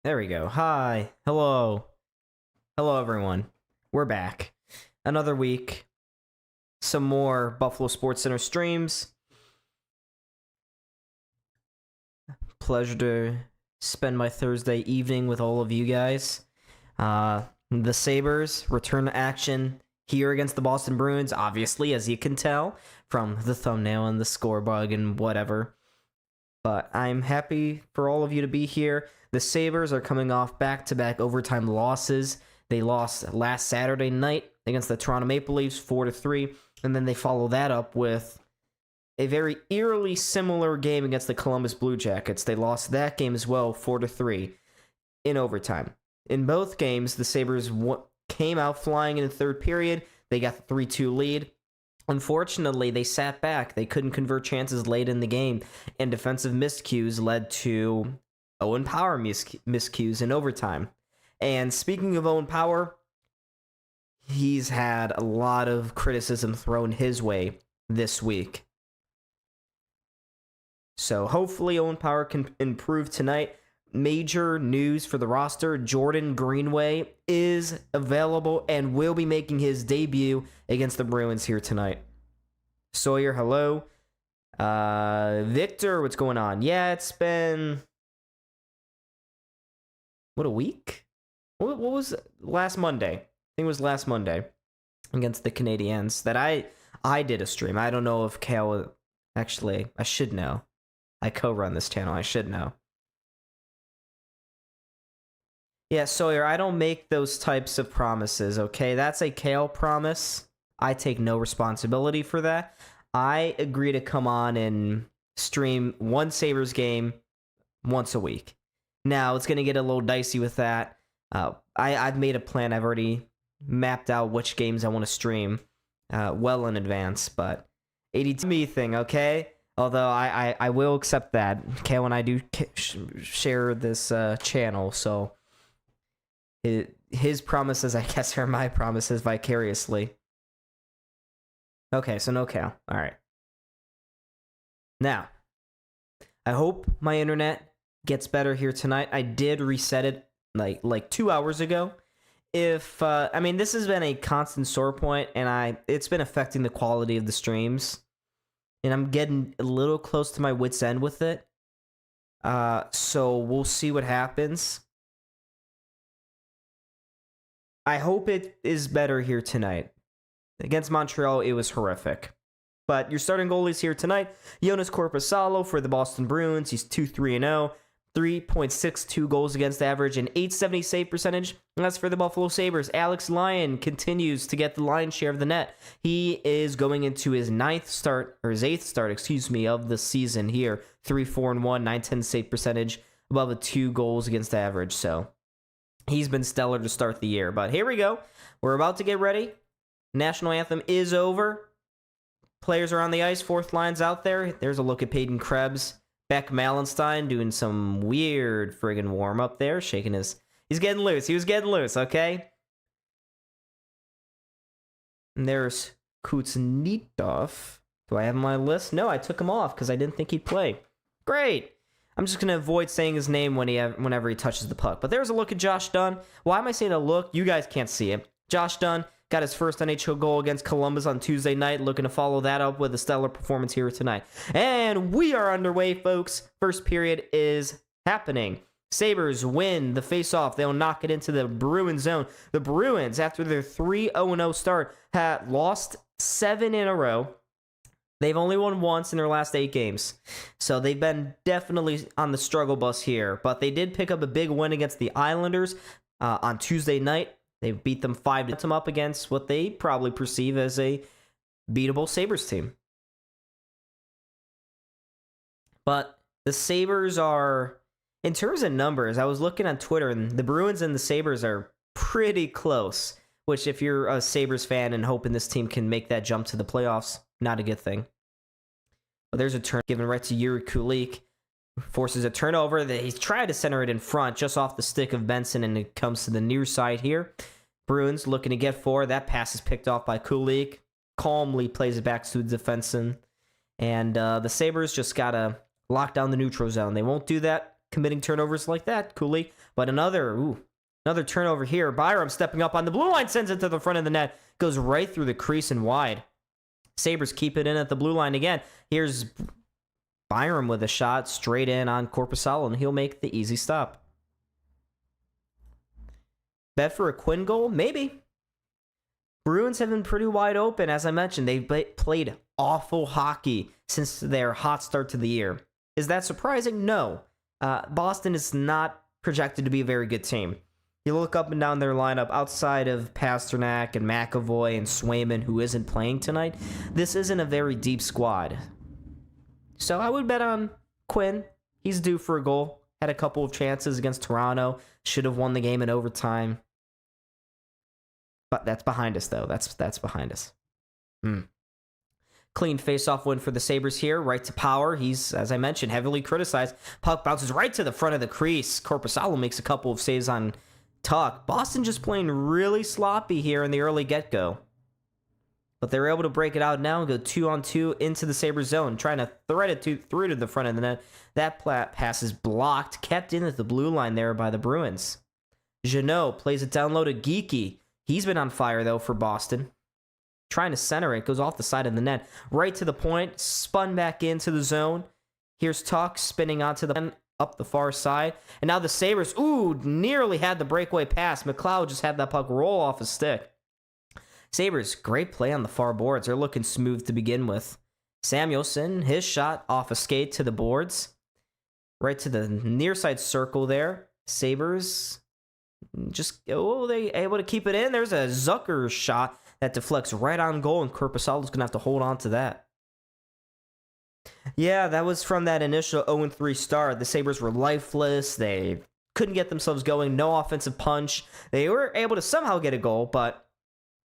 There we go. Hi. Hello. Hello, everyone. We're back. Another week. Some more Buffalo Sports Center streams. Pleasure to spend my Thursday evening with all of you guys. The Sabres return to action here against the Boston Bruins, obviously, as you can tell from the thumbnail and the score bug and whatever. But I'm happy for all of you to be here. The Sabres are coming off back-to-back overtime losses. They lost last Saturday night against the Toronto Maple Leafs 4-3, and then they follow that up with a very eerily similar game against the Columbus Blue Jackets. They lost that game as well, 4-3, in overtime. In both games, the Sabres came out flying in the third period. They got the 3-2 lead. Unfortunately, they sat back. They couldn't convert chances late in the game, and defensive miscues led to Owen Power miscues in overtime. And speaking of Owen Power, he's had a lot of criticism thrown his way this week. So hopefully Owen Power can improve tonight. Major news for the roster: Jordan Greenway is available and will be making his debut against the Bruins here tonight. Sawyer, hello. Victor, what's going on? Yeah, it's been... What, a week? What was last Monday? I think it was last Monday against the Canadiens that I did a stream. I don't know if Kale... Actually, I should know. I co-run this channel. I should know. Yeah, Sawyer, I don't make those types of promises, okay? That's a Kale promise. I take no responsibility for that. I agree to come on and stream one Sabres game once a week. Now, it's going to get a little dicey with that. I've made a plan. I've already mapped out which games I want to stream well in advance, but 82 me thing, okay? Although I will accept that. Kale and I do share this channel, so... His promises, I guess, are my promises vicariously. Okay, so no Cal. All right. Now, I hope my internet gets better here tonight. I did reset it like 2 hours ago. I mean, this has been a constant sore point, and it's been affecting the quality of the streams, and I'm getting a little close to my wit's end with it. So we'll see what happens. I hope it is better here tonight. Against Montreal, it was horrific. But your starting goalies here tonight: Jonas Korpisalo for the Boston Bruins. He's 2-3-0, 3.62 goals against average, and .870 save percentage. And that's for the Buffalo Sabres. Alex Lyon continues to get the lion's share of the net. He is going into his eighth start of the season here. 3-4-1, .910 save percentage, above a 2 goals against average. So he's been stellar to start the year. But here we go. We're about to get ready. National anthem is over. Players are on the ice. Fourth line's out there. There's a look at Peyton Krebs. Beck Malenstein doing some weird friggin' warm-up there. Shaking his... He's getting loose. He was getting loose, okay? And there's Kuznetsov. Do I have him on my list? No, I took him off because I didn't think he'd play. Great. I'm just going to avoid saying his name whenever he touches the puck. But there's a look at Josh Dunn. Why am I saying a look? You guys can't see it. Josh Dunn got his first NHL goal against Columbus on Tuesday night, looking to follow that up with a stellar performance here tonight. And we are underway, folks. First period is happening. Sabres win the face-off. They'll knock it into the Bruins zone. The Bruins, after their 3-0 start, had lost 7 in a row. They've only won once in their last 8 games. So they've been definitely on the struggle bus here. But they did pick up a big win against the Islanders on Tuesday night. They beat them 5 to them up against what they probably perceive as a beatable Sabres team. But the Sabres are, in terms of numbers, I was looking on Twitter, and the Bruins and the Sabres are pretty close. Which, if you're a Sabres fan and hoping this team can make that jump to the playoffs, not a good thing. But there's a turn given right to Yuri Kulik. Forces a turnover. He's tried to center it in front, just off the stick of Benson, and it comes to the near side here. Bruins looking to get forward. That pass is picked off by Kulik. Calmly plays it back to the defenseman. And the Sabres just got to lock down the neutral zone. They won't do that committing turnovers like that, Cooley. But another turnover here. Byram stepping up on the blue line, sends it to the front of the net. Goes right through the crease and wide. Sabres keep it in at the blue line again. Here's Byram with a shot straight in on Korpisalo, and he'll make the easy stop. Bet for a Quinn goal? Maybe. Bruins have been pretty wide open. As I mentioned, they've played awful hockey since their hot start to the year. Is that surprising? No. Boston is not projected to be a very good team. You look up and down their lineup, outside of Pasternak and McAvoy and Swayman, who isn't playing tonight, this isn't a very deep squad. So I would bet on Quinn. He's due for a goal. Had a couple of chances against Toronto. Should have won the game in overtime. But that's behind us, though. That's behind us. Clean face-off win for the Sabres here. Right to Power. He's, as I mentioned, heavily criticized. Puck bounces right to the front of the crease. Korpisalo makes a couple of saves on Tuck. Boston just playing really sloppy here in the early get-go. But they're able to break it out now and go 2-on-2 into the Sabres zone, trying to thread it through to the front of the net. That pass is blocked, kept in at the blue line there by the Bruins. Jeannot plays it down low to Geekie. He's been on fire, though, for Boston. Trying to center it, goes off the side of the net. Right to the point, spun back into the zone. Here's Tuck spinning onto the up the far side. And now the Sabres, nearly had the breakaway pass. McLeod just had that puck roll off his stick. Sabres, great play on the far boards. They're looking smooth to begin with. Samuelson, his shot off a skate to the boards. Right to the near side circle there. Sabres they able to keep it in. There's a Zucker shot that deflects right on goal, and Korpisalo's going to have to hold on to that. Yeah, that was from that initial 0-3 start. The Sabres were lifeless. They couldn't get themselves going. No offensive punch. They were able to somehow get a goal, but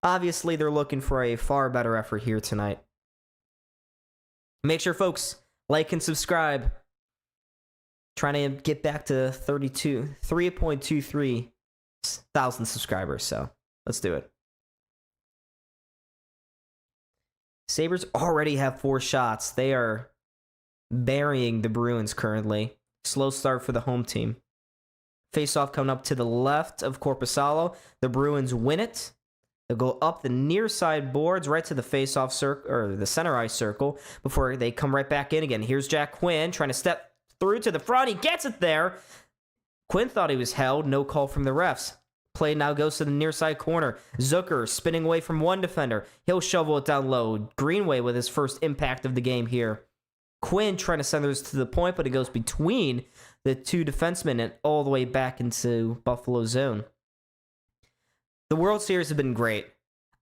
obviously they're looking for a far better effort here tonight. Make sure, folks, like and subscribe. Trying to get back to 3.23 thousand subscribers, so let's do it. Sabres already have 4 shots. They are burying the Bruins currently. Slow start for the home team. Face-off coming up to the left of Korpisalo. The Bruins win it. They'll go up the near side boards right to the face-off circle, or the center ice circle, before they come right back in again. Here's Jack Quinn trying to step through to the front. He gets it there. Quinn thought he was held. No call from the refs. Play now goes to the near side corner. Zucker spinning away from one defender. He'll shovel it down low. Greenway with his first impact of the game here. Quinn trying to send this to the point, but it goes between the 2 defensemen and all the way back into Buffalo zone. The World Series has been great.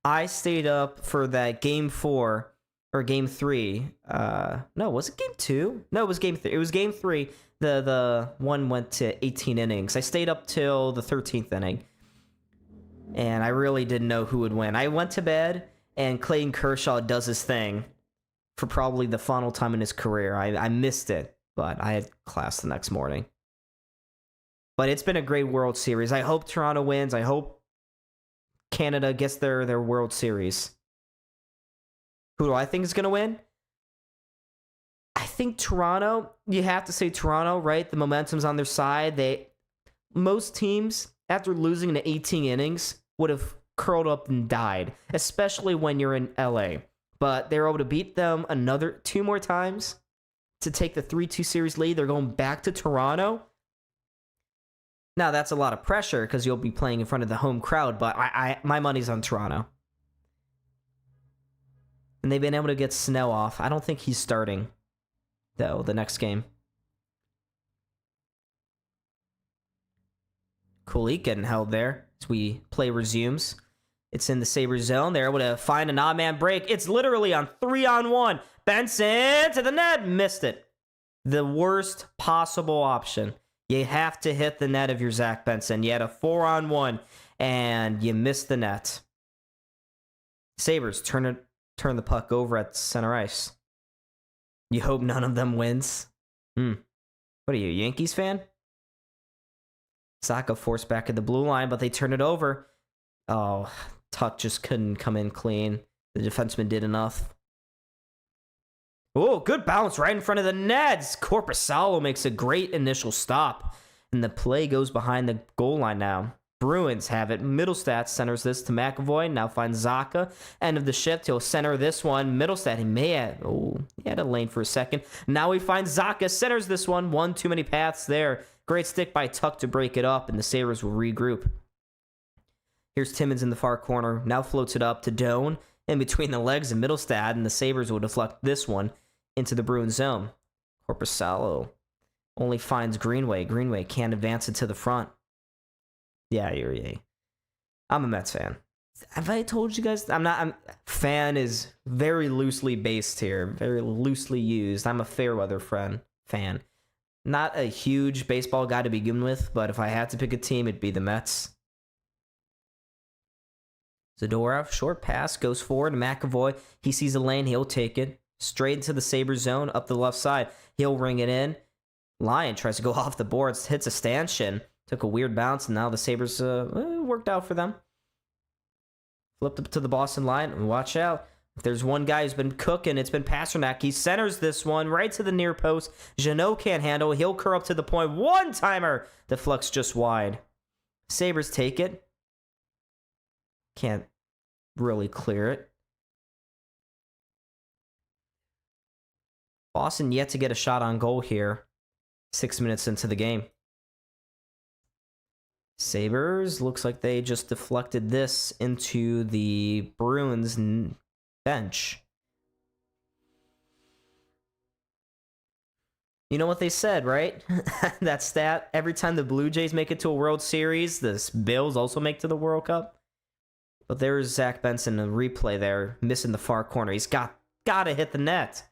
I stayed up for that Game 4 or Game 3. No, was it Game 2? No, it was Game 3. It was Game 3. The one went to 18 innings. I stayed up till the 13th inning. And I really didn't know who would win. I went to bed, and Clayton Kershaw does his thing for probably the final time in his career. I missed it, but I had class the next morning. But it's been a great World Series. I hope Toronto wins. I hope Canada gets their World Series. Who do I think is going to win? I think Toronto. You have to say Toronto, right? The momentum's on their side. Most teams, after losing to 18 innings, would have curled up and died, especially when you're in LA. But they were able to beat them 2 more times to take the 3-2 series lead. They're going back to Toronto. Now, that's a lot of pressure because you'll be playing in front of the home crowd, but my money's on Toronto. And they've been able to get Snell off. I don't think he's starting, though, the next game. Kulik getting held there as play resumes. It's in the Sabres zone. They're able to find an odd man break. It's literally on 3-on-1. Benson to the net. Missed it. The worst possible option. You have to hit the net if you're Zach Benson. You had a 4-on-1, and you missed the net. Sabres turn the puck over at center ice. You hope none of them wins. What are you, a Yankees fan? Saka forced back at the blue line, but they turn it over. Oh, Tuck just couldn't come in clean. The defenseman did enough. Oh, good bounce right in front of the Neds. Corpusalo makes a great initial stop, and the play goes behind the goal line now. Bruins have it. Middlestat centers this to McAvoy. Now finds Zaka. End of the shift. He'll center this one. Middlestat, he had a lane for a second. Now he finds Zaka. Centers this one. One too many paths there. Great stick by Tuck to break it up, and the Sabres will regroup. Here's Timmins in the far corner. Now floats it up to Doan. In between the legs of Middlestat, and the Sabres will deflect this one into the Bruins zone. Corpusalo only finds Greenway. Greenway can't advance it to the front. Yeah. I'm a Mets fan. Have I told you guys? Fan is very loosely based here, very loosely used. I'm a Fairweather fan. Not a huge baseball guy to begin with, but if I had to pick a team, it'd be the Mets. Zadorov, short pass, goes forward. McAvoy, he sees a lane, he'll take it. Straight into the Sabres zone, up the left side. He'll ring it in. Lyon tries to go off the boards, hits a stanchion. Took a weird bounce, and now the Sabres worked out for them. Flipped up to the Boston line, and watch out. If there's one guy who's been cooking, it's been Pasternak. He centers this one right to the near post. Jeannot can't handle. He'll curl up to the point. One-timer deflects just wide. Sabres take it. Can't really clear it. Boston yet to get a shot on goal here. 6 minutes into the game. Sabres looks like they just deflected this into the Bruins bench. You know what they said, right? That stat, every time the Blue Jays make it to a World Series, the Bills also make to the World Cup. But there's Zach Benson in the replay there, missing the far corner. He's got to hit the net.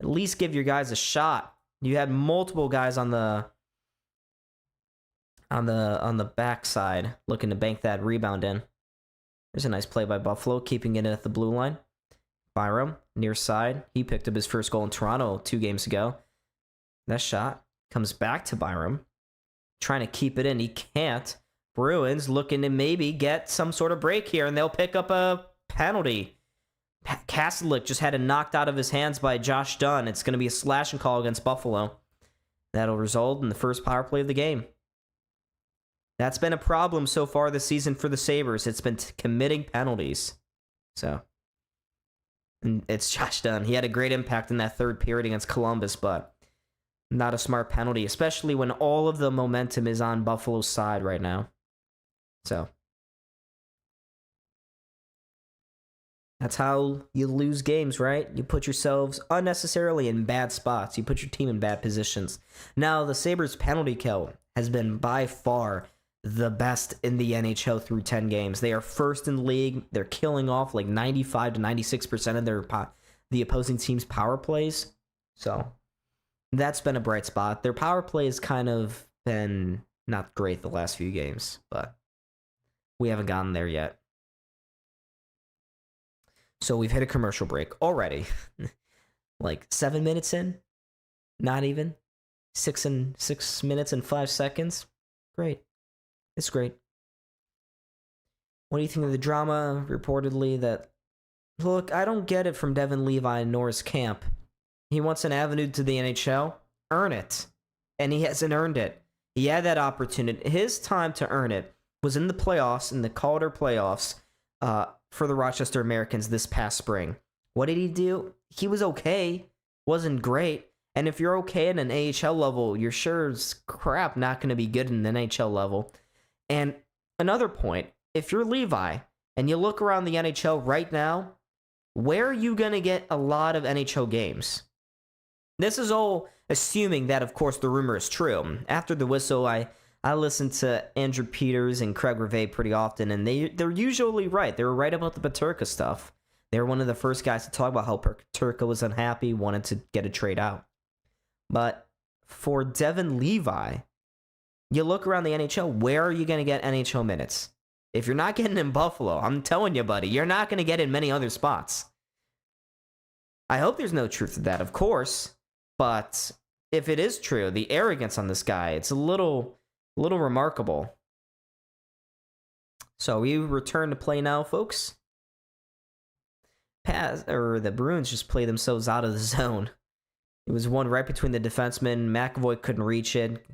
At least give your guys a shot. You had multiple guys on the backside looking to bank that rebound in. There's a nice play by Buffalo, keeping it at the blue line. Byram, near side. He picked up his first goal in Toronto 2 games ago. That shot comes back to Byram, trying to keep it in. He can't. Bruins looking to maybe get some sort of break here, and they'll pick up a penalty. Kastelik just had it knocked out of his hands by Josh Dunn. It's going to be a slashing call against Buffalo. That'll result in the first power play of the game. That's been a problem so far this season for the Sabres. It's been committing penalties. So, and it's Josh Dunn. He had a great impact in that third period against Columbus, but not a smart penalty, especially when all of the momentum is on Buffalo's side right now. So, that's how you lose games, right? You put yourselves unnecessarily in bad spots. You put your team in bad positions. Now, the Sabres penalty kill has been by far the best in the NHL through 10 games. They are first in the league. They're killing off like 95 to 96% of the opposing team's power plays. So, that's been a bright spot. Their power play has kind of been not great the last few games, but we haven't gotten there yet. So we've hit a commercial break already. Like 7 minutes in? Not even? 6 minutes and 5 seconds? Great. It's great. What do you think of the drama reportedly that... Look, I don't get it from Devin Levi and Norris Camp. He wants an avenue to the NHL. Earn it. And he hasn't earned it. He had that opportunity. His time to earn it was in the playoffs, in the Calder playoffs, for the Rochester Americans this past spring. What did he do? He was okay. Wasn't great. And if you're okay at an AHL level, you're sure as crap not going to be good in an NHL level. And another point, if you're Levi and you look around the NHL right now, where are you going to get a lot of NHL games? This is all assuming that, of course, the rumor is true. After the whistle, I listen to Andrew Peters and Craig Rivet pretty often, and they're usually right. They were right about the Peterka stuff. They were one of the first guys to talk about how Peterka was unhappy, wanted to get a trade out. But for Devin Levi, you look around the NHL, where are you going to get NHL minutes? If you're not getting in Buffalo, I'm telling you, buddy, you're not going to get in many other spots. I hope there's no truth to that, of course. But if it is true, the arrogance on this guy, it's a little remarkable. So we return to play now, folks. The Bruins just play themselves out of the zone. It was one right between the defensemen. McAvoy couldn't reach it.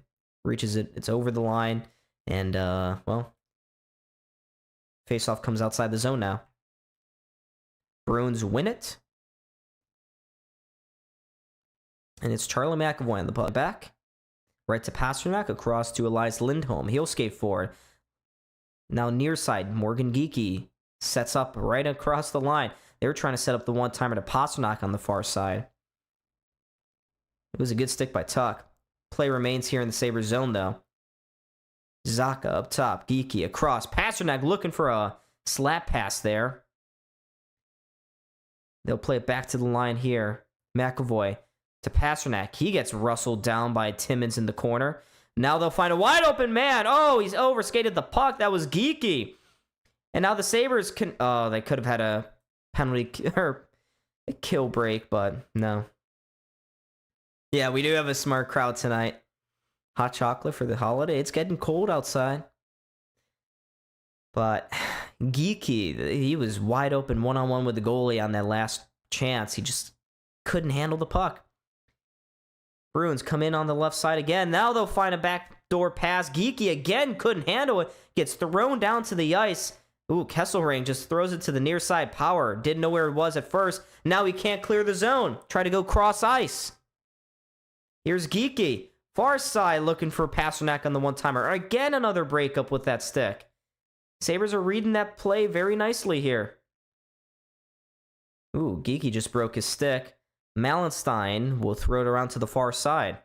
Reaches it. It's over the line. And, well, faceoff comes outside the zone now. Bruins win it. And it's Charlie McAvoy on the puck back. Right to Pasternak, across to Elias Lindholm. He'll skate forward. Now near side, Morgan Geekie sets up right across the line. They were trying to set up the one-timer to Pasternak on the far side. It was a good stick by Tuck. Play remains here in the Sabres zone, though. Zaka up top. Geekie across. Pasternak looking for a slap pass there. They'll play it back to the line here. McAvoy to Pasternak. He gets rustled down by Timmins in the corner. Now they'll find a wide open man. Oh, he's overskated the puck. That was Geekie. And now the Sabres can... Oh, they could have had a penalty or a kill break, but no. Yeah, we do have a smart crowd tonight. Hot chocolate for the holiday. It's getting cold outside. But Geekie, he was wide open one-on-one with the goalie on that last chance. He just couldn't handle the puck. Bruins come in on the left side again. Now they'll find a backdoor pass. Geekie again couldn't handle it. Gets thrown down to the ice. Ooh, Kesselring just throws it to the near side. Power didn't know where it was at first. Now he can't clear the zone. Try to go cross ice. Here's Geekie. Far side looking for Pasternak on the one-timer. Again, another breakup with that stick. Sabres are reading that play very nicely here. Ooh, Geekie just broke his stick. Malenstein will throw it around to the far side.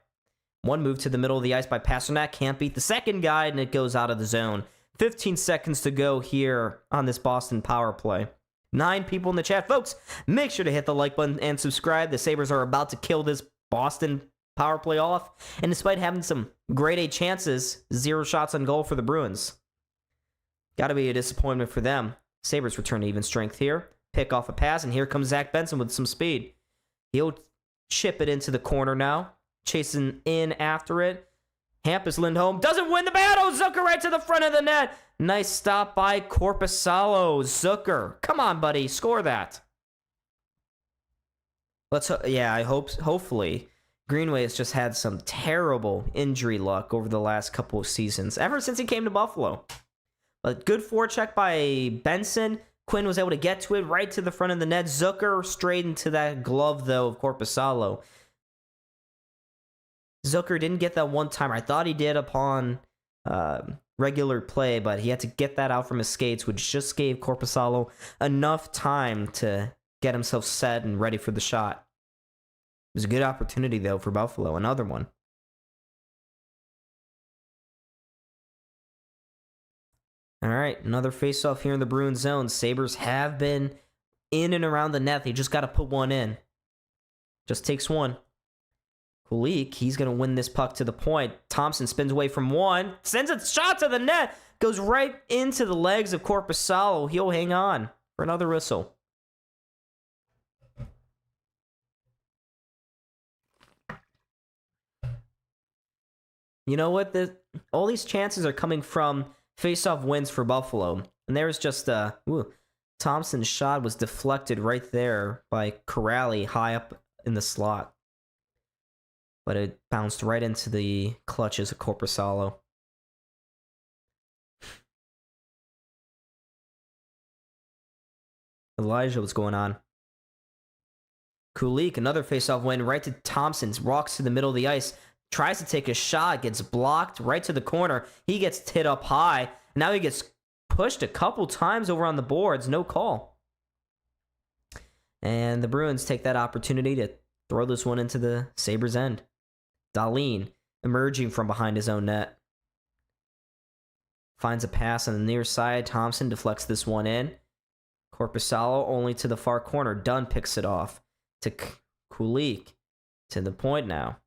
One move to the middle of the ice by Pasternak. Can't beat the second guy, and it goes out of the zone. 15 seconds to go here on this Boston power play. 9 people in the chat. Folks, make sure to hit the like button and subscribe. The Sabres are about to kill this Boston power play off. And despite having some grade A chances, 0 shots on goal for the Bruins. Got to be a disappointment for them. Sabres return to even strength here. Pick off a pass, and here comes Zach Benson with some speed. He'll chip it into the corner now. Chasing in after it. Hampus Lindholm doesn't win the battle. Zucker right to the front of the net. Nice stop by Korpisalo. Zucker, come on, buddy, score that. Hopefully. Greenway has just had some terrible injury luck over the last couple of seasons, ever since he came to Buffalo. But good forecheck by Benson. Quinn was able to get to it right to the front of the net. Zucker straight into that glove, though, of Korpisalo. Zucker didn't get that one-timer. I thought he did upon regular play, but he had to get that out from his skates, which just gave Korpisalo enough time to get himself set and ready for the shot. It was a good opportunity, though, for Buffalo. Another one. All right, another face-off here in the Bruins zone. Sabres have been in and around the net. They just got to put one in. Just takes one. Kulik, he's going to win this puck to the point. Thompson spins away from one. Sends a shot to the net. Goes right into the legs of Korpisalo. He'll hang on for another whistle. You know what? All these chances are coming from face-off wins for Buffalo. And there's just Thompson's shot was deflected right there by Corrali high up in the slot. But it bounced right into the clutches of Korpisalo. Elijah, what's going on? Kulik, another face-off win right to Thompson. Walks to the middle of the ice. Tries to take a shot. Gets blocked right to the corner. He gets hit up high. Now he gets pushed a couple times over on the boards. No call. And the Bruins take that opportunity to throw this one into the Sabres' end. Dahlin emerging from behind his own net. Finds a pass on the near side. Thompson deflects this one in. Korpisalo only to the far corner. Dunn picks it off to Kulik. To the point now.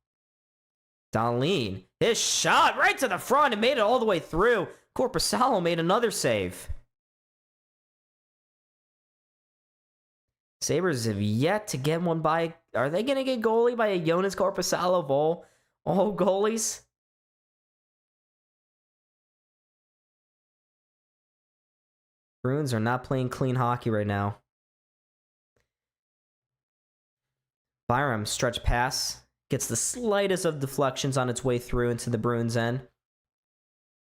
Dahlin, his shot right to the front and made it all the way through. Korpisalo made another save. Sabres have yet to get one by... Are they going to get goalie by a Jonas Korpisalo of all goalies? Bruins are not playing clean hockey right now. Byram stretch pass. Gets the slightest of deflections on its way through into the Bruins' end.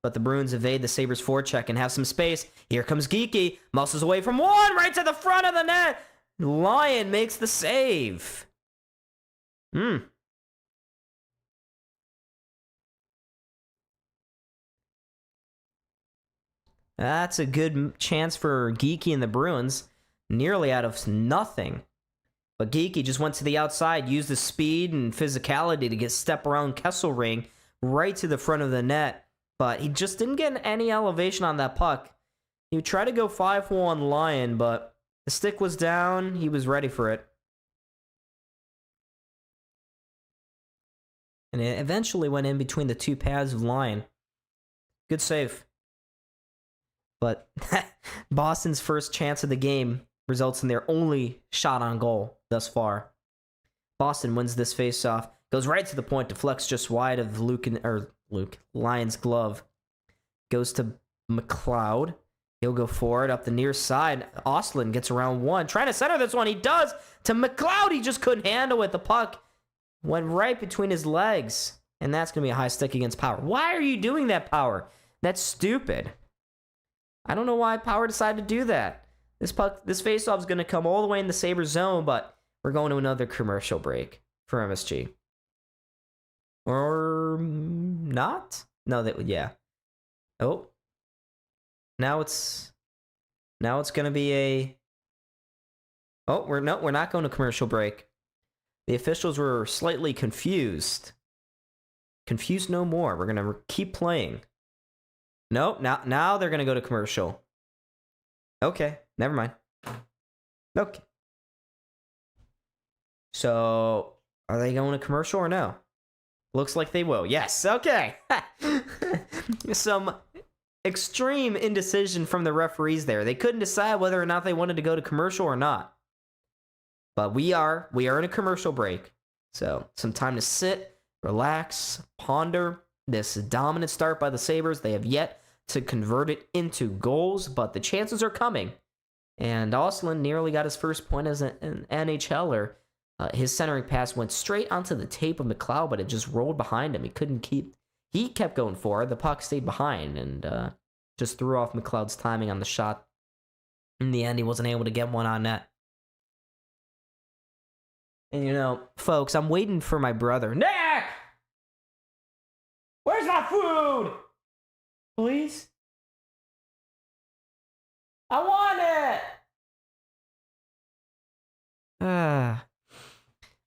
But the Bruins evade the Sabres forecheck and have some space. Here comes Geeky. Muscles away from one, right to the front of the net. Lyon makes the save. That's a good chance for Geeky and the Bruins. Nearly out of nothing. But Geeky just went to the outside, used the speed and physicality to get step around Kesselring right to the front of the net. But he just didn't get any elevation on that puck. He would try to go 5-1 on Lyon, but the stick was down. He was ready for it. And it eventually went in between the two pads of Lyon. Good save. But Boston's first chance of the game results in their only shot on goal thus far. Boston wins this faceoff, goes right to the point, deflects just wide of Lyon's glove. Goes to McLeod. He'll go forward up the near side. Ostlund gets around one, trying to center this one. He does to McLeod. He just couldn't handle it. The puck went right between his legs, and that's gonna be a high stick against Power. Why are you doing that, Power? That's stupid. I don't know why Power decided to do that. This faceoff is going to come all the way in the Sabres zone, but we're going to another commercial break for MSG. Or not? No, yeah. Oh. Now it's going to be a... Oh, we're not going to commercial break. The officials were slightly confused. Confused no more. We're going to keep playing. Nope, now they're going to go to commercial. Okay, never mind. Okay. So, are they going to commercial or no? Looks like they will. Yes, okay. Some extreme indecision from the referees there. They couldn't decide whether or not they wanted to go to commercial or not. But we are in a commercial break. So, some time to sit, relax, ponder this dominant start by the Sabres. They have yet to convert it into goals, but the chances are coming. And Ostlund nearly got his first point as an NHLer. His centering pass went straight onto the tape of McLeod, but it just rolled behind him. He kept going forward. The puck stayed behind and just threw off McLeod's timing on the shot. In the end, he wasn't able to get one on net. And folks, I'm waiting for my brother. Nick! Where's my food? Please? I want it!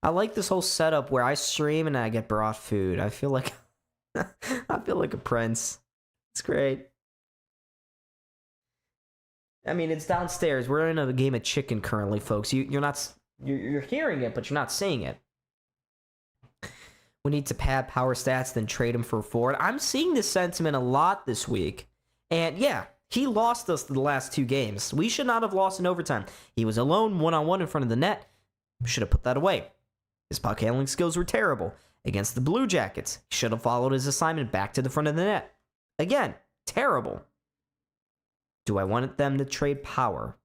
I like this whole setup where I stream and I get brought food. I feel like I feel like a prince. It's great. I mean, it's downstairs. We're in a game of chicken currently, folks. You're hearing it, but you're not seeing it. We need to pad Power stats, then trade him for a forward. I'm seeing this sentiment a lot this week. And yeah, he lost us the last two games. We should not have lost in overtime. He was alone, one-on-one in front of the net. Should have put that away. His puck handling skills were terrible. Against the Blue Jackets, he should have followed his assignment back to the front of the net. Again, terrible. Do I want them to trade Power?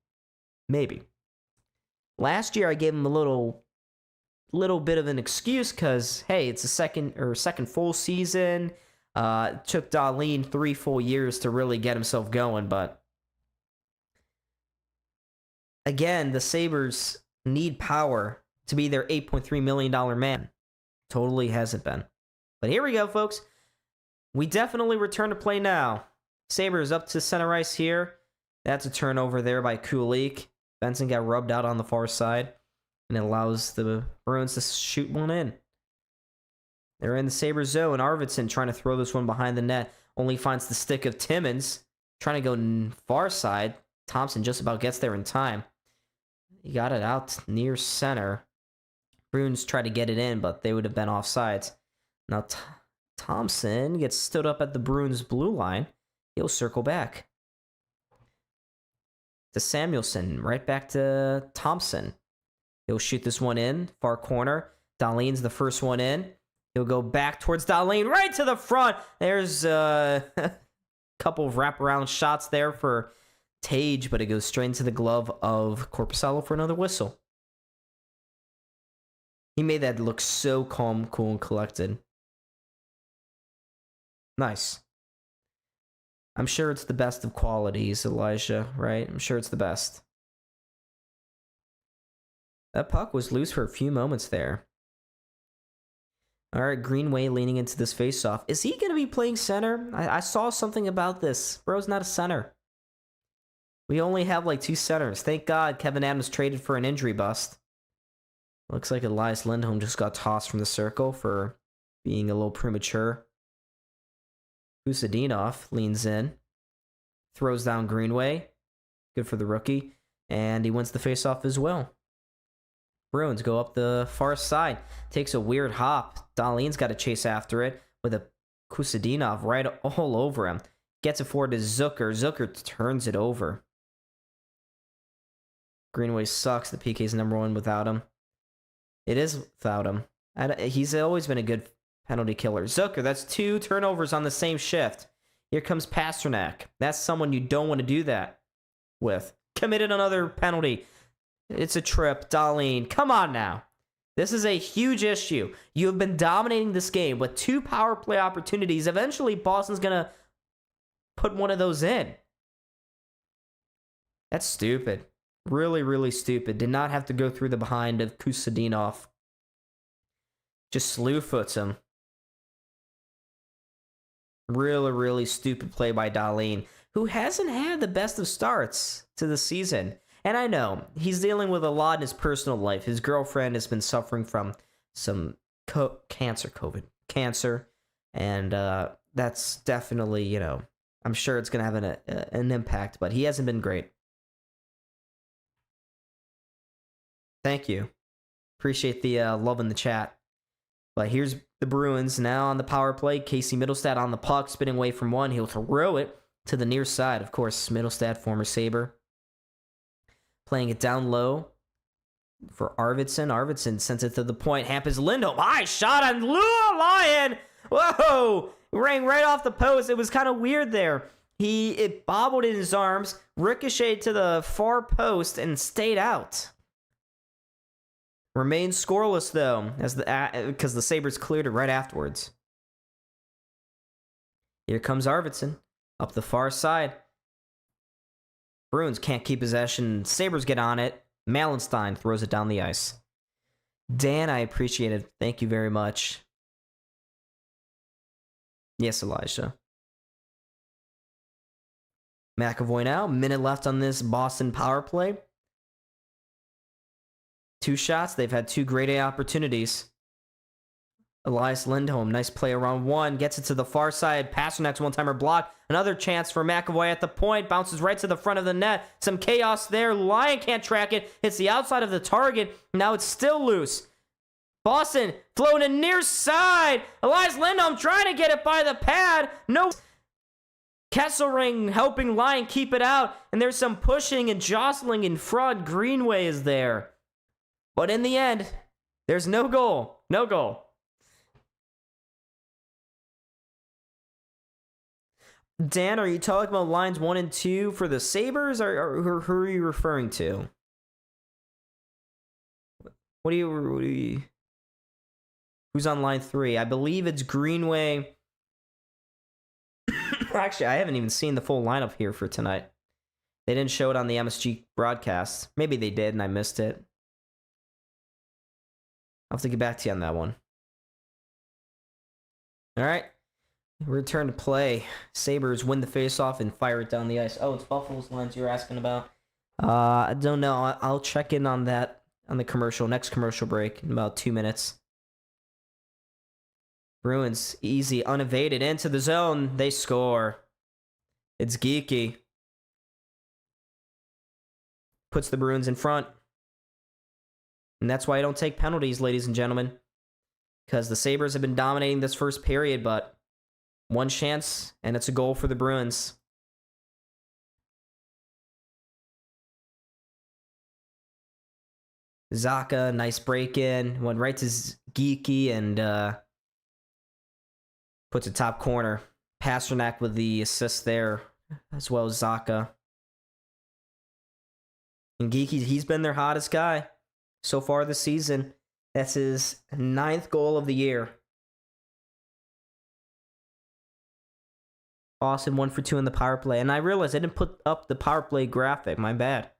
Maybe. Last year, I gave him a little bit of an excuse because, hey, it's a second full season. It took Dahlin 3 full years to really get himself going, but again, the Sabres need Power to be their $8.3 million man. Totally hasn't been. But here we go, folks. We definitely return to play now. Sabres up to center ice here. That's a turnover there by Kulik. Benson got rubbed out on the far side. And it allows the Bruins to shoot one in. They're in the Sabres zone. Arvidsson trying to throw this one behind the net. Only finds the stick of Timmins. Trying to go far side. Thompson just about gets there in time. He got it out near center. Bruins tried to get it in, but they would have been offsides. Now Thompson gets stood up at the Bruins blue line. He'll circle back. To Samuelson. Right back to Thompson. He'll shoot this one in. Far corner. Dahlin's the first one in. He'll go back towards Dahlin. Right to the front. There's a couple of wraparound shots there for Tage, but it goes straight into the glove of Korpisalo for another whistle. He made that look so calm, cool, and collected. Nice. I'm sure it's the best of qualities, Elijah, right? I'm sure it's the best. That puck was loose for a few moments there. All right, Greenway leaning into this faceoff. Is he going to be playing center? I saw something about this. Bro's not a center. We only have like 2 centers. Thank God Kevin Adams traded for an injury bust. Looks like Elias Lindholm just got tossed from the circle for being a little premature. Kusadinov leans in. Throws down Greenway. Good for the rookie. And he wins the faceoff as well. Bruins go up the far side. Takes a weird hop. Dahlin's got to chase after it with a Kusadinov right all over him. Gets it forward to Zucker. Zucker turns it over. Greenway sucks. The PK's number 1 without him. It is without him. He's always been a good penalty killer. Zucker, that's 2 turnovers on the same shift. Here comes Pasternak. That's someone you don't want to do that with. Committed another penalty. It's a trip. Dahlin, come on now. This is a huge issue. You have been dominating this game with 2 power play opportunities. Eventually, Boston's going to put one of those in. That's stupid. Really, really stupid. Did not have to go through the behind of Kusadinov. Just slew foots him. Really, really stupid play by Dahlin, who hasn't had the best of starts to the season. And I know, he's dealing with a lot in his personal life. His girlfriend has been suffering from some cancer. And that's definitely, you know, I'm sure it's going to have an impact, but he hasn't been great. Thank you. Appreciate the love in the chat. But here's the Bruins now on the power play. Casey Middlestad on the puck, spinning away from one. He'll throw it to the near side. Of course, Middlestad, former Sabre. Playing it down low for Arvidsson. Arvidsson sends it to the point. Hampus Lindholm. High shot on Lion. Whoa. Rang right off the post. It was kind of weird there. It bobbled in his arms, ricocheted to the far post, and stayed out. Remains scoreless, though, because the Sabres cleared it right afterwards. Here comes Arvidsson up the far side. Bruins can't keep possession. Sabres get on it. Malenstein throws it down the ice. Dan, I appreciate it. Thank you very much. Yes, Elijah. McAvoy now. Minute left on this Boston power play. 2 shots. They've had 2 grade A opportunities. Elias Lindholm, nice play around 1. Gets it to the far side. Pasternak's one-timer block. Another chance for McAvoy at the point. Bounces right to the front of the net. Some chaos there. Lyon can't track it. Hits the outside of the target. Now it's still loose. Boston floating near side. Elias Lindholm trying to get it by the pad. No. Kesselring helping Lyon keep it out. And there's some pushing and jostling in front. Greenway is there. But in the end, there's no goal. No goal. Dan, are you talking about lines 1 and 2 for the Sabres, or who are you referring to? Who's on line 3? I believe it's Greenway. Actually, I haven't even seen the full lineup here for tonight. They didn't show it on the MSG broadcast. Maybe they did and I missed it. I'll have to get back to you on that one. All right. Return to play. Sabres win the faceoff and fire it down the ice. Oh, it's Buffalo's lines you're asking about. I don't know. I'll check in on that on the next commercial break in about 2 minutes. Bruins, easy, unevaded, into the zone. They score. It's Geeky. Puts the Bruins in front. And that's why I don't take penalties, ladies and gentlemen. Because the Sabres have been dominating this first period, but 1 chance, and it's a goal for the Bruins. Zaka, nice break-in. Went right to Geeky and puts it top corner. Pasternak with the assist there, as well as Zaka. And Geeky, he's been their hottest guy so far this season. That's his 9th goal of the year. Boston 1 for 2 in the power play. And I realized I didn't put up the power play graphic. My bad.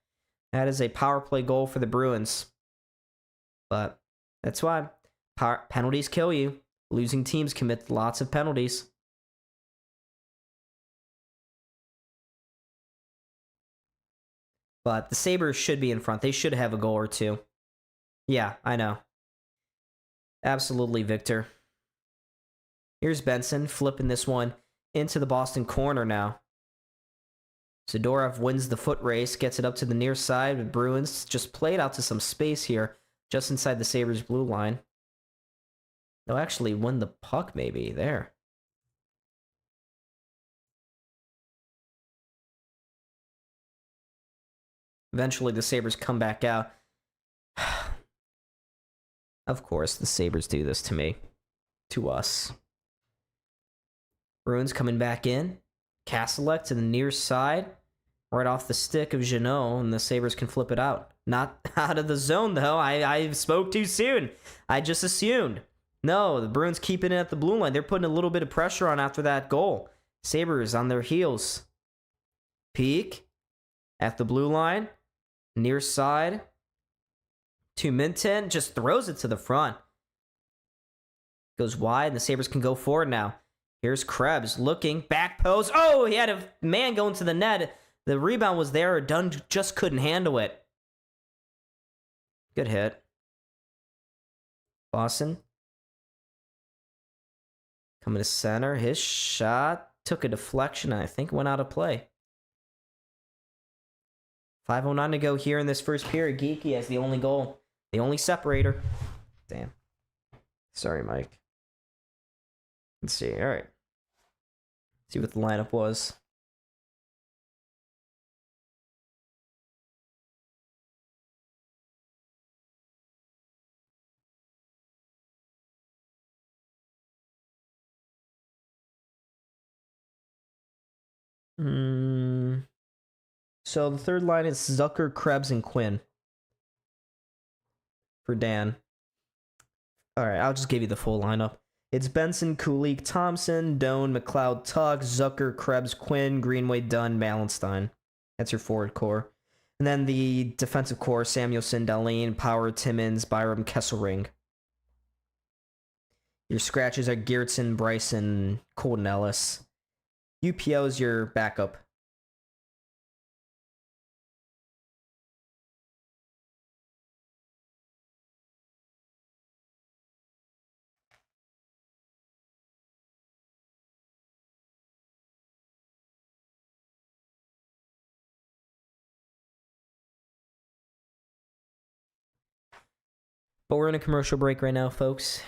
That is a power play goal for the Bruins. But that's why penalties kill you. Losing teams commit lots of penalties. But the Sabres should be in front. They should have a goal or two. Yeah, I know. Absolutely, Victor. Here's Benson flipping this one into the Boston corner now. Zadorov wins the foot race, gets it up to the near side. The Bruins just played out to some space here, just inside the Sabres' blue line. They'll actually win the puck maybe there. Eventually, the Sabres come back out. Of course, the Sabres do this to me. To us. Bruins coming back in. Kasalek to the near side. Right off the stick of Jeannot, and the Sabres can flip it out. Not out of the zone, though. I spoke too soon. I just assumed. No, the Bruins keeping it at the blue line. They're putting a little bit of pressure on after that goal. Sabres on their heels. Peak. At the blue line. Near side. To Minten. Just throws it to the front. Goes wide, and the Sabres can go forward now. Here's Krebs looking. Back post. Oh, he had a man going to the net. The rebound was there. Dunn just couldn't handle it. Good hit. Boston. Coming to center. His shot took a deflection and I think went out of play. 5:09 to go here in this first period. Geeky has the only goal. The only separator. Damn. Sorry, Mike. Let's see. All right. See what the lineup was. So the third line is Zucker, Krebs, and Quinn. For Dan. Alright, I'll just give you the full lineup. It's Benson, Kulik, Thompson, Doan, McLeod, Tuck, Zucker, Krebs, Quinn, Greenway, Dunn, Malenstein. That's your forward core. And then the defensive core, Samuelson, Dahlin, Power, Timmins, Byram, Kesselring. Your scratches are Geertsen, Bryson, Colton Ellis. UPO is your backup. But we're in a commercial break right now, folks.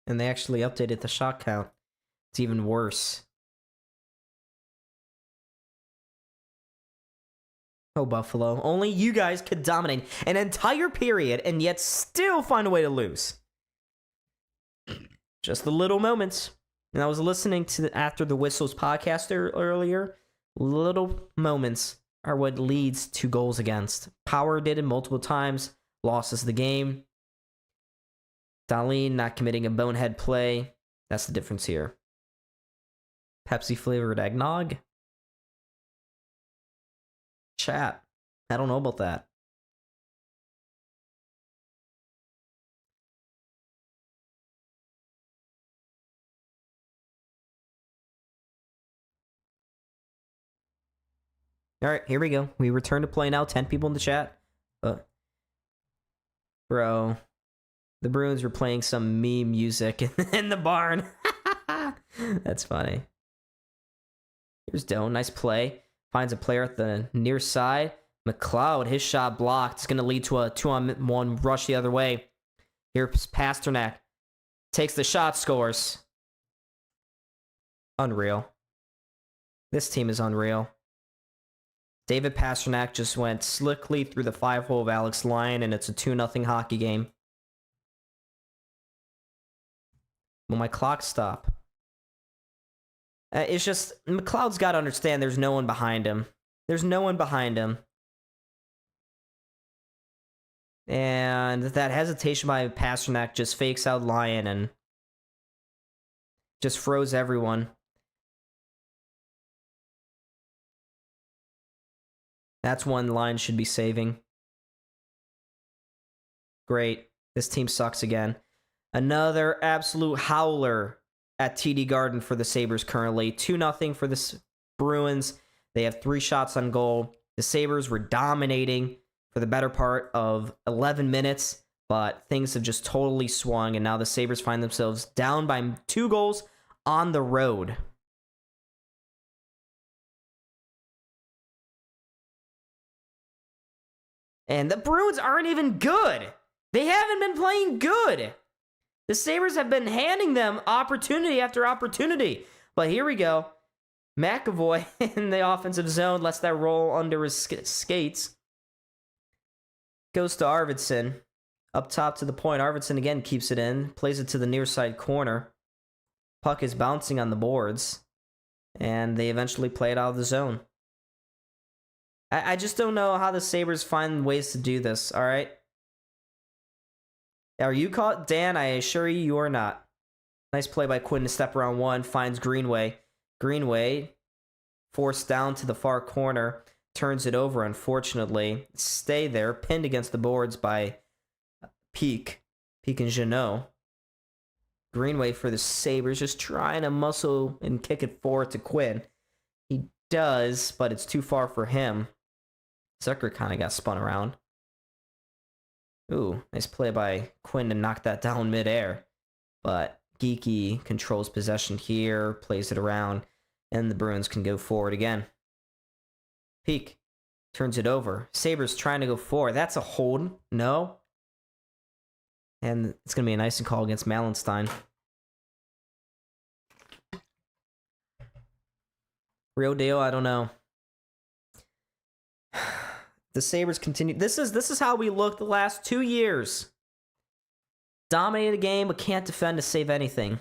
And they actually updated the shot count. It's even worse. Oh, Buffalo. Only you guys could dominate an entire period and yet still find a way to lose. Just the little moments. And I was listening to After the Whistles podcast earlier. Little moments are what leads to goals against. Power did it multiple times. Losses the game. Dahlin not committing a bonehead play. That's the difference here. Pepsi flavored eggnog? Chat. I don't know about that. Alright, here we go. We return to play now. 10 people in the chat. Bro. The Bruins were playing some meme music in the barn. That's funny. Here's Doan. Nice play. Finds a player at the near side. McLeod, his shot blocked. It's going to lead to a 2-on-1 rush the other way. Here's Pasternak. Takes the shot, scores. Unreal. This team is unreal. David Pasternak just went slickly through the 5-hole of Alex Lyon, and it's a 2-0 hockey game. Will my clock stop? It's just, McLeod's got to understand there's no one behind him. There's no one behind him. And that hesitation by Pasternak just fakes out Lyon and just froze everyone. That's one Lyon should be saving. Great. This team sucks again. Another absolute howler at TD Garden for the Sabres currently. 2-0 for the Bruins. They have 3 shots on goal. The Sabres were dominating for the better part of 11 minutes, but things have just totally swung, and now the Sabres find themselves down by 2 goals on the road. And the Bruins aren't even good. They haven't been playing good. The Sabres have been handing them opportunity after opportunity. But here we go. McAvoy in the offensive zone lets that roll under his skates. Goes to Arvidsson. Up top to the point. Arvidsson again keeps it in. Plays it to the near side corner. Puck is bouncing on the boards. And they eventually play it out of the zone. I just don't know how the Sabres find ways to do this, alright? Are you caught? Dan, I assure you, you are not. Nice play by Quinn to step around one. Finds Greenway. Greenway, forced down to the far corner. Turns it over, unfortunately. Stay there. Pinned against the boards by Peak and Jeannot. Greenway for the Sabres. Just trying to muscle and kick it forward to Quinn. He does, but it's too far for him. Zucker kind of got spun around. Ooh, nice play by Quinn to knock that down midair. But Geeky controls possession here, plays it around, and the Bruins can go forward again. Peak turns it over. Sabres trying to go forward. That's a hold. No. And it's going to be an icing call against Malenstein. Real deal, I don't know. The Sabres continue. This is how we looked the last 2 years. Dominate a game, but can't defend to save anything.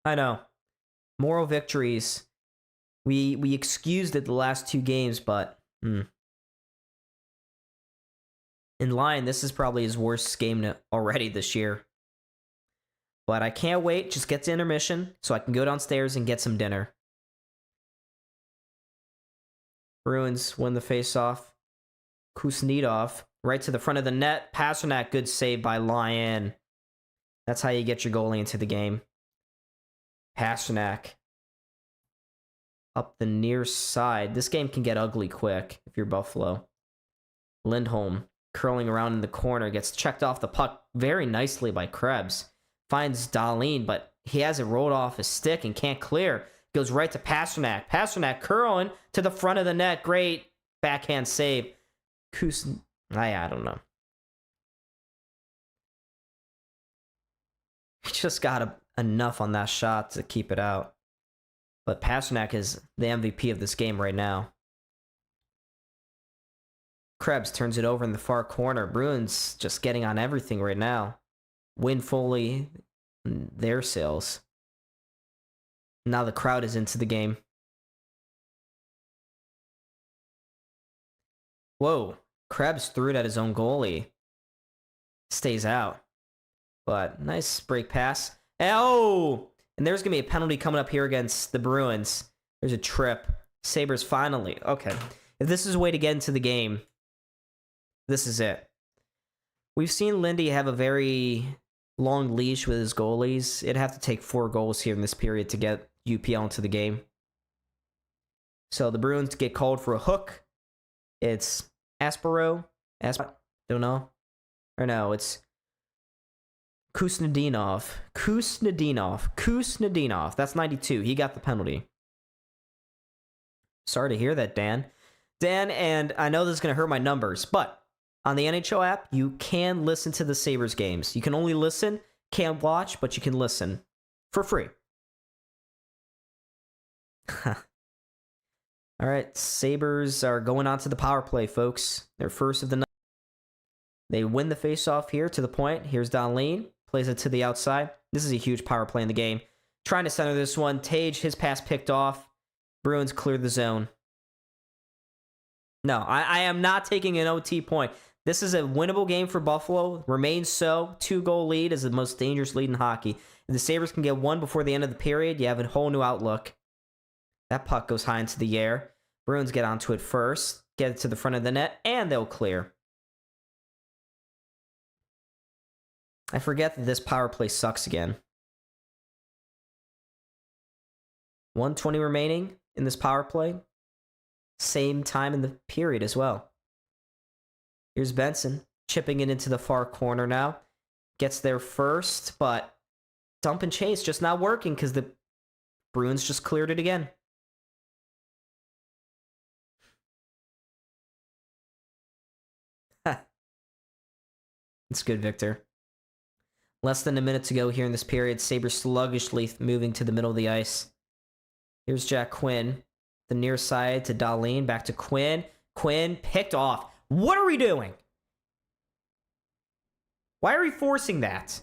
I know. Moral victories. We excused it the last 2 games, but in line, this is probably his worst game already this year. But I can't wait. Just get to intermission so I can go downstairs and get some dinner. Bruins win the face-off. Kuznetsov right to the front of the net. Pasternak, good save by Lyon. That's how you get your goalie into the game. Pasternak up the near side. This game can get ugly quick if you're Buffalo. Lindholm curling around in the corner, gets checked off the puck very nicely by Krebs. Finds Dahlin, but he has it rolled off his stick and can't clear. Goes right to Pasternak. Pasternak curling to the front of the net. Great backhand save. I don't know. He just got enough on that shot to keep it out. But Pasternak is the MVP of this game right now. Krebs turns it over in the far corner. Bruins just getting on everything right now. Win fully their sails. Now the crowd is into the game. Whoa. Krebs threw it at his own goalie. Stays out. But nice break pass. Oh! And there's going to be a penalty coming up here against the Bruins. There's a trip. Sabres finally. Okay. If this is a way to get into the game, this is it. We've seen Lindy have a very long leash with his goalies. It'd have to take 4 goals here in this period to get UPL into the game. So the Bruins get called for a hook. It's Aspero. Don't know. Or no, it's Kuznetsov. That's 92. He got the penalty. Sorry to hear that, Dan. And I know this is going to hurt my numbers, but on the NHL app, you can listen to the Sabres games. You can only listen, can't watch, but you can listen for free. All right, Sabres are going on to the power play, folks. They're first of the night. They win the faceoff here to the point. Here's Dahlin. Plays it to the outside. This is a huge power play in the game. Trying to center this one. Tage, his pass picked off. Bruins clear the zone. No, I am not taking an OT point. This is a winnable game for Buffalo. Remains so. 2-goal lead is the most dangerous lead in hockey. If the Sabres can get one before the end of the period, you have a whole new outlook. That puck goes high into the air. Bruins get onto it first, get it to the front of the net, and they'll clear. I forget that this power play sucks again. 1:20 remaining in this power play. Same time in the period as well. Here's Benson chipping it into the far corner now. Gets there first, but dump and chase just not working because the Bruins just cleared it again. It's good, Victor. Less than a minute to go here in this period. Sabres sluggishly moving to the middle of the ice. Here's Jack Quinn. The near side to Dahlin. Back to Quinn. Quinn picked off. What are we doing? Why are we forcing that?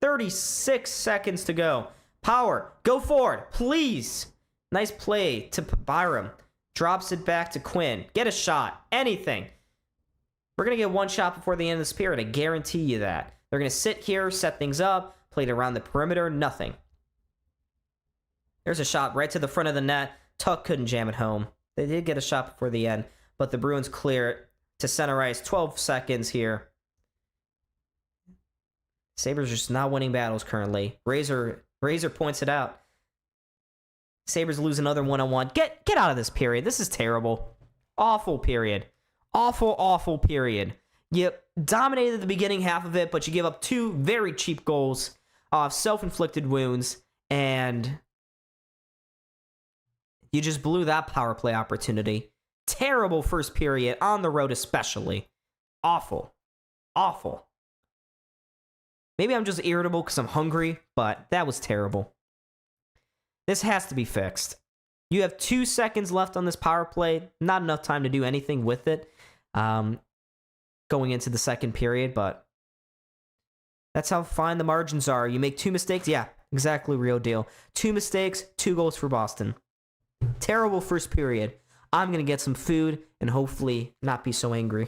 36 seconds to go. Power. Go forward. Please. Nice play to Byram. Drops it back to Quinn. Get a shot. Anything. We're going to get one shot before the end of this period. I guarantee you that. They're going to sit here, set things up, play it around the perimeter. Nothing. There's a shot right to the front of the net. Tuck couldn't jam it home. They did get a shot before the end, but the Bruins clear it to center ice. 12 seconds here. Sabres just not winning battles currently. Razor points it out. Sabres lose another one-on-one. Get out of this period. This is terrible. Awful period. Awful period. You dominated the beginning half of it, but you give up 2 very cheap goals off self-inflicted wounds, and you just blew that power play opportunity. Terrible first period, on the road especially. Awful. Maybe I'm just irritable because I'm hungry, but that was terrible. This has to be fixed. You have 2 seconds left on this power play. Not enough time to do anything with it going into the second period, but that's how fine the margins are. You make 2 mistakes. Yeah, exactly, real deal. 2 mistakes, 2 goals for Boston. Terrible first period. I'm going to get some food and hopefully not be so angry.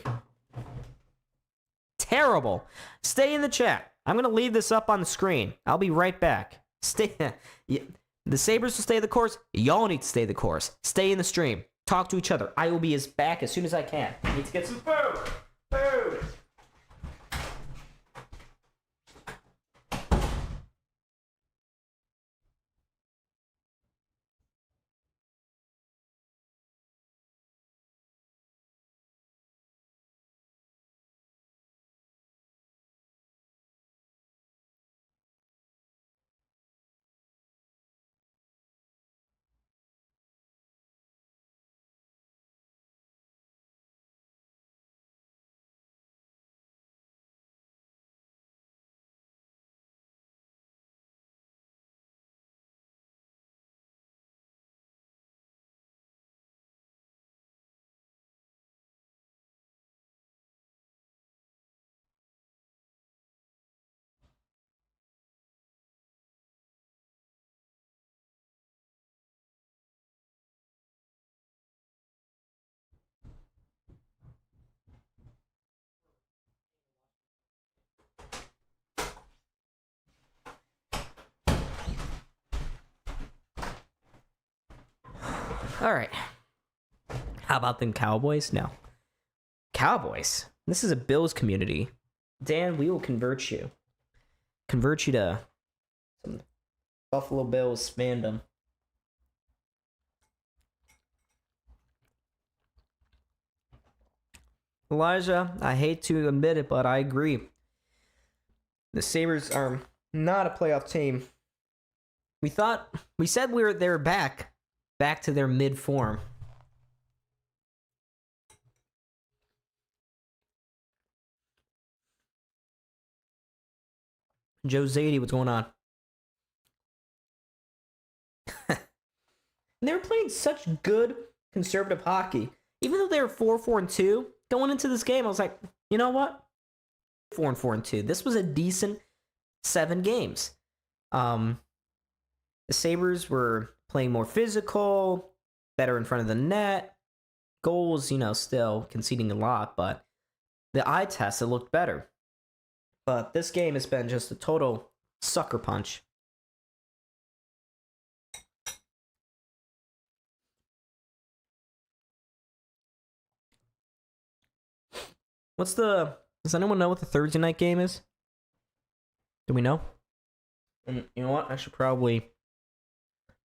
Terrible. Stay in the chat. I'm going to leave this up on the screen. I'll be right back. The Sabres will stay the course. Y'all need to stay the course. Stay in the stream. Talk to each other. I will be back as soon as I can. I need to get some food. Food. All right. How about them Cowboys? No. Cowboys? This is a Bills community. Dan, we will convert you. Convert you to some Buffalo Bills fandom. Elijah, I hate to admit it, but I agree. The Sabres are not a playoff team. We said they were back to their mid form. Joe Zadie, what's going on? And they were playing such good conservative hockey. Even though they were 4-4-2, going into this game, I was like, you know what? 4-4-2. This was a decent 7 games. The Sabres were playing more physical, better in front of the net, goals, still conceding a lot, but the eye test, it looked better. But this game has been just a total sucker punch. Does anyone know what the Thursday night game is? Do we know? And you know what? I should probably,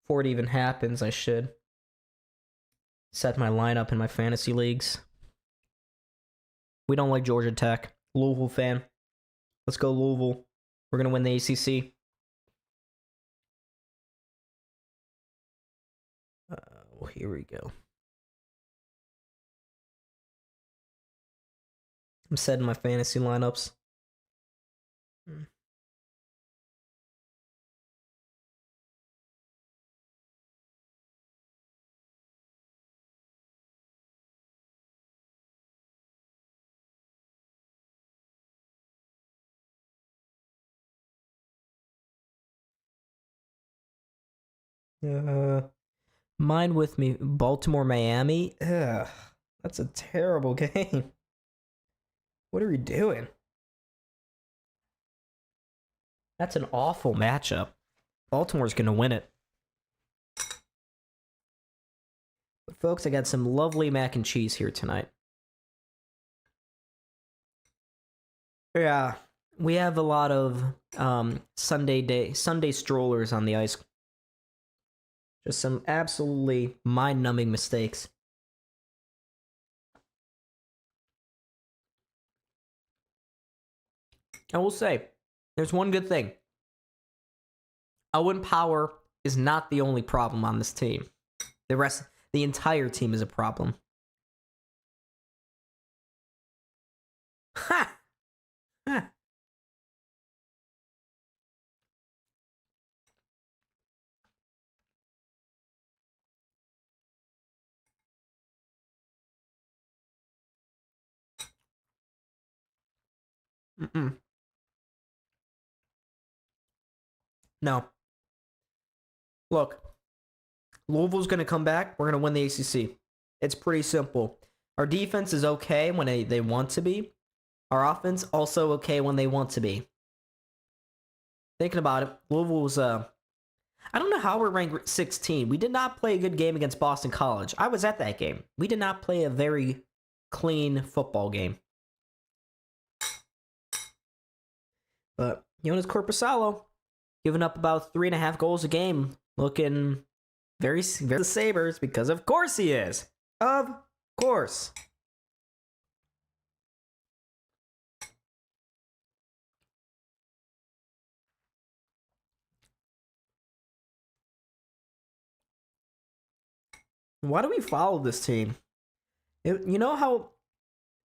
before it even happens, I should set my lineup in my fantasy leagues. We don't like Georgia Tech. Louisville fan. Let's go Louisville. We're going to win the ACC. Well, here we go. I'm setting my fantasy lineups. Mine with me, Baltimore, Miami. Ugh, that's a terrible game. What are we doing? That's an awful matchup. Baltimore's gonna win it. But folks, I got some lovely mac and cheese here tonight. Yeah, we have a lot of Sunday strollers on the ice. Just some absolutely mind-numbing mistakes. I will say, there's one good thing. Owen Power is not the only problem on this team. The entire team is a problem. Ha! Ha! No. Look, Louisville's going to come back. We're going to win the ACC. It's pretty simple. Our defense is okay when they want to be. Our offense also okay when they want to be. Thinking about it, Louisville was I don't know how we're ranked 16. We did not play a good game against Boston College. I was at that game. We did not play a very clean football game. But Jonas Corpusalo giving up about 3.5 goals a game, looking very the Sabres, because of course he is. Of course. Why do we follow this team? You know how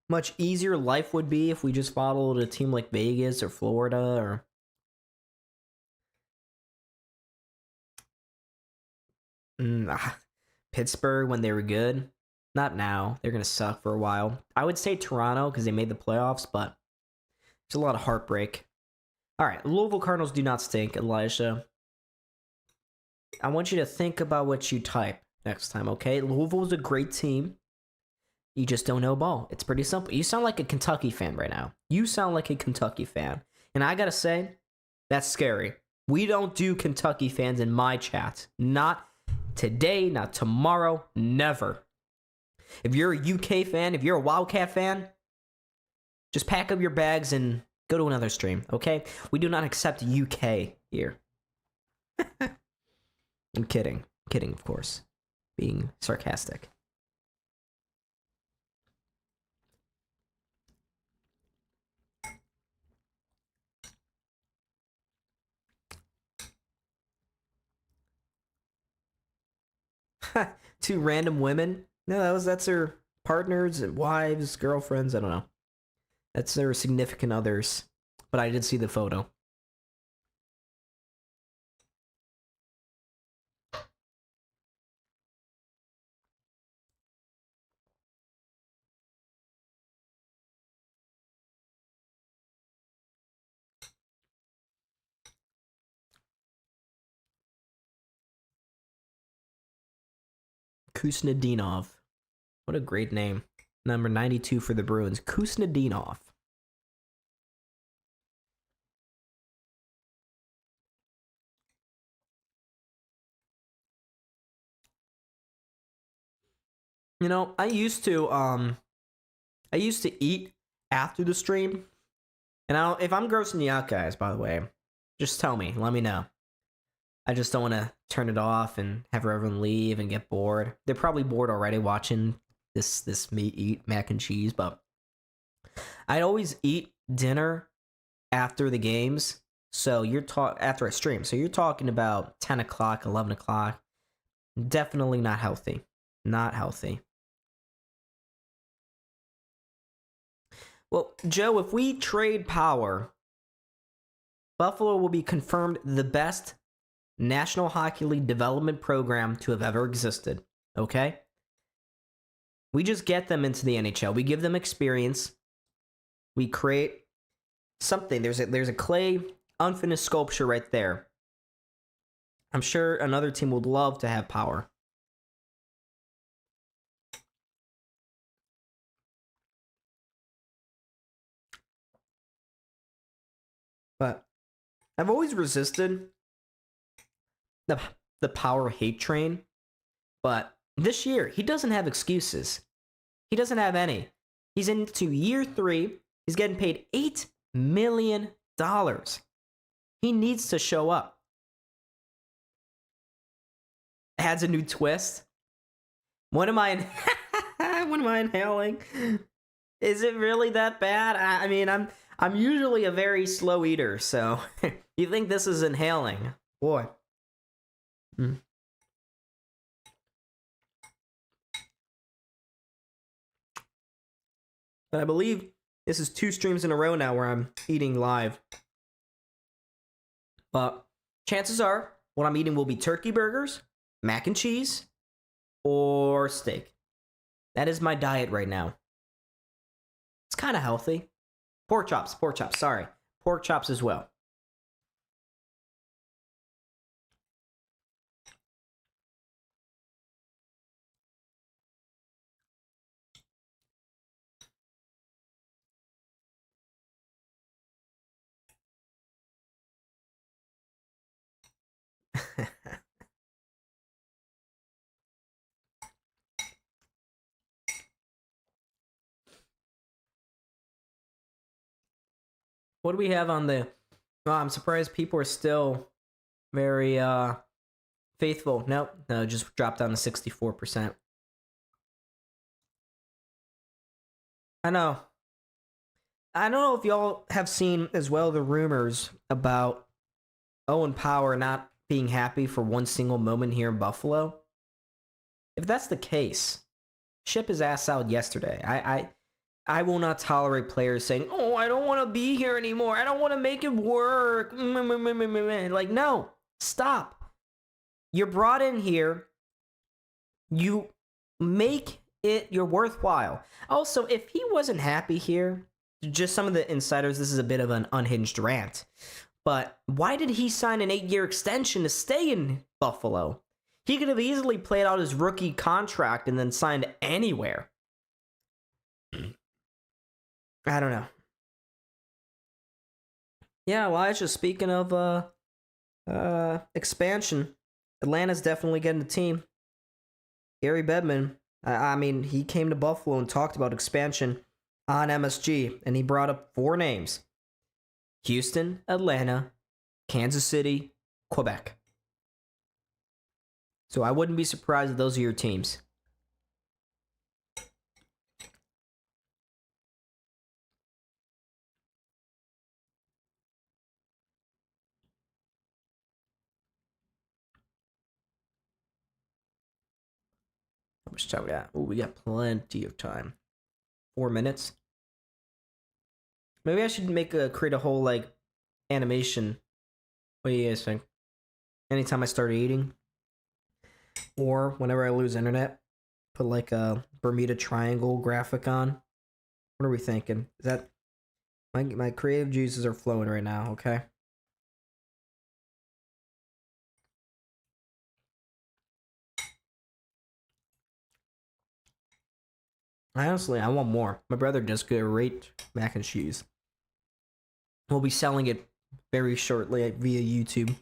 much easier life would be if we just followed a team like Vegas or Florida or Pittsburgh when they were good. Not now. They're going to suck for a while. I would say Toronto because they made the playoffs, but there's a lot of heartbreak. All right, Louisville Cardinals do not stink, Elijah. I want you to think about what you type next time, okay? Louisville's a great team. You just don't know ball. It's pretty simple. You sound like a Kentucky fan right now. You sound like a Kentucky fan. And I gotta say, that's scary. We don't do Kentucky fans in my chat. Not today, not tomorrow, never. If you're a UK fan, if you're a Wildcat fan, just pack up your bags and go to another stream, okay? We do not accept UK here. I'm kidding. Kidding, of course. Being sarcastic. Two random women? No, that's their partners, wives, girlfriends, I don't know. That's their significant others. But I did see the photo. Kusnedinov. What a great name. Number 92 for the Bruins, Kuznetsov. You know, I used to eat after the stream. And if I'm grossing you out, guys, by the way, just tell me. Let me know. I just don't want to turn it off and have everyone leave and get bored. They're probably bored already watching this me eat mac and cheese, but I'd always eat dinner after the games. So after I stream. So you're talking about 10 o'clock, 11 o'clock. Definitely not healthy. Not healthy. Well, Joe, if we trade Power, Buffalo will be confirmed the best National Hockey League development program to have ever existed. Okay? We just get them into the NHL. We give them experience. We create something. There's a clay unfinished sculpture right there. I'm sure another team would love to have Power. But I've always resisted the Power hate train. But this year, he doesn't have excuses. He doesn't have any. He's into year 3. He's getting paid $8 million. He needs to show up. Adds a new twist. What am I inhaling? Is it really that bad? I mean, I'm usually a very slow eater, so you think this is inhaling? Boy. Mm. But I believe this is 2 streams in a row now where I'm eating live. But chances are what I'm eating will be turkey burgers, mac and cheese, or steak. That is my diet right now. It's kind of healthy. Pork chops, sorry. Pork chops as well. What do we have on the... Oh, I'm surprised people are still very faithful. Nope, no, just dropped down to 64%. I know. I don't know if y'all have seen as well the rumors about Owen Power not being happy for one single moment here in Buffalo. If that's the case, ship his ass out yesterday. I will not tolerate players saying, "Oh, I don't want to be here anymore. I don't want to make it work." Like, no, stop. You're brought in here. You make it your worthwhile. Also, if he wasn't happy here, just some of the insiders, this is a bit of an unhinged rant, but why did he sign an 8-year extension to stay in Buffalo? He could have easily played out his rookie contract and then signed anywhere. I don't know. Yeah, Elijah, speaking of expansion, Atlanta's definitely getting a team. Gary Bettman, I mean, he came to Buffalo and talked about expansion on MSG, and he brought up 4 names: Houston, Atlanta, Kansas City, Quebec. So I wouldn't be surprised if those are your teams. How much time we got? Oh, we got plenty of time. 4 minutes. Maybe I should create a whole like animation. What do you guys think? Anytime I start eating, or whenever I lose internet, put like a Bermuda Triangle graphic on. What are we thinking? Is that my creative juices are flowing right now? Okay. Honestly, I want more. My brother does great mac and cheese. We'll be selling it very shortly via YouTube.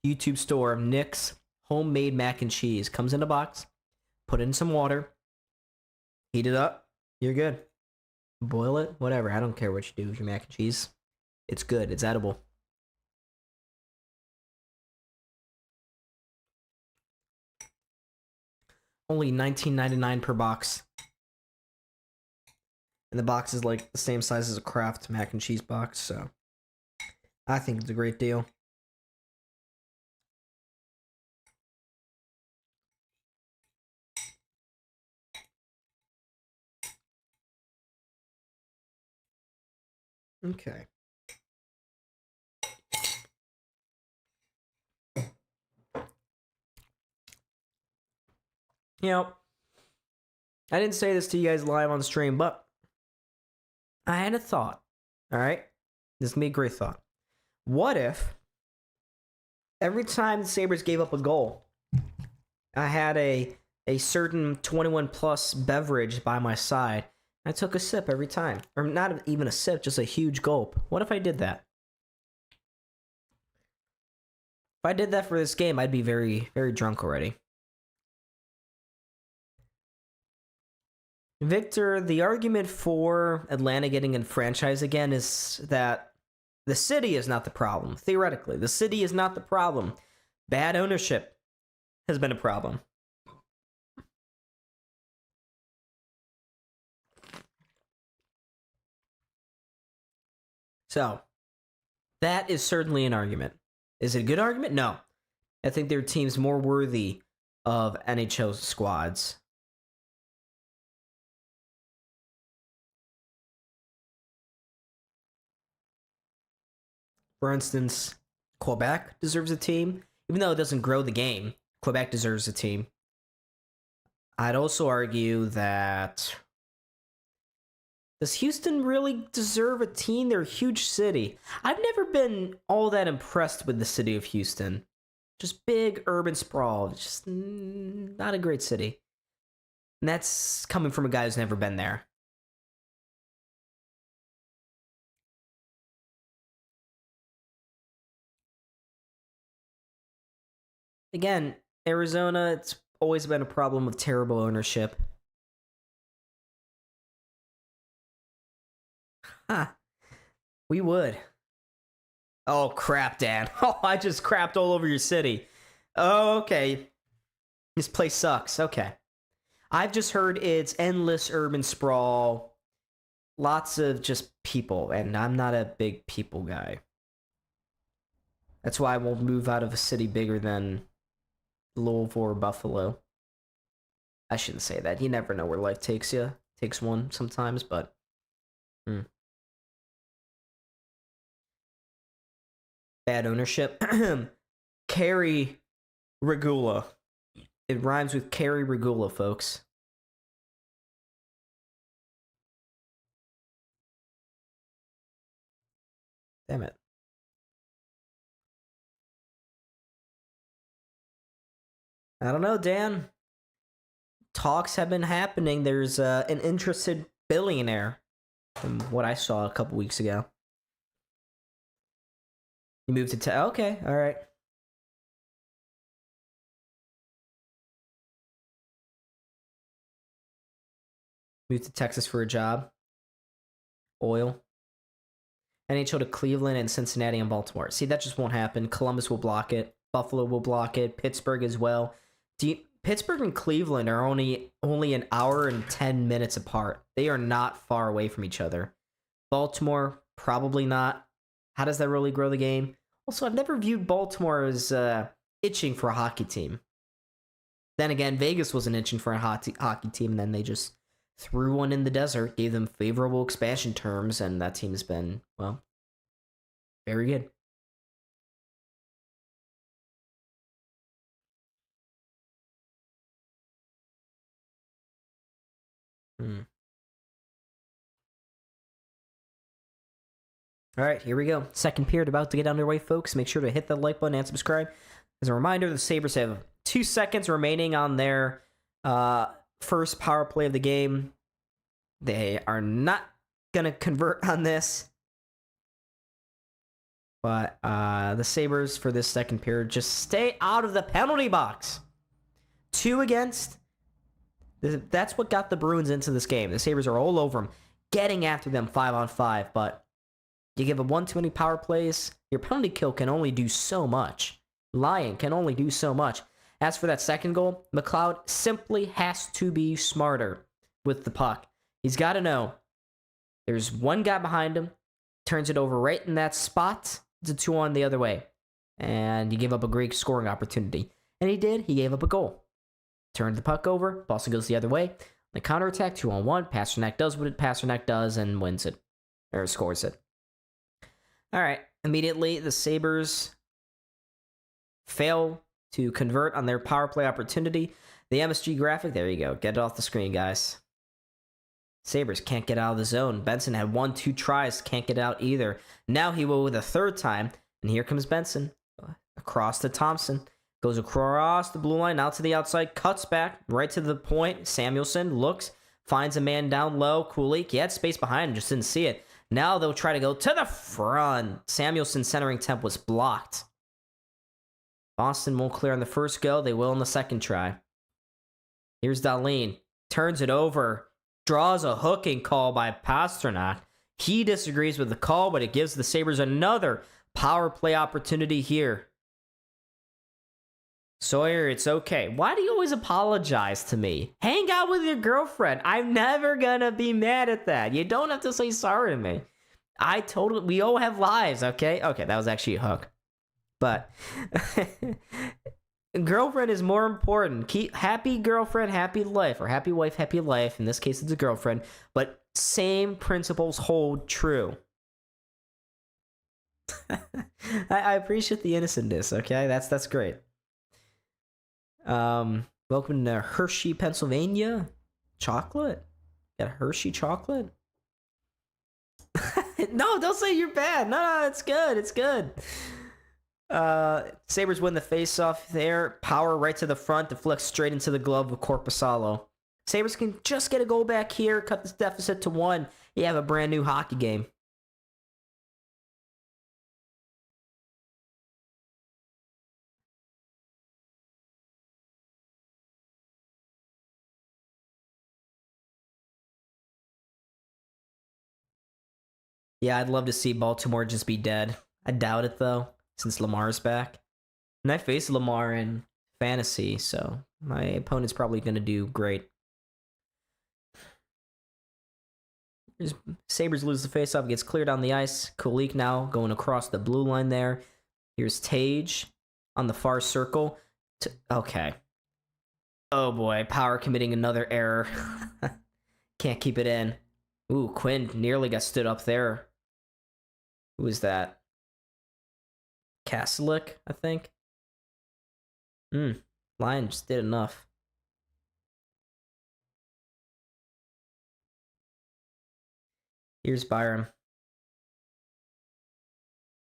YouTube store, Nick's homemade mac and cheese. Comes in a box. Put in some water. Heat it up. You're good. Boil it. Whatever. I don't care what you do with your mac and cheese. It's good. It's edible. Only $19.99 per box. And the box is like the same size as a Kraft mac and cheese box, so I think it's a great deal. Okay. You know, I didn't say this to you guys live on stream, but I had a thought. All right? This is going to be a great thought. What if every time the Sabres gave up a goal, I had a certain 21 plus beverage by my side? I took a sip every time. Or not even a sip, just a huge gulp. What if I did that? If I did that for this game, I'd be very, very drunk already. Victor, the argument for Atlanta getting a franchise again is that the city is not the problem. Theoretically, the city is not the problem. Bad ownership has been a problem. So, that is certainly an argument. Is it a good argument? No. I think there are teams more worthy of NHL squads. For instance, Quebec deserves a team. Even though it doesn't grow the game, Quebec deserves a team. I'd also argue that... Does Houston really deserve a team? They're a huge city. I've never been all that impressed with the city of Houston. Just big urban sprawl. Just not a great city. And that's coming from a guy who's never been there. Again, Arizona, it's always been a problem with terrible ownership. Huh. We would. Oh, crap, Dan. Oh, I just crapped all over your city. Oh, okay. This place sucks. Okay. I've just heard it's endless urban sprawl. Lots of just people, and I'm not a big people guy. That's why I won't move out of a city bigger than Louisville or Buffalo. I shouldn't say that. You never know where life takes you. Takes one sometimes, but... Bad ownership. Carrie Regula. It rhymes with Carrie Regula, folks. Damn it. I don't know, Dan. Talks have been happening. There's an interested billionaire from what I saw a couple weeks ago. You moved to okay, all right. Moved to Texas for a job. Oil. NHL to Cleveland and Cincinnati and Baltimore. See, that just won't happen. Columbus will block it. Buffalo will block it. Pittsburgh as well. Pittsburgh and Cleveland are only an hour and 10 minutes apart. They are not far away from each other. Baltimore, probably not. How does that really grow the game? Also, I've never viewed Baltimore as itching for a hockey team. Then again, Vegas wasn't itching for a hockey team, and then they just threw one in the desert, gave them favorable expansion terms, and that team has been, well, very good. All right, here we go. Second period about to get underway, folks. Make sure to hit the like button and subscribe. As a reminder, the Sabres have 2 seconds remaining on their first power play of the game. They are not going to convert on this. But the Sabres for this second period just stay out of the penalty box. 2 against. That's what got the Bruins into this game. The Sabres are all over them, getting after them 5-on-5. But you give them one too many power plays, your penalty kill can only do so much. Lyon can only do so much. As for that second goal, McLeod simply has to be smarter with the puck. He's got to know there's one guy behind him, turns it over right in that spot. It's a 2-on the other way. And you give up a great scoring opportunity. And he did. He gave up a goal. Turned the puck over. Boston goes the other way. The counterattack, 2-on-1. Pasternak does what Pasternak does and wins it. Or scores it. All right. Immediately, the Sabres fail to convert on their power play opportunity. The MSG graphic, there you go. Get it off the screen, guys. Sabres can't get out of the zone. Benson had 1-2 tries, can't get out either. Now he will with a third time, and here comes Benson. Across to Thompson. Goes across the blue line, out to the outside, cuts back, right to the point. Samuelson looks, finds a man down low. Kulich, he had space behind him, just didn't see it. Now they'll try to go to the front. Samuelson's centering attempt was blocked. Boston won't clear on the first go. They will on the second try. Here's Dahlin. Turns it over. Draws a hooking call by Pasternak. He disagrees with the call, but it gives the Sabres another power play opportunity here. Sawyer, it's okay. Why do you always apologize to me? Hang out with your girlfriend. I'm never gonna be mad at that. You don't have to say sorry to me. We all have lives, okay? Okay, that was actually a hook. But girlfriend is more important. Keep happy girlfriend, happy life, or happy wife, happy life. In this case, it's a girlfriend. But same principles hold true. I appreciate the innocentness. Okay, that's great. Welcome to Hershey, Pennsylvania. Chocolate. Got Hershey chocolate. No, don't say you're bad. No, it's good. It's good. Sabres win the face-off there. Power right to the front, deflects straight into the glove of Korpisalo. Sabres can just get a goal back here, cut this deficit to 1. You have a brand new hockey game. Yeah, I'd love to see Baltimore just be dead. I doubt it, though, since Lamar's back. And I faced Lamar in fantasy, so my opponent's probably going to do great. Sabres lose the faceoff, gets cleared on the ice. Kulich now going across the blue line there. Here's Tage on the far circle. Okay. Oh boy, Power committing another error. Can't keep it in. Ooh, Quinn nearly got stood up there. Who was that? Kastelik, I think. Lion just did enough. Here's Byram.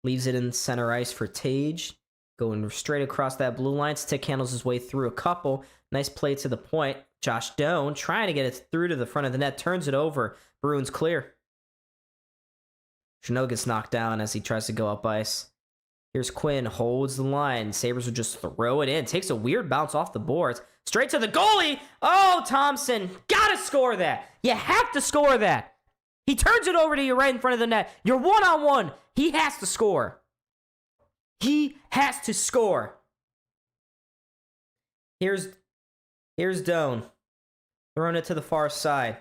Leaves it in center ice for Tage. Going straight across that blue line. Stick handles his way through a couple. Nice play to the point. Josh Doan trying to get it through to the front of the net. Turns it over. Bruins clear. Chanot gets knocked down as he tries to go up ice. Here's Quinn. Holds the line. Sabres will just throw it in. Takes a weird bounce off the boards. Straight to the goalie. Oh, Thompson. Gotta score that. You have to score that. He turns it over to you right in front of the net. You're one-on-one. He has to score. He has to score. Here's Doan. Throwing it to the far side.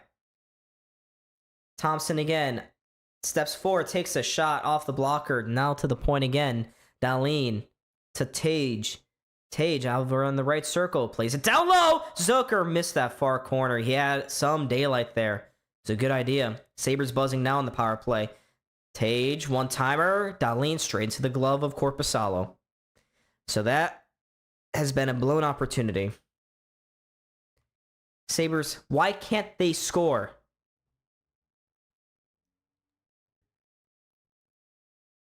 Thompson again. Steps forward, takes a shot off the blocker. Now to the point again. Dahlin to Tage. Tage over on the right circle. Plays it down low. Zucker missed that far corner. He had some daylight there. It's a good idea. Sabres buzzing now on the power play. Tage, one-timer. Dahlin straight into the glove of Korpisalo. So that has been a blown opportunity. Sabres, why can't they score?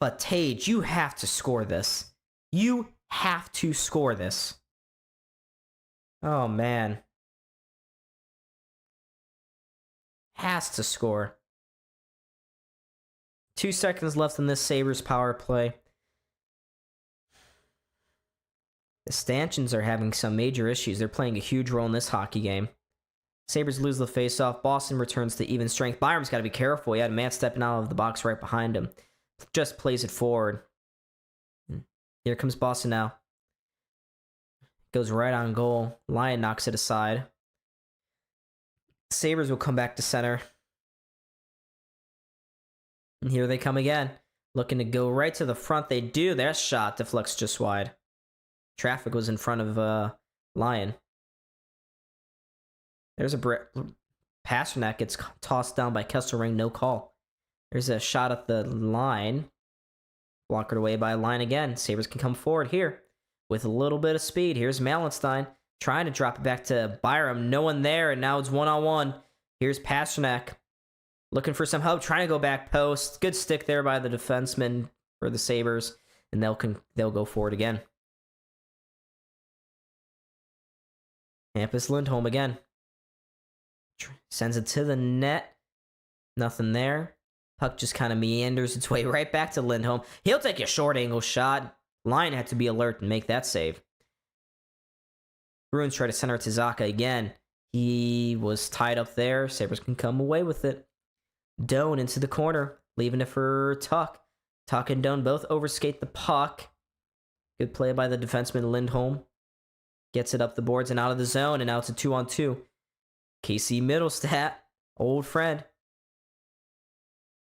But Tage, you have to score this. You have to score this. Oh, man. has to score. 2 seconds left in this Sabres power play. The stanchions are having some major issues. They're playing a huge role in this hockey game. Sabres lose the faceoff. Boston returns to even strength. Byram's got to be careful. He had a man stepping out of the box right behind him. Just plays it forward. Here comes Boston now. Goes right on goal. Lyon knocks it aside. Sabres will come back to center. And here they come again. Looking to go right to the front. They do. Their shot deflects just wide. Traffic was in front of Lyon. There's a Pasternak gets tossed down by Kesselring. No call. There's a shot at the line. Blocked away by Lyon again. Sabres can come forward here with a little bit of speed. Here's Malenstein trying to drop it back to Byram. No one there, and now it's one-on-one. Here's Pasternak looking for some help, trying to go back post. Good stick there by the defenseman for the Sabres, and they'll go forward again. Hampus Lindholm again. Sends it to the net. Nothing there. Puck just kind of meanders its way right back to Lindholm. He'll take a short angle shot. Lyon had to be alert and make that save. Bruins try to center to Zacha again. He was tied up there. Sabres can come away with it. Doan into the corner, leaving it for Tuck. Tuck and Doan both overskate the puck. Good play by the defenseman Lindholm. Gets it up the boards and out of the zone, and now it's a 2-on-2. Casey Middlestat, old friend.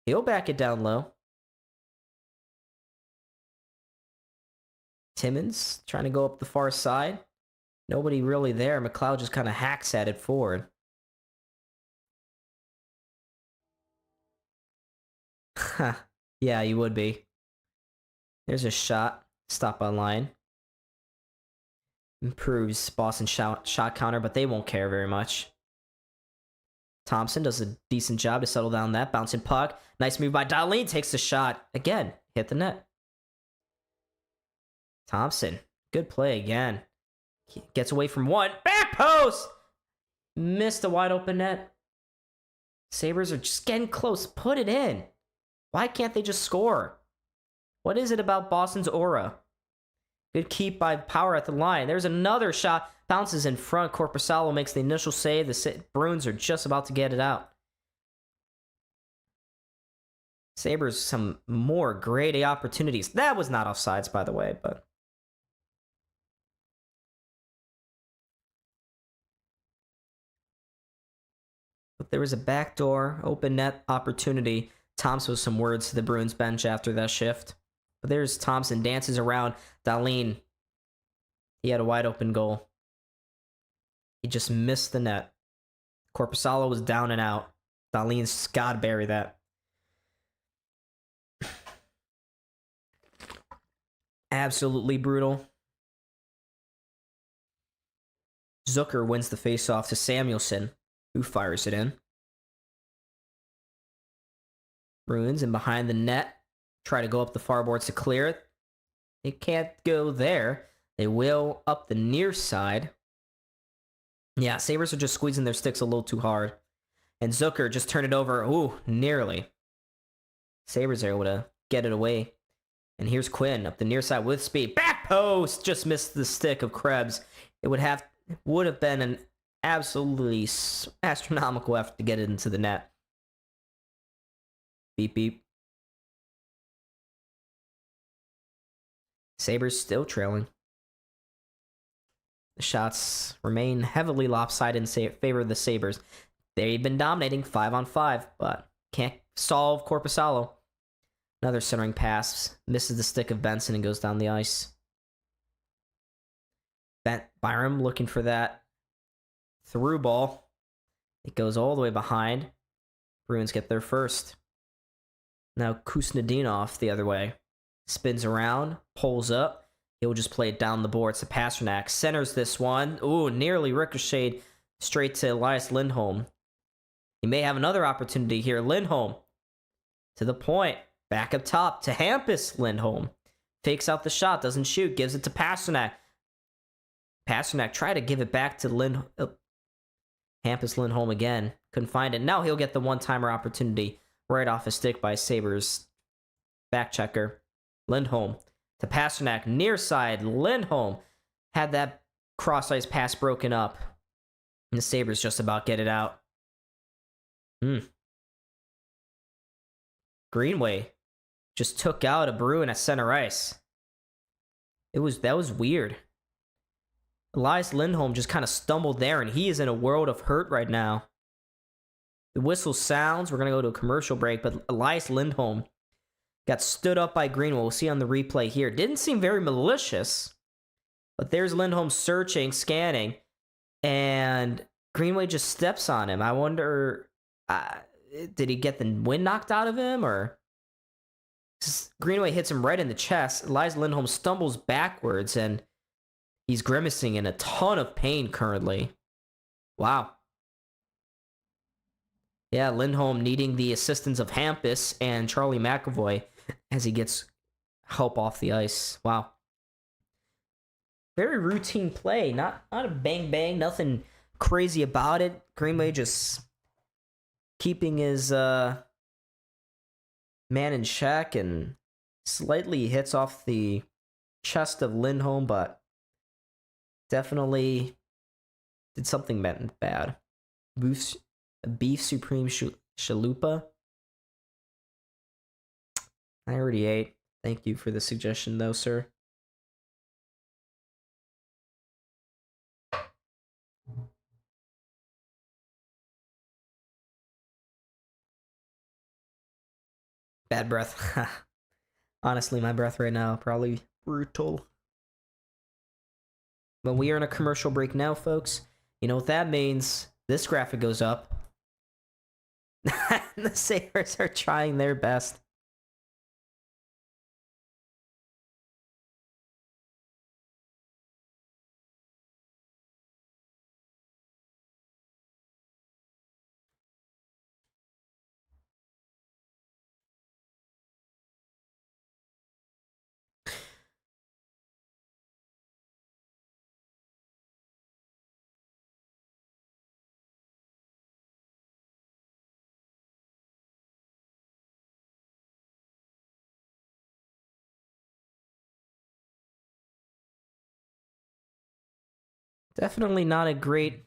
He'll back it down low. Timmins trying to go up the far side. Nobody really there. McLeod just kind of hacks at it forward. Yeah, you would be. There's a shot. Stop by line. Improves Boston's shot counter, but they won't care very much. Thompson does a decent job to settle down that bouncing puck. Nice move by Dahlin. Takes the shot. Again, hit the net. Thompson, good play again. Gets away from one. Back post! Missed a wide open net. Sabres are just getting close. Put it in. Why can't they just score? What is it about Boston's aura? Good keep by Power at the line. There's another shot. Bounces in front. Korpisalo makes the initial save. The Bruins are just about to get it out. Sabres some more grade A opportunities. That was not offsides, by the way, but... there was a backdoor open net opportunity. Thompson with some words to the Bruins bench after that shift. But there's Thompson, dances around Dahlin. He had a wide open goal. He just missed the net. Korpisalo was down and out. Dahlin's got to bury that. Absolutely brutal. Zucker wins the faceoff to Samuelson, who fires it in. Bruins and behind the net. Try to go up the far boards to clear it. They can't go there. They will up the near side. Yeah, Sabres are just squeezing their sticks a little too hard. And Zucker just turned it over. Ooh, nearly. Sabres are able to get it away. And here's Quinn up the near side with speed. Back post! Just missed the stick of Krebs. It would have been an absolutely astronomical effort to get it into the net. Beep, beep. Sabres still trailing. The shots remain heavily lopsided in favor of the Sabres. They've been dominating 5-on-5, but can't solve Korpisalo. Another centering pass. Misses the stick of Benson and goes down the ice. Byram looking for that through ball. It goes all the way behind. Bruins get there first. Now Kuznetsov the other way. Spins around, pulls up. He'll just play it down the boards to Pasternak. Centers this one. Ooh, nearly ricocheted straight to Elias Lindholm. He may have another opportunity here. Lindholm to the point. Back up top to Hampus Lindholm. Fakes out the shot, doesn't shoot, gives it to Pasternak. Pasternak tried to give it back to Hampus Lindholm again. couldn't find it. Now he'll get the one-timer opportunity right off his stick by Sabres back checker. Lindholm to Pasternak, near side. Lindholm had that cross-ice pass broken up. And the Sabres just about get it out. Greenway just took out a Bruin at center ice. That was weird. Elias Lindholm just kind of stumbled there, and he is in a world of hurt right now. The whistle sounds. We're going to go to a commercial break, but Elias Lindholm got stood up by Greenway. We'll see on the replay here. Didn't seem very malicious, but there's Lindholm searching, scanning, and Greenway just steps on him. I wonder, did he get the wind knocked out of him, or... Greenway hits him right in the chest. Elias Lindholm stumbles backwards, and he's grimacing in a ton of pain currently. Wow. Yeah, Lindholm needing the assistance of Hampus and Charlie McAvoy as he gets help off the ice. Wow. Very routine play. Not a bang-bang. Nothing crazy about it. Greenway just keeping his... man in check and slightly hits off the chest of Lindholm, but definitely did something bad. Beef Supreme Chalupa. I already ate. Thank you for the suggestion, though, sir. Bad breath. Honestly, my breath right now, probably brutal. But we are in a commercial break now, folks. You know what that means? This graphic goes up. The Sabres are trying their best. Definitely not a great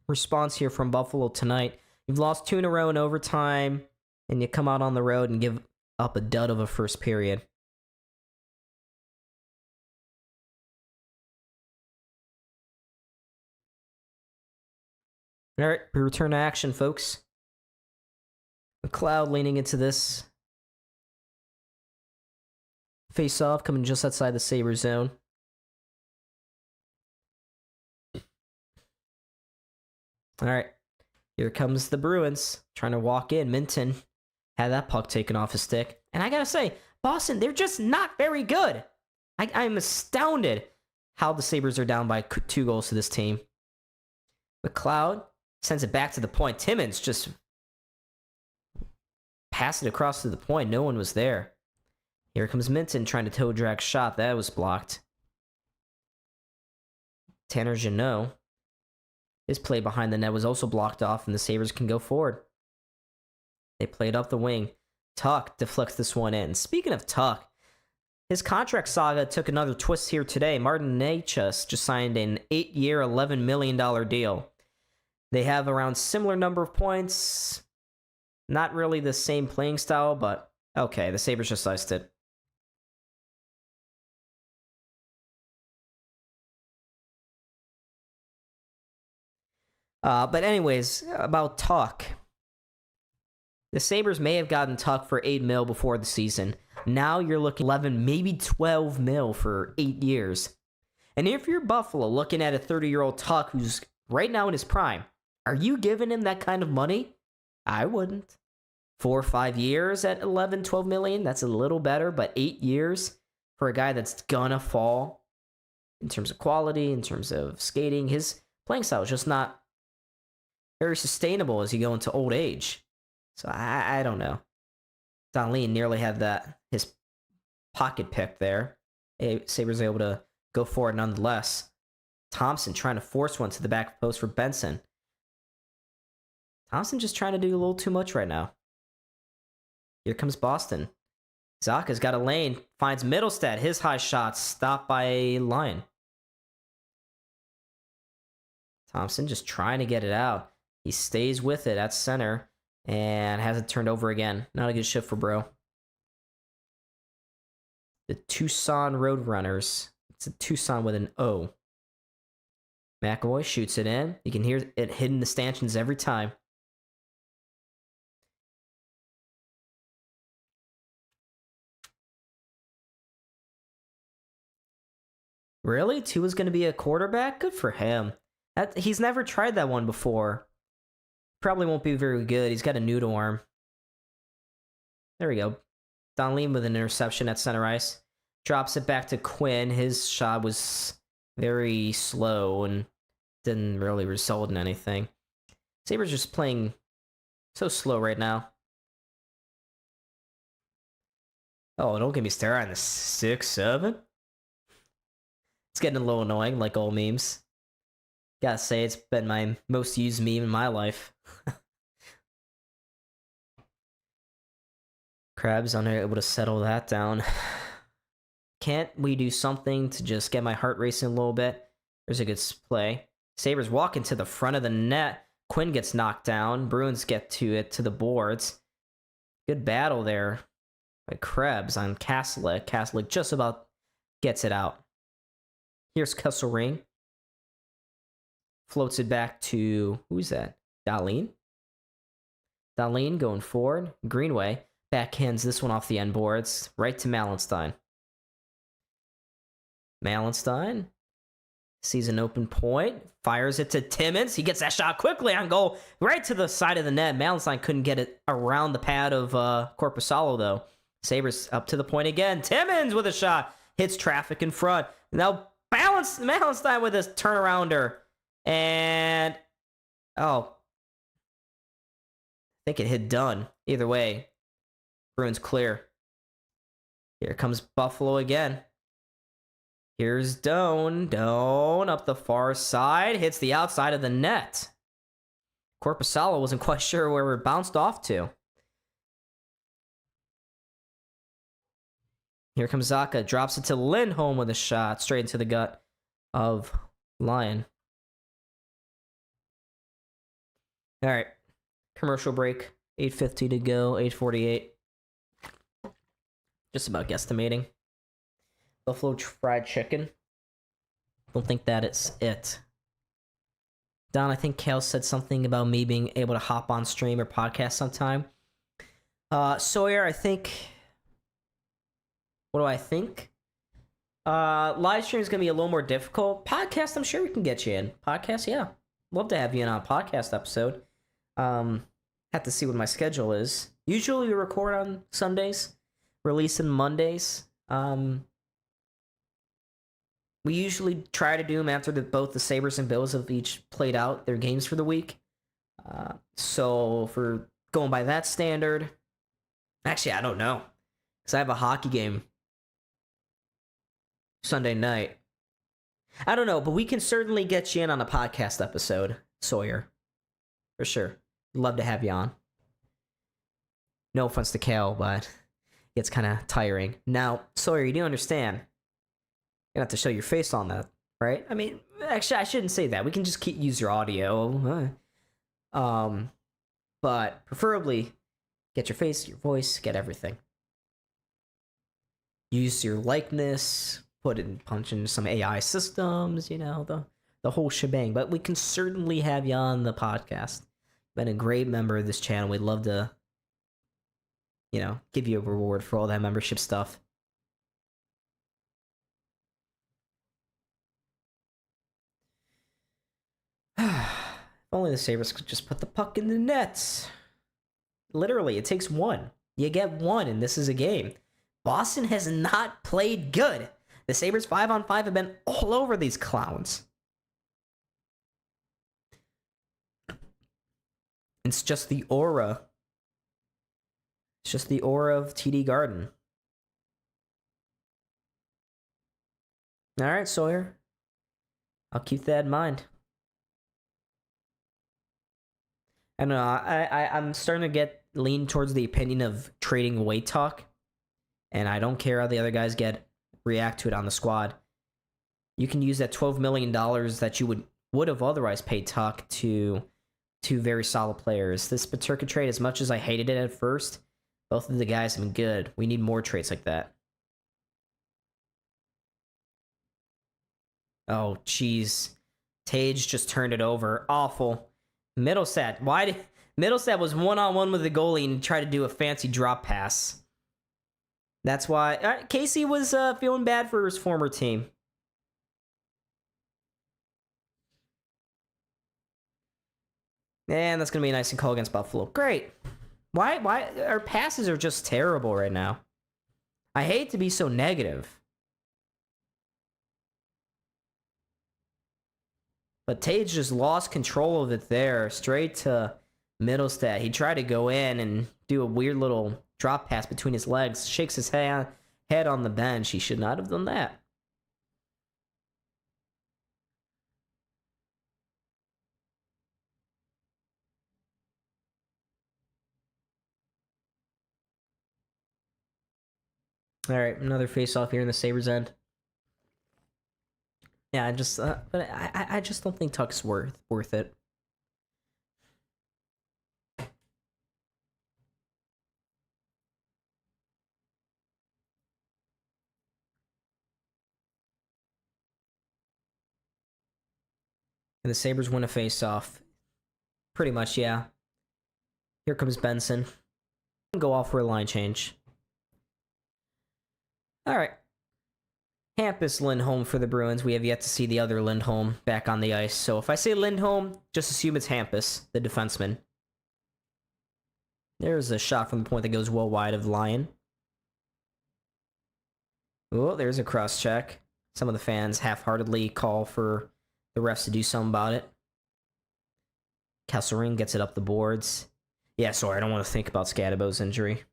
response here from Buffalo tonight. You've lost 2 in a row in overtime, and you come out on the road and give up a dud of a first period. All right, we return to action, folks. McLeod leaning into this face-off, coming just outside the Sabres zone. All right, here comes the Bruins trying to walk in. Minton had that puck taken off his stick. And I gotta say, Boston, they're just not very good. I'm astounded how the Sabres are down by 2 goals to this team. McLeod sends it back to the point. Timmins just passed it across to the point. No one was there. Here comes Minton trying to toe drag shot. That was blocked. Tanner Jeannot. His play behind the net was also blocked off, and the Sabres can go forward. They played up the wing. Tuck deflects this one in. Speaking of Tuck, his contract saga took another twist here today. Martin Necas just signed an 8-year, $11 million deal. They have around similar number of points. Not really the same playing style, but okay, the Sabres just iced it. But anyways, about Tuck. The Sabres may have gotten Tuck for $8 million before the season. Now you're looking 11, maybe $12 million for 8 years. And if you're Buffalo looking at a 30-year-old Tuck who's right now in his prime, are you giving him that kind of money? I wouldn't. 4 or 5 years at 11, 12 million, that's a little better, but 8 years for a guy that's gonna fall in terms of quality, in terms of skating, his playing style is just not very sustainable as you go into old age. So I don't know. Don Lee nearly had his pocket pick there. Sabres able to go for it nonetheless. Thompson trying to force one to the back post for Benson. Thompson just trying to do a little too much right now. Here comes Boston. Zaka's got a lane. Finds Middlestead. His high shot stopped by Lyon. Thompson just trying to get it out. He stays with it at center and has it turned over again. Not a good shift for Bro. The Tucson Roadrunners. It's a Tucson with an O. McAvoy shoots it in. You can hear it hitting the stanchions every time. Really? Tua's going to be a quarterback? Good for him. He's never tried that one before. Probably won't be very good. He's got a noodle arm. There we go. Donleen with an interception at center ice. Drops it back to Quinn. His shot was very slow and didn't really result in anything. Sabres just playing so slow right now. Oh, don't get me started on the 6-7. It's getting a little annoying, like all memes. Gotta say, it's been my most used meme in my life. Krabs unable to settle that down. Can't we do something to just get my heart racing a little bit? There's a good play. Sabres walking to the front of the net. Quinn gets knocked down. Bruins get to the boards. Good battle there by Krebs on Kaslik. Kaslik just about gets it out. Here's Kesselring. Floats it back to, who's that? Dahlin? Dahlin going forward. Greenway backhands this one off the end boards. Right to Malenstein. Malenstein sees an open point. Fires it to Timmins. He gets that shot quickly on goal. Right to the side of the net. Malenstein couldn't get it around the pad of Korpisalo, though. Sabres up to the point again. Timmins with a shot. Hits traffic in front. Now Malenstein with his turnarounder. And, oh, I think it hit done. Either way, Bruins clear. Here comes Buffalo again. Here's Doan. Doan up the far side. Hits the outside of the net. Korpisalo wasn't quite sure where it bounced off to. Here comes Zaka. Drops it to Lindholm with a shot. Straight into the gut of Lyon. All right. Commercial break. 8:50 to go. 8:48. Just about guesstimating. Buffalo fried chicken. Don't think that is it. Don, I think Kale said something about me being able to hop on stream or podcast sometime. Sawyer, I think... What do I think? Live stream is going to be a little more difficult. Podcast, I'm sure we can get you in. Podcast, yeah. Love to have you in on a podcast episode. Have to see what my schedule is. Usually we record on Sundays, release on Mondays. We usually try to do them after both the Sabres and Bills have each played out their games for the week. So for going by that standard, actually I don't know, because I have a hockey game Sunday night. I don't know, but we can certainly get you in on a podcast episode, Sawyer, for sure. Love to have you on. No offense to Kale, but it's kind of tiring. Now, Sawyer, you do understand. You're gonna have to show your face on that, right? I mean, actually, I shouldn't say that. We can just use your audio. But preferably, get your face, your voice, get everything. Use your likeness, punch in some AI systems, you know, the whole shebang. But we can certainly have you on the podcast. Been a great member of this channel. We'd love to, you know, give you a reward for all that membership stuff. If only the Sabres could just put the puck in the nets. Literally, it takes one. You get one, and this is a game. Boston has not played good. The Sabres 5-on-5 have been all over these clowns. It's just the aura. It's just the aura of TD Garden. All right, Sawyer. I'll keep that in mind. I don't know. I'm starting to lean towards the opinion of trading Wade Talk, and I don't care how the other guys react to it on the squad. You can use that $12 million that you would have otherwise paid Tuck to two very solid players. This Paterka trade, as much as I hated it at first, both of the guys have been good. We need more trades like that. Oh, jeez. Tage just turned it over. Awful. Middlestat. Why did Middlestat was one-on-one with the goalie and tried to do a fancy drop pass. That's why Casey was feeling bad for his former team. And that's going to be a nice call against Buffalo. Great. Why our passes are just terrible right now. I hate to be so negative. But Tage just lost control of it there, straight to Middlestat. He tried to go in and do a weird little drop pass between his legs, shakes his head on the bench. He should not have done that. All right, another face-off here in the Sabres end. Yeah, but I just don't think Tuck's worth it. And the Sabres win a face-off. Pretty much, yeah. Here comes Benson. Go off for a line change. All right. Hampus Lindholm for the Bruins. We have yet to see the other Lindholm back on the ice. So if I say Lindholm, just assume it's Hampus, the defenseman. There's a shot from the point that goes well wide of Lyon. Oh, there's a cross check. Some of the fans half-heartedly call for the refs to do something about it. Kesselring gets it up the boards. Yeah, sorry, I don't want to think about Scadabo's injury.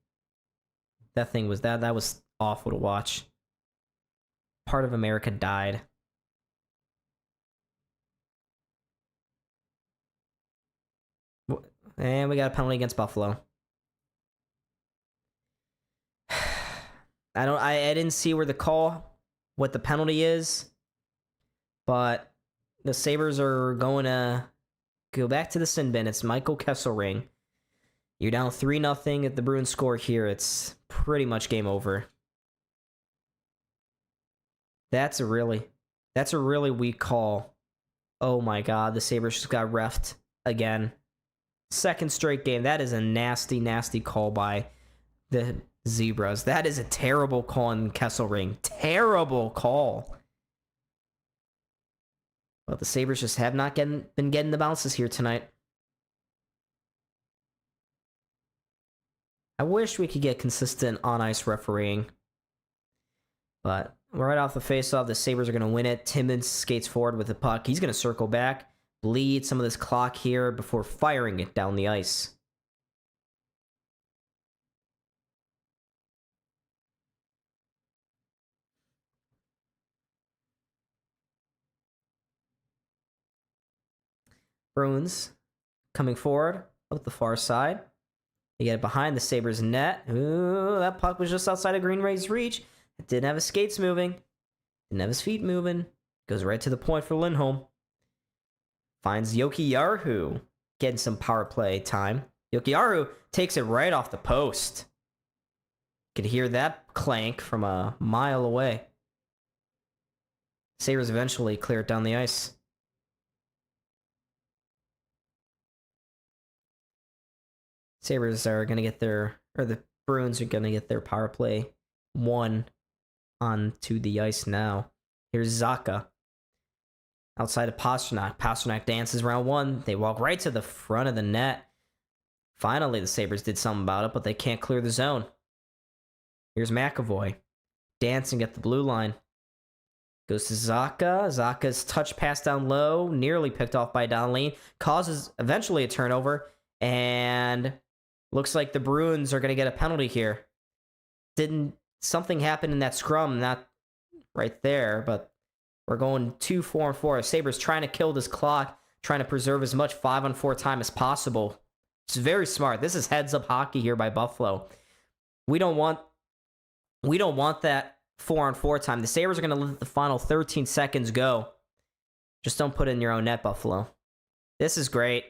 That was awful to watch. Part of America died. And we got a penalty against Buffalo. I didn't see what the penalty is, but the Sabres are going to go back to the sin bin. It's Michael Kesselring. You're down 3-0 at the Bruins score here. It's pretty much game over. That's a really weak call. Oh my god, the Sabres just got reffed again. Second straight game. That is a nasty, nasty call by the Zebras. That is a terrible call on Kesselring. Terrible call. But the Sabres just have not been getting the bounces here tonight. I wish we could get consistent on-ice refereeing. But right off the face-off, the Sabres are going to win it. Timmins skates forward with the puck. He's going to circle back, bleed some of this clock here before firing it down the ice. Bruins coming forward up the far side. They get it behind the Sabres net. Ooh, that puck was just outside of Green Ray's reach. It didn't have his skates moving. Didn't have his feet moving. Goes right to the point for Lindholm. Finds Jokiharju. Getting some power play time. Jokiharju takes it right off the post. Could hear that clank from a mile away. Sabres eventually clear it down the ice. Sabres are going to get the Bruins are going to get their power play 1 onto the ice now. Here's Zacha. Outside of Pastrnak. Pastrnak dances round 1. They walk right to the front of the net. Finally, the Sabres did something about it, but they can't clear the zone. Here's McAvoy. Dancing at the blue line. Goes to Zacha. Zacha's touch pass down low. Nearly picked off by Donnelly. Causes eventually a turnover. And looks like the Bruins are going to get a penalty here. Something happen in that scrum, not right there, but we're going 2-4-4. Sabres trying to kill this clock, trying to preserve as much 5-on-4 time as possible. It's very smart. This is heads up hockey here by Buffalo. We don't want that 4-on-4 time. The Sabres are going to let the final 13 seconds go. Just don't put it in your own net, Buffalo. This is great.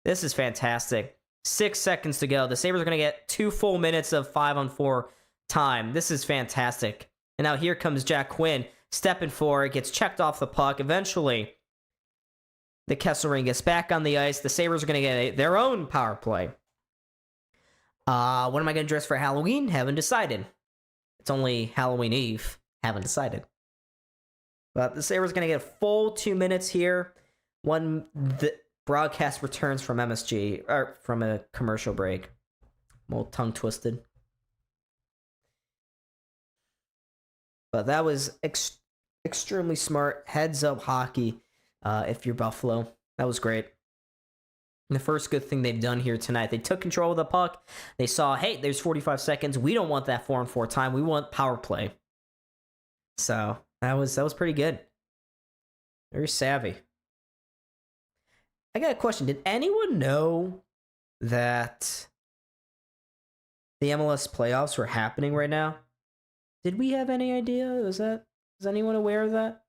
This is fantastic. 6 seconds to go. The Sabres are going to get 2 full minutes of 5-on-4 time. This is fantastic. And now here comes Jack Quinn stepping forward, gets checked off the puck. Eventually, the Kesselring gets back on the ice. The Sabres are going to get their own power play. What am I going to dress for Halloween? Haven't decided. It's only Halloween Eve. Haven't decided. But the Sabres are going to get a full 2 minutes here when the broadcast returns from MSG, or from a commercial break. I'm all tongue twisted. But that was extremely smart. Heads up hockey if you're Buffalo. That was great. And the first good thing they've done here tonight, they took control of the puck. They saw, hey, there's 45 seconds. We don't want that 4-on-4 time. We want power play. So that was pretty good. Very savvy. I got a question. Did anyone know that the MLS playoffs were happening right now? Did we have any idea? Is anyone aware of that?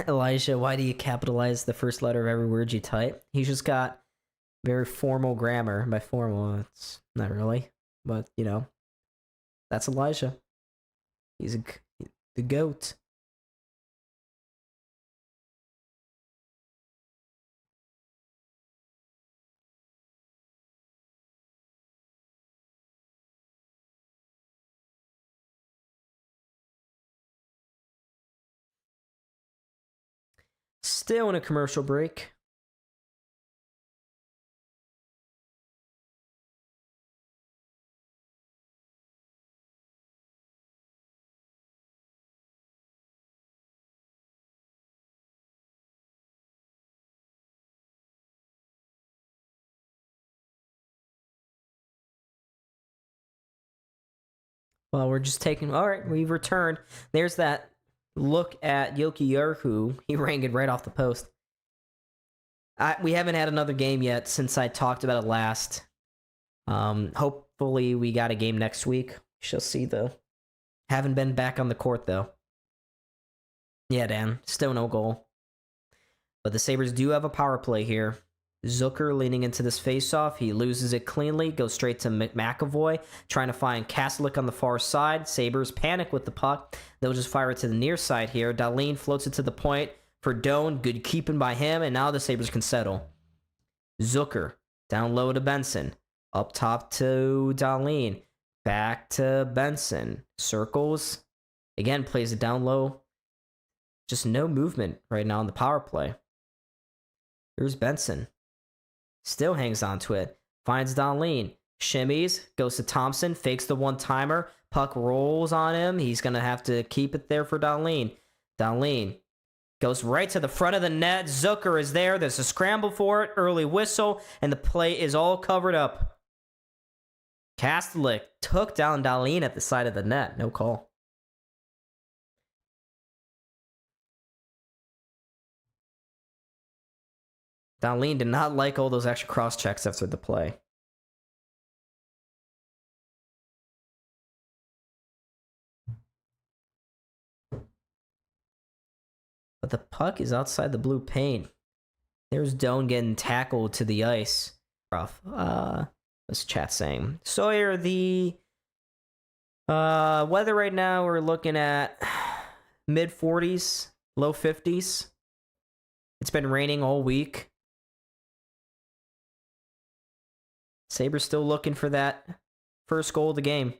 Elijah, why do you capitalize the first letter of every word you type? He's just got very formal grammar. By formal, it's not really, but you know, that's Elijah. He's the GOAT. Still in a commercial break. Well, we're just taking... All right, we've returned. There's that look at Yoki Yerhu. He rang it right off the post. We haven't had another game yet since I talked about it last. Hopefully we got a game next week. Shall see, though. Haven't been back on the court, though. Yeah, Dan. Still no goal. But the Sabres do have a power play here. Zucker leaning into this faceoff. He loses it cleanly. Goes straight to McAvoy. Trying to find Kastelik on the far side. Sabres panic with the puck. They'll just fire it to the near side here. Dahlin floats it to the point for Doan. Good keeping by him. And now the Sabres can settle. Zucker down low to Benson. Up top to Dahlin. Back to Benson. Circles. Again, plays it down low. Just no movement right now on the power play. Here's Benson. Still hangs on to it. Finds Dahlin. Shimmies. Goes to Thompson. Fakes the one-timer. Puck rolls on him. He's going to have to keep it there for Dahlin. Dahlin goes right to the front of the net. Zucker is there. There's a scramble for it. Early whistle. And the play is all covered up. Kastelik took down Dahlin at the side of the net. No call. Dahlin did not like all those extra cross checks after the play. But the puck is outside the blue paint. There's Doan getting tackled to the ice. Rough. What's chat saying? Sawyer, the weather right now, we're looking at mid 40s, low 50s. It's been raining all week. Sabres still looking for that first goal of the game.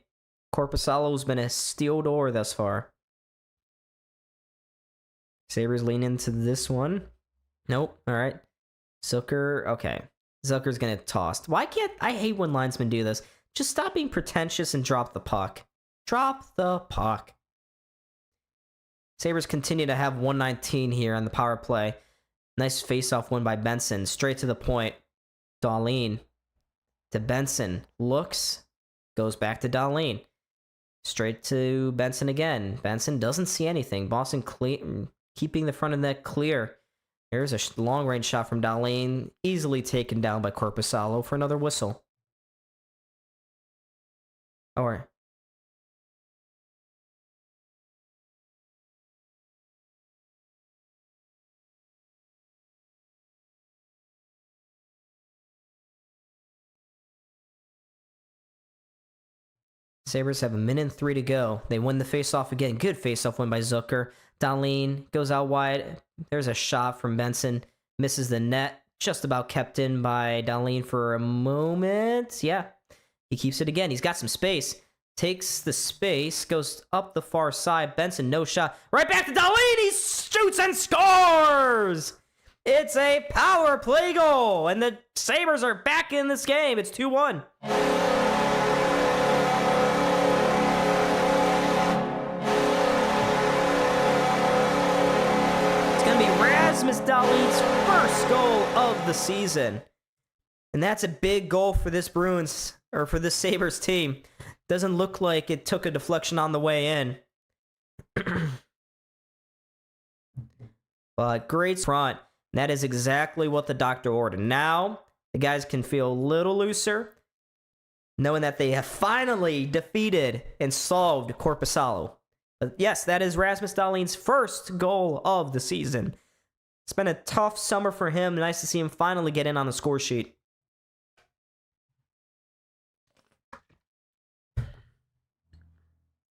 Korpisalo's been a steel door thus far. Sabres lean into this one. Nope. All right. Zucker. Okay. Zucker's going to toss. Why can't... I hate when linesmen do this. Just stop being pretentious and drop the puck. Drop the puck. Sabres continue to have 119 here on the power play. Nice face-off win by Benson. Straight to the point. Dahlin to Benson. Looks. Goes back to Dahlin. Straight to Benson again. Benson doesn't see anything. Boston keeping the front of the net clear. There's a long-range shot from Dahlin. Easily taken down by Korpisalo for another whistle. Or Sabres have 1:03 to go. They win the faceoff again. Good faceoff win by Zucker. Dahlin goes out wide. There's a shot from Benson. Misses the net. Just about kept in by Dahlin for a moment. Yeah. He keeps it again. He's got some space. Takes the space. Goes up the far side. Benson, no shot. Right back to Dahlin. He shoots and scores! It's a power play goal. And the Sabres are back in this game. It's 2-1. Rasmus Dahlin's first goal of the season. And that's a big goal for this Bruins, or for this Sabres team. Doesn't look like it took a deflection on the way in. But great front. That is exactly what the doctor ordered. Now, the guys can feel a little looser, knowing that they have finally defeated and solved Korpisalo. But yes, that is Rasmus Dahlin's first goal of the season. It's been a tough summer for him. Nice to see him finally get in on the score sheet.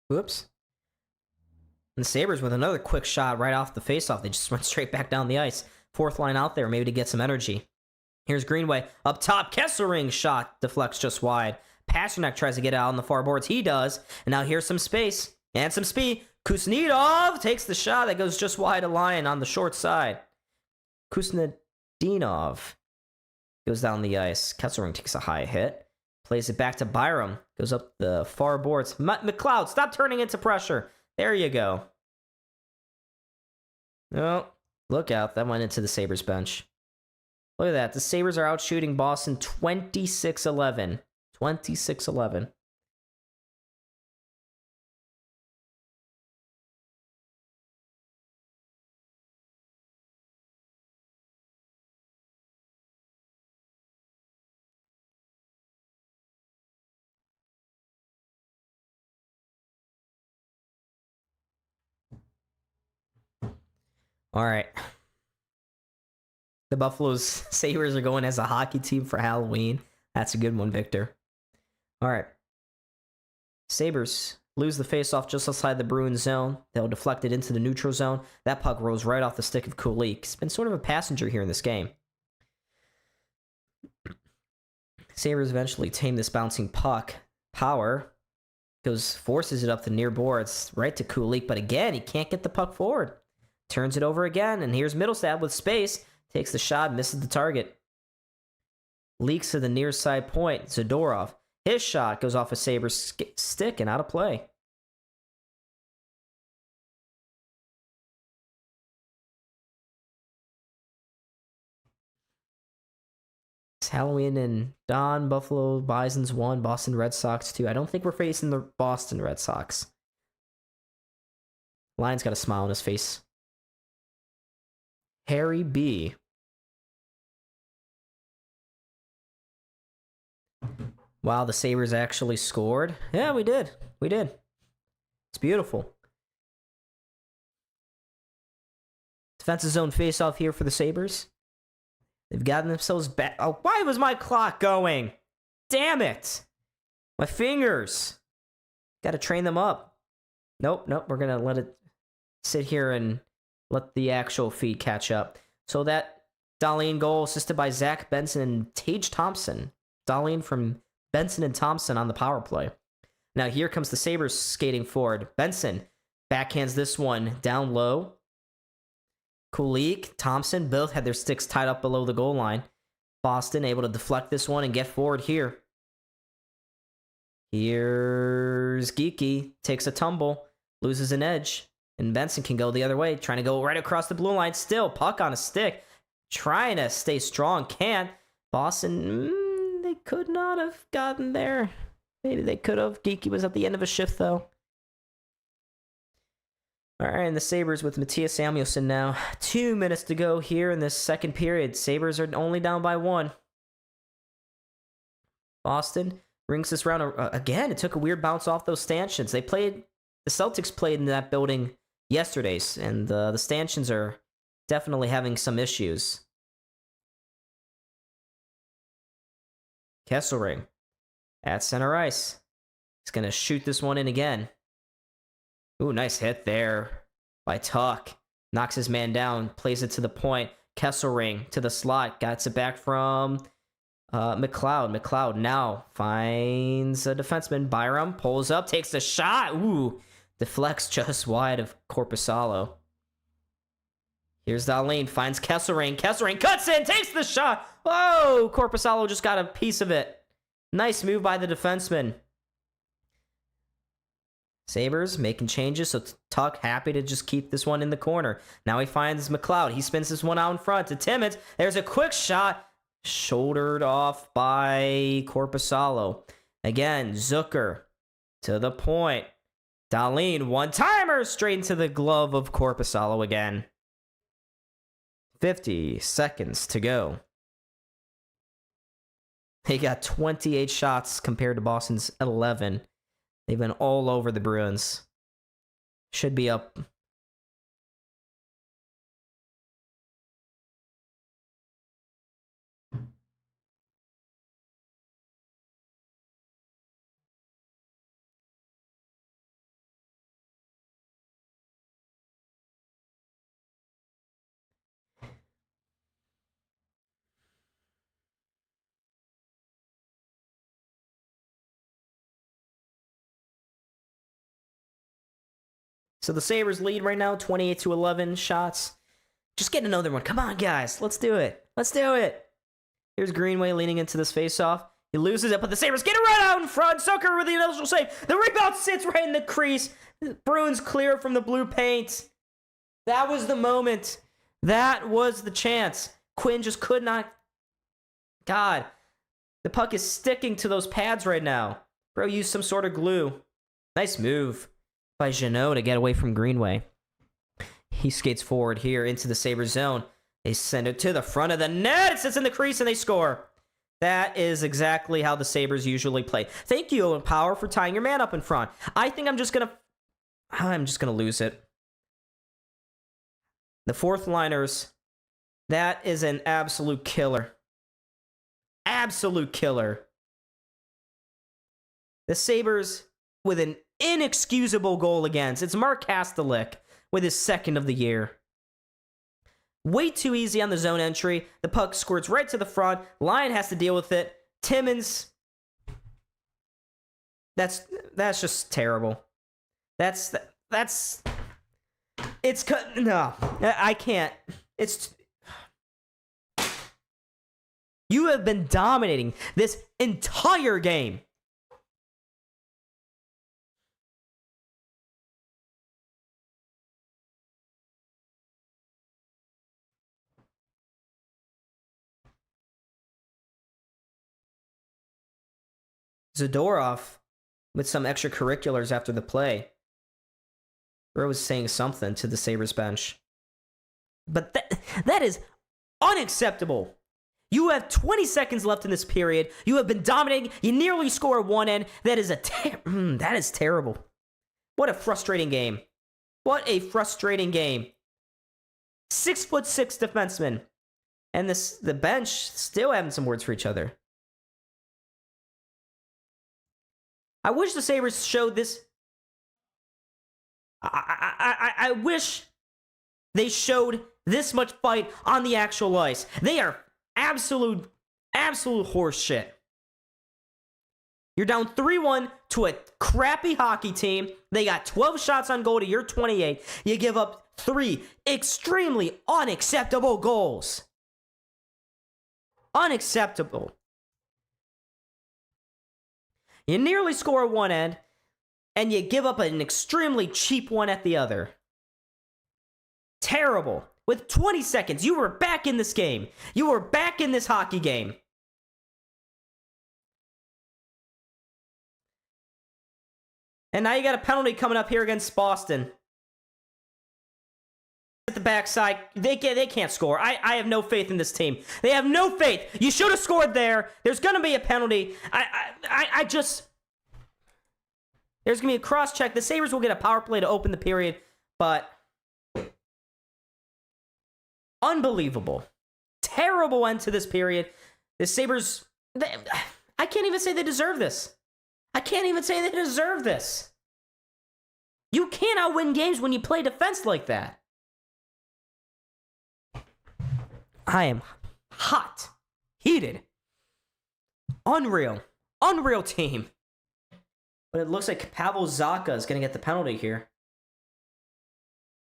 Whoops. And the Sabres with another quick shot right off the faceoff. They just went straight back down the ice. Fourth line out there, maybe to get some energy. Here's Greenway. Up top, Kesselring shot deflects just wide. Pasternak tries to get out on the far boards. He does. And now here's some space and some speed. Kuznetsov takes the shot that goes just wide of line on the short side. Kuznetsov goes down the ice. Kesselring takes a high hit. Plays it back to Byram. Goes up the far boards. McLeod, stop turning into pressure. There you go. Oh, look out. That went into the Sabres bench. Look at that. The Sabres are out shooting Boston 26-11. 26-11. All right. The Buffalo's Sabres are going as a hockey team for Halloween. That's a good one, Victor. All right. Sabres lose the faceoff just outside the Bruins zone. They'll deflect it into the neutral zone. That puck rolls right off the stick of Kulik. He's been sort of a passenger here in this game. Sabres eventually tame this bouncing puck. Power forces it up the near boards, right to Kulik, but again, he can't get the puck forward. Turns it over again, and here's Middlestad with space. Takes the shot, misses the target. Leaks to the near side point. Zadorov. His shot goes off a Sabres stick and out of play. It's Halloween and Don. Buffalo Bisons 1, Boston Red Sox 2. I don't think we're facing the Boston Red Sox. Lion's got a smile on his face. Harry B. Wow, the Sabres actually scored. Yeah, we did. We did. It's beautiful. Defensive zone face-off here for the Sabres. They've gotten themselves back. Oh, why was my clock going? Damn it. My fingers. Got to train them up. Nope. We're going to let it sit here and let the actual feed catch up. So that Dahlin goal assisted by Zach Benson and Tage Thompson. Dahlin from Benson and Thompson on the power play. Now here comes the Sabres skating forward. Benson backhands this one down low. Kulik, Thompson both had their sticks tied up below the goal line. Boston able to deflect this one and get forward here. Here's Geeky. Takes a tumble. Loses an edge. And Benson can go the other way, trying to go right across the blue line. Still, puck on a stick. trying to stay strong. Can't. Boston, they could not have gotten there. Maybe they could have. Geeky was at the end of a shift, though. All right, and the Sabres with Mattias Samuelsson now. 2 minutes to go here in this second period. Sabres are only down by 1. Boston rings this round again. It took a weird bounce off those stanchions. The Celtics played in that building yesterday, and the stanchions are definitely having some issues. Kesselring at center ice. He's going to shoot this one in again. Ooh, nice hit there by Tuck. Knocks his man down, plays it to the point. Kesselring to the slot. Gets it back from McLeod. McLeod now finds a defenseman. Byram pulls up, takes the shot. Ooh, deflects just wide of Korpisalo. Here's Dahlin, finds Kesselring. Kesselring cuts in, takes the shot. Whoa, Korpisalo just got a piece of it. Nice move by the defenseman. Sabres making changes, so Tuck happy to just keep this one in the corner. Now he finds McLeod. He spins this one out in front to Timmins. There's a quick shot, shouldered off by Korpisalo. Again, Zucker to the point. Dahlin, one-timer, straight into the glove of Korpisalo again. 50 seconds to go. They got 28 shots compared to Boston's 11. They've been all over the Bruins. Should be up. So the Sabres lead right now, 28-11 shots. Just get another one. Come on, guys. Let's do it. Let's do it. Here's Greenway leaning into this faceoff. He loses it, but the Sabres get it right out in front. Zucker with the initial save. The rebound sits right in the crease. Bruins clear from the blue paint. That was the moment. That was the chance. Quinn just could not. God, the puck is sticking to those pads right now. Bro, use some sort of glue. Nice move by Jeannot to get away from Greenway. He skates forward here into the Sabres zone. They send it to the front of the net. It sits in the crease and they score. That is exactly how the Sabres usually play. Thank you, Owen Power, for tying your man up in front. I think I'm just gonna lose it. The fourth liners. That is an absolute killer. Absolute killer. The Sabres with an inexcusable goal against. It's Mark Kastelik with his second of the year. Way too easy on the zone entry. The puck squirts right to the front. Lyon has to deal with it. Timmins. That's just terrible. No, I can't. You have been dominating this entire game. Zadorov with some extracurriculars after the play. Bro was saying something to the Sabres bench. But that is unacceptable. You have 20 seconds left in this period. You have been dominating. You nearly score at one end. That is that is terrible. What a frustrating game. What a frustrating game. 6'6" defenseman. And the bench still having some words for each other. I wish the Sabres showed this. I wish they showed this much fight on the actual ice. They are absolute horse shit. You're down 3-1 to a crappy hockey team. They got 12 shots on goal to your 28. You give up 3 extremely unacceptable goals. Unacceptable. You nearly score at one end, and you give up an extremely cheap one at the other. Terrible. with 20 seconds. You were back in this game. You were back in this hockey game. And now you got a penalty coming up here against Boston. At the backside, they can't score. I have no faith in this team. They have no faith. You should have scored there. There's going to be a penalty. I just... There's going to be a cross-check. The Sabres will get a power play to open the period, but... Unbelievable. Terrible end to this period. The Sabres... I can't even say they deserve this. I can't even say they deserve this. You cannot win games when you play defense like that. I am hot. Heated. Unreal. Unreal team. But it looks like Pavel Zacha is going to get the penalty here.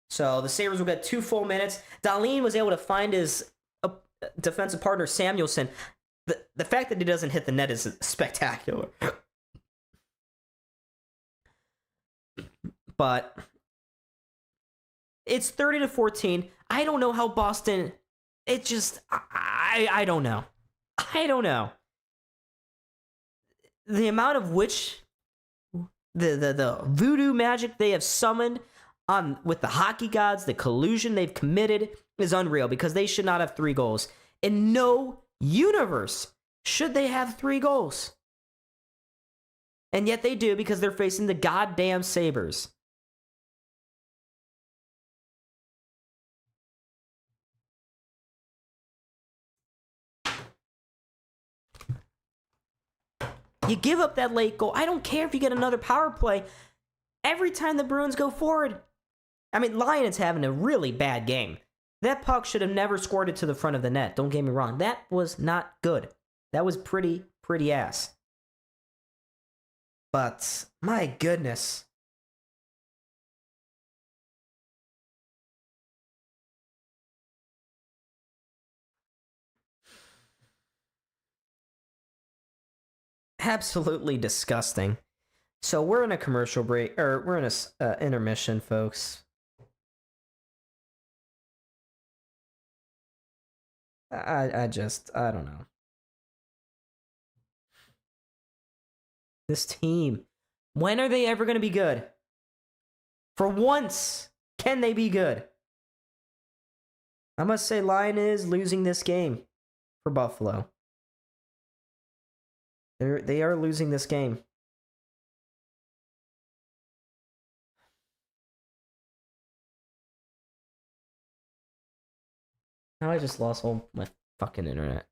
So the Sabres will get 2 full minutes. Dahlin was able to find his defensive partner, Samuelsson. The fact that he doesn't hit the net is spectacular. But it's 30-14. I don't know how Boston... It just... I don't know. I don't know. The amount of which... The voodoo magic they have summoned on with the hockey gods, the collusion they've committed is unreal because they should not have 3 goals. In no universe should they have 3 goals. And yet they do because they're facing the goddamn Sabres. You give up that late goal. I don't care if you get another power play. Every time the Bruins go forward. I mean, Lion's having a really bad game. That puck should have never scored it to the front of the net. Don't get me wrong. That was not good. That was pretty ass. But, my goodness. Absolutely disgusting. So we're in a commercial break, or we're in a intermission, folks. I don't know. This team, when are they ever going to be good? For once, can they be good? I must say, Lion is losing this game for Buffalo. They are losing this game. Now I just lost all my fucking internet.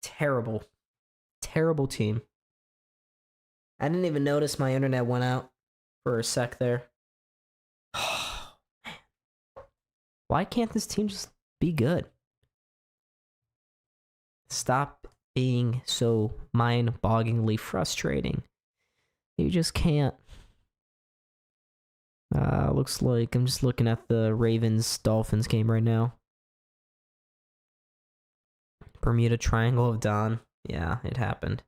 Terrible. Terrible team. I didn't even notice my internet went out for a sec there. Why can't this team just be good? Stop being so mind-bogglingly frustrating. You just can't. Looks like I'm just looking at the Ravens-Dolphins game right now. Bermuda Triangle of Dawn. Yeah, it happened.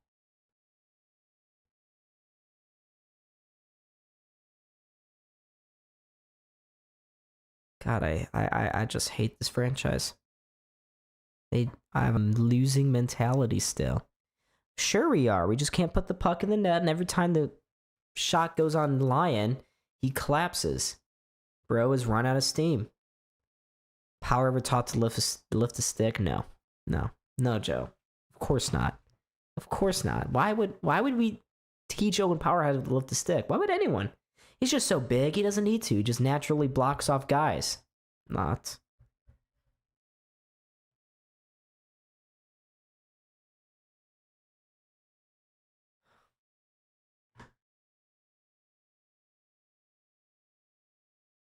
God, I just hate this franchise. I'm losing mentality still. Sure we are. We just can't put the puck in the net, and every time the shot goes on Lion, he collapses. Bro has run out of steam. Power ever taught to lift a stick? No, Joe. Of course not. Of course not. Why would we teach Owen Power how to lift a stick? Why would anyone? He's just so big, he doesn't need to. He just naturally blocks off guys. Not.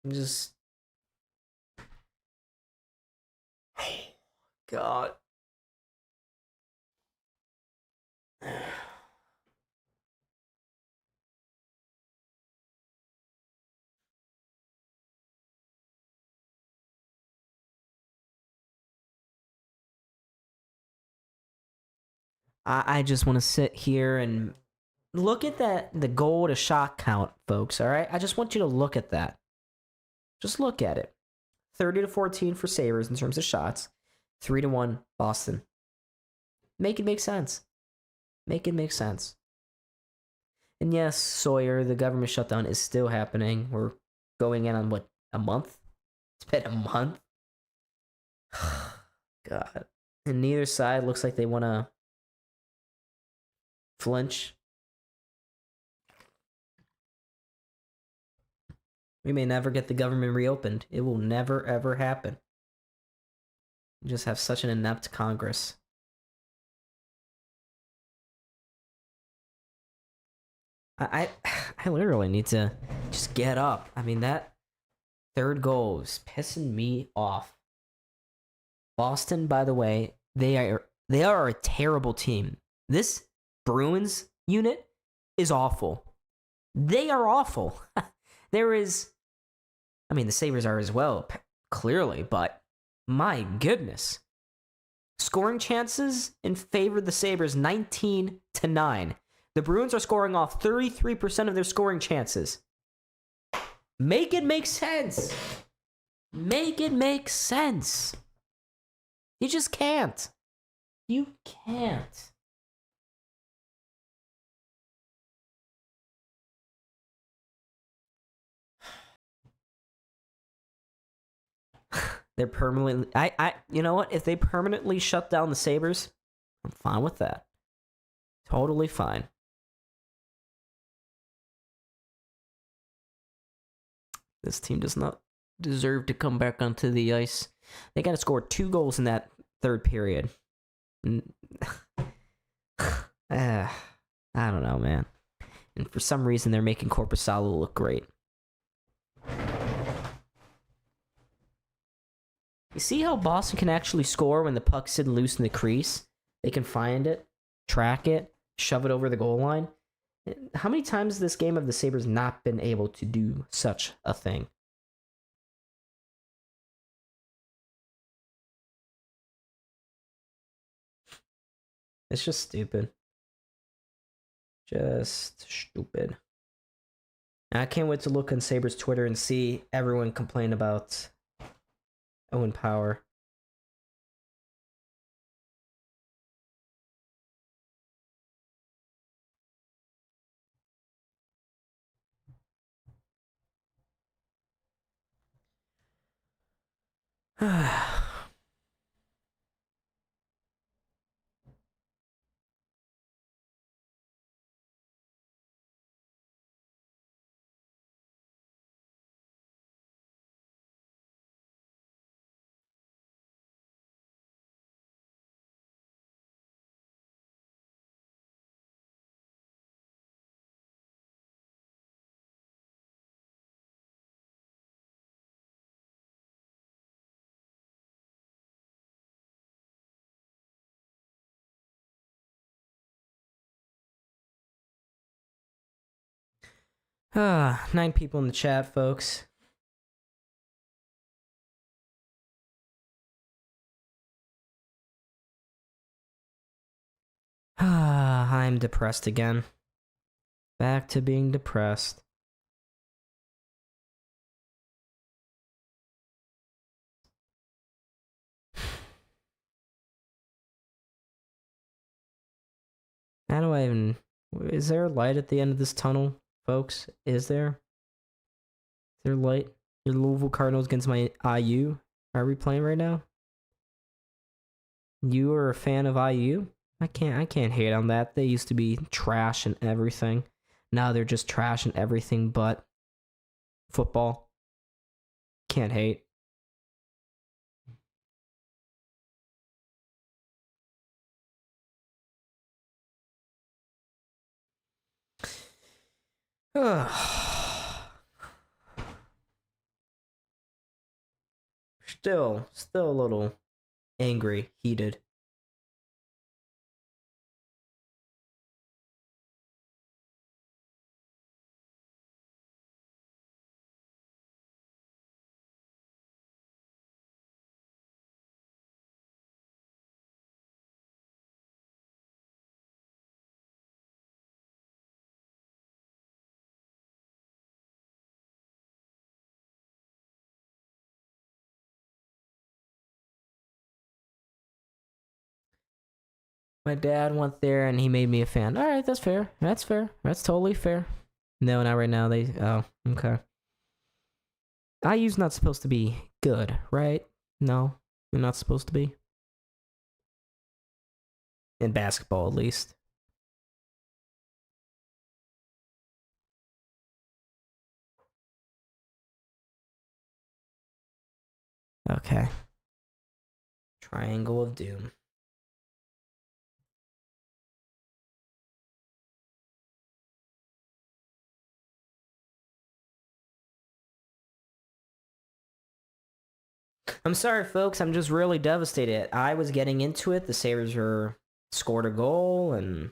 I'm just... God. I just want to sit here and look at the goal to shot count, folks. All right, I just want you to look at that. Just look at it. 30-14 for Sabres in terms of shots. 3-1 Boston. Make it make sense. Make it make sense. And yes, Sawyer, the government shutdown is still happening. We're going in on what, a month? It's been a month. God. And neither side looks like they want to flinch. We may never get the government reopened. It will never, ever happen. We just have such an inept Congress. I literally need to just get up. I mean, that third goal is pissing me off. Boston, by the way, they are a terrible team. This Bruins unit is awful. They are awful. The Sabres are as well, clearly, but my goodness. Scoring chances in favor of the Sabres 19-9. The Bruins are scoring off 33% of their scoring chances. Make it make sense. Make it make sense. You just can't. You can't. They're permanently... you know what? If they permanently shut down the Sabres, I'm fine with that. Totally fine. This team does not deserve to come back onto the ice. They got to score 2 goals in that third period. I don't know, man. And for some reason, they're making Korpisalo look great. You see how Boston can actually score when the puck's sitting loose in the crease? They can find it, track it, shove it over the goal line. How many times this game have the Sabres not been able to do such a thing? It's just stupid. Just stupid. I can't wait to look on Sabres Twitter and see everyone complain about Owen Power. Ah, 9 people in the chat, folks. Ah, I'm depressed again. Back to being depressed. How do I even... Is there a light at the end of this tunnel, folks? Is there? Is there light? Your Louisville Cardinals against my IU? Are we playing right now? You are a fan of IU? I can't hate on that. They used to be trash and everything. Now they're just trash and everything but football. Can't hate. Still a little angry, heated. My dad went there and he made me a fan. All right, that's fair. That's fair. That's totally fair. No, not right now. Oh, okay. IU's not supposed to be good, right? No, you're not supposed to be. In basketball, at least. Okay. Triangle of Doom. I'm sorry, folks. I'm just really devastated. I was getting into it. The Sabres scored a goal, and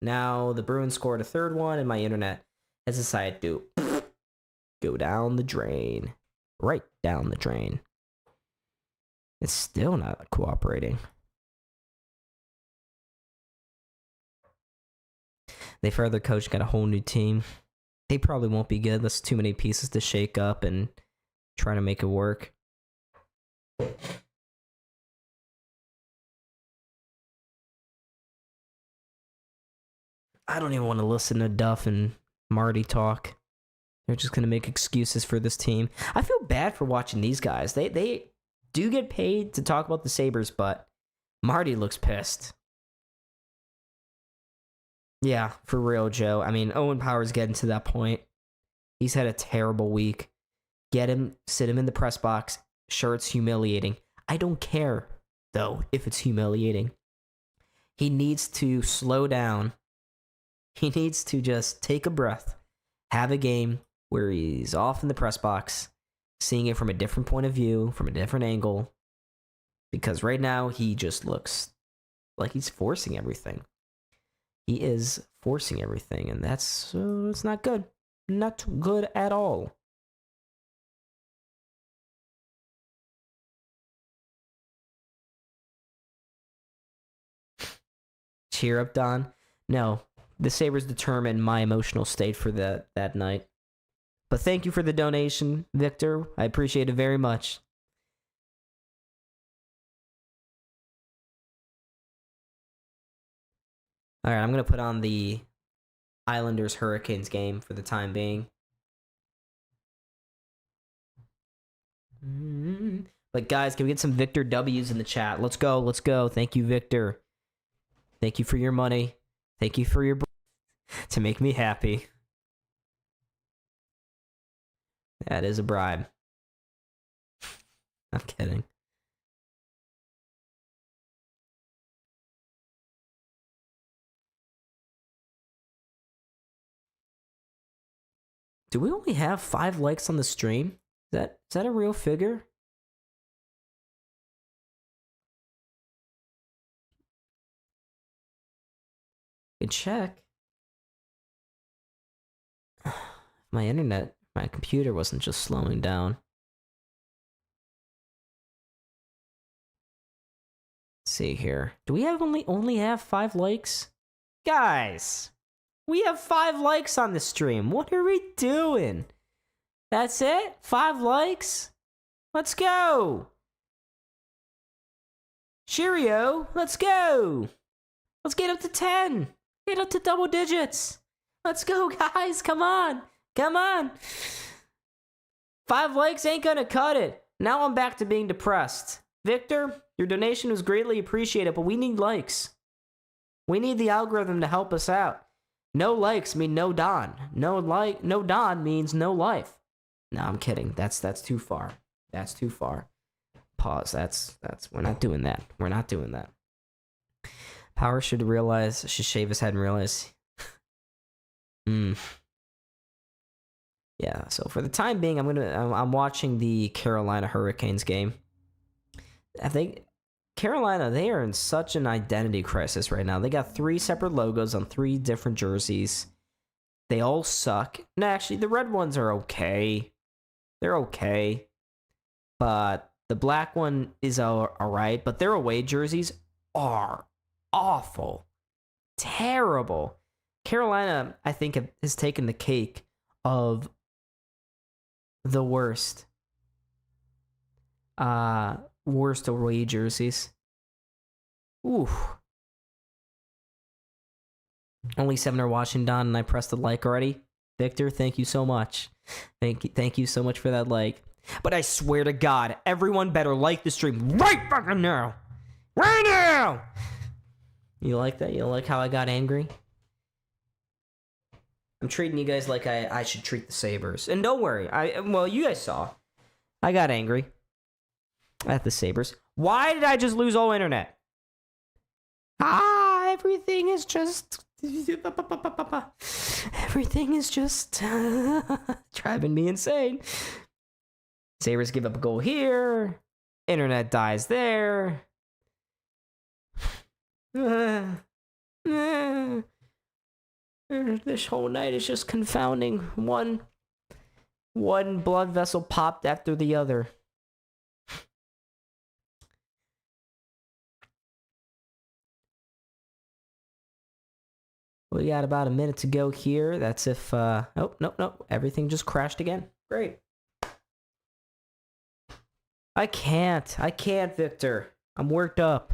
now the Bruins scored a third one, and my internet has decided to go down the drain. Right down the drain. It's still not cooperating. They fired their coach, got a whole new team. They probably won't be good. That's too many pieces to shake up and try to make it work. I don't even want to listen to Duff and Marty talk. They're just going to make excuses for this team. I feel bad for watching these guys. They do get paid to talk about the Sabres, but Marty looks pissed. Yeah, for real, Joe. I mean, Owen Power's getting to that point. He's had a terrible week. Get him, sit him in the press box. Sure, it's humiliating. I don't care, though, if it's humiliating. He needs to slow down. He needs to just take a breath, have a game where he's off in the press box, seeing it from a different point of view, from a different angle. Because right now, he just looks like he's forcing everything. He is forcing everything, and that's it's not good. Not good at all. Cheer up, Don. No, the Sabres determined my emotional state for that night. But thank you for the donation, Victor. I appreciate it very much. All right, I'm going to put on the Islanders Hurricanes game for the time being. But guys, can we get some Victor W's in the chat? Let's go. Let's go. Thank you, Victor. Thank you for your money. Thank you for your to make me happy. That is a bribe. I'm kidding. Do we only have 5 likes on the stream? Is that a real figure? Good check. My internet, my computer wasn't just slowing down. Let's see here. Do we only have 5 likes? Guys, we have 5 likes on the stream. What are we doing? That's it? 5 likes? Let's go. Cheerio, let's go. Let's get up to 10. Get up to double digits. Let's go, guys. Come on. Come on. 5 likes ain't gonna cut it. Now I'm back to being depressed. Victor, your donation was greatly appreciated, but we need likes. We need the algorithm to help us out. No likes mean no Don. No Don means no life. No, I'm kidding. That's too far. That's too far. Pause. That's we're not doing that. We're not doing that. Power should shave his head and realize. Yeah, so for the time being, I'm watching the Carolina Hurricanes game. I think Carolina, they are in such an identity crisis right now. They got 3 separate logos on 3 different jerseys. They all suck. No, actually, the red ones are okay. They're okay. But the black one is alright. But their away jerseys are awful. Terrible. Carolina, I think, has taken the cake of the worst away jerseys. Ooh. Only 7 are watching, Don, and I pressed the like already. Victor, thank you so much. Thank you so much for that like. But I swear to God, everyone better like the stream right fucking now. Right now! You like that? You like how I got angry? I'm treating you guys like I should treat the Sabres. And don't worry, well, you guys saw. I got angry at the Sabres. Why did I just lose all internet? Everything is just... Everything is just driving me insane. Sabres give up a goal here. Internet dies there. This whole night is just confounding. One blood vessel popped after the other. We got about a minute to go here. That's if, oh, no. Everything just crashed again. Great. I can't, Victor. I'm worked up.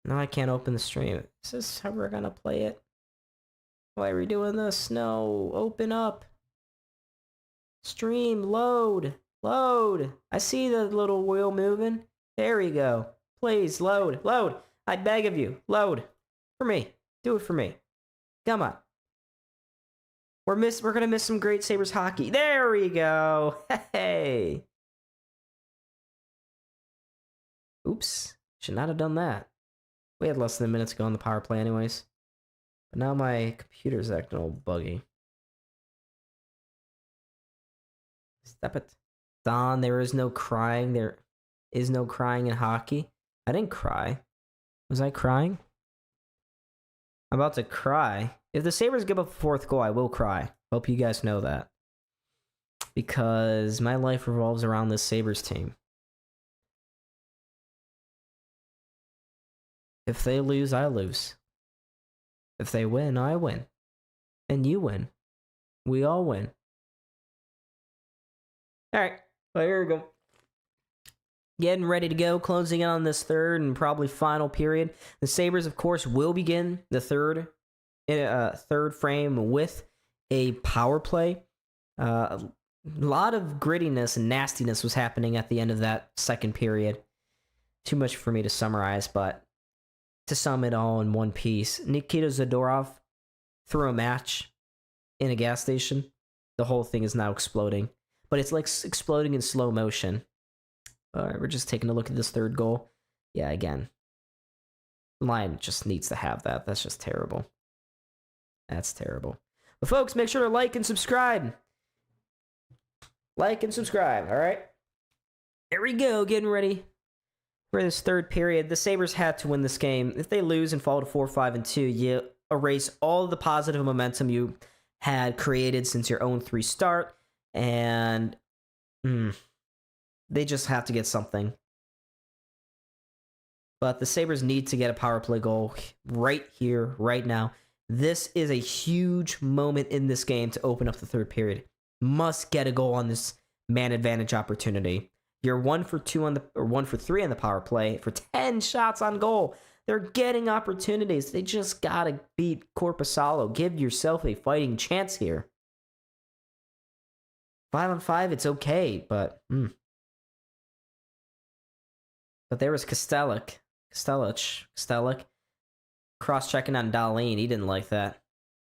Now I can't open the stream. Is this how we're gonna play it? Why are we doing this? No, open up. Stream, load. I see the little wheel moving. There we go. Please, load. I beg of you, load. For me. Do it for me. Come on. We're gonna miss some great Sabres hockey. There we go. Hey. Oops. Should not have done that. We had less than a minute to go on the power play anyways. But now my computer's acting all buggy. Stop it. Don, there is no crying. There is no crying in hockey. I didn't cry. Was I crying? I'm about to cry. If the Sabres give up a 4th goal, I will cry. Hope you guys know that. Because my life revolves around this Sabres team. If they lose, I lose. If they win, I win. And you win. We all win. Alright, well, here we go. Getting ready to go, closing in on this third and probably final period. The Sabres, of course, will begin the third frame with a power play. A lot of grittiness and nastiness was happening at the end of that second period. Too much for me to summarize, but to sum it all in one piece, Nikita Zadorov threw a match in a gas station. The whole thing is now exploding, but it's like exploding in slow motion. All right, we're just taking a look at this third goal. Yeah, again, line just needs to have that. That's just terrible. That's terrible. But folks, make sure to like and subscribe. Like and subscribe, all right? Here we go, getting ready for this third period. The Sabres had to win this game. If they lose and fall to 4-5-2, you erase all the positive momentum you had created since your own 3 start, and they just have to get something. But the Sabres need to get a power play goal right here, right now. This is a huge moment in this game to open up the third period. Must get a goal on this man advantage opportunity. You're 1 for 3 on the power play for 10 shots on goal. They're getting opportunities. They just gotta beat Korpisalo. Give yourself a fighting chance here. 5-on-5, it's okay, but there was Kostelic cross-checking on Dahlin. He didn't like that.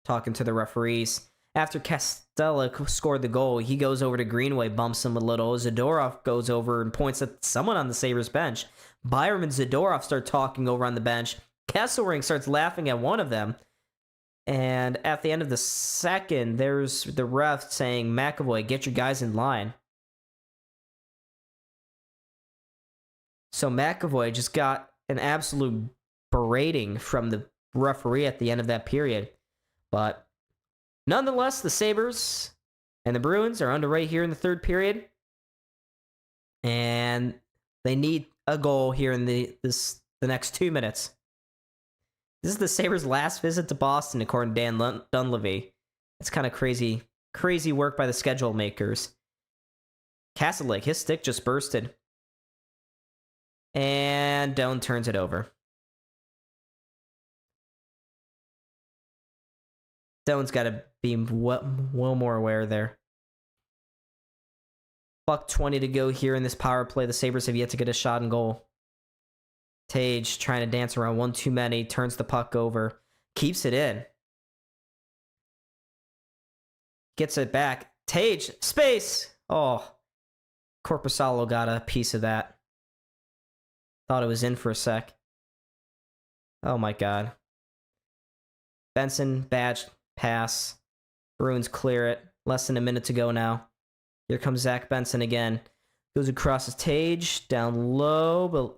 Talking to the referees. After Kostelic scored the goal, he goes over to Greenway, bumps him a little. Zadorov goes over and points at someone on the Sabres bench. Byram and Zadorov start talking over on the bench. Kesselring starts laughing at one of them. And at the end of the second, there's the ref saying, McAvoy, get your guys in line. So McAvoy just got an absolute berating from the referee at the end of that period. But nonetheless, the Sabres and the Bruins are underway here in the third period. And they need a goal here in the next 2 minutes. This is the Sabres' last visit to Boston, according to Dan Dunleavy. It's kind of crazy work by the schedule makers. Castlewick, his stick just bursted. And Doan turns it over. Doan's got to be well more aware there. $1:20 to go here in this power play. The Sabres have yet to get a shot on goal. Tage trying to dance around one too many. Turns the puck over. Keeps it in. Gets it back. Tage, space! Oh. Korpisalo got a piece of that. Thought it was in for a sec. Oh my god. Benson, badge, pass. Bruins clear it. Less than a minute to go now. Here comes Zach Benson again. Goes across his Tage, down low,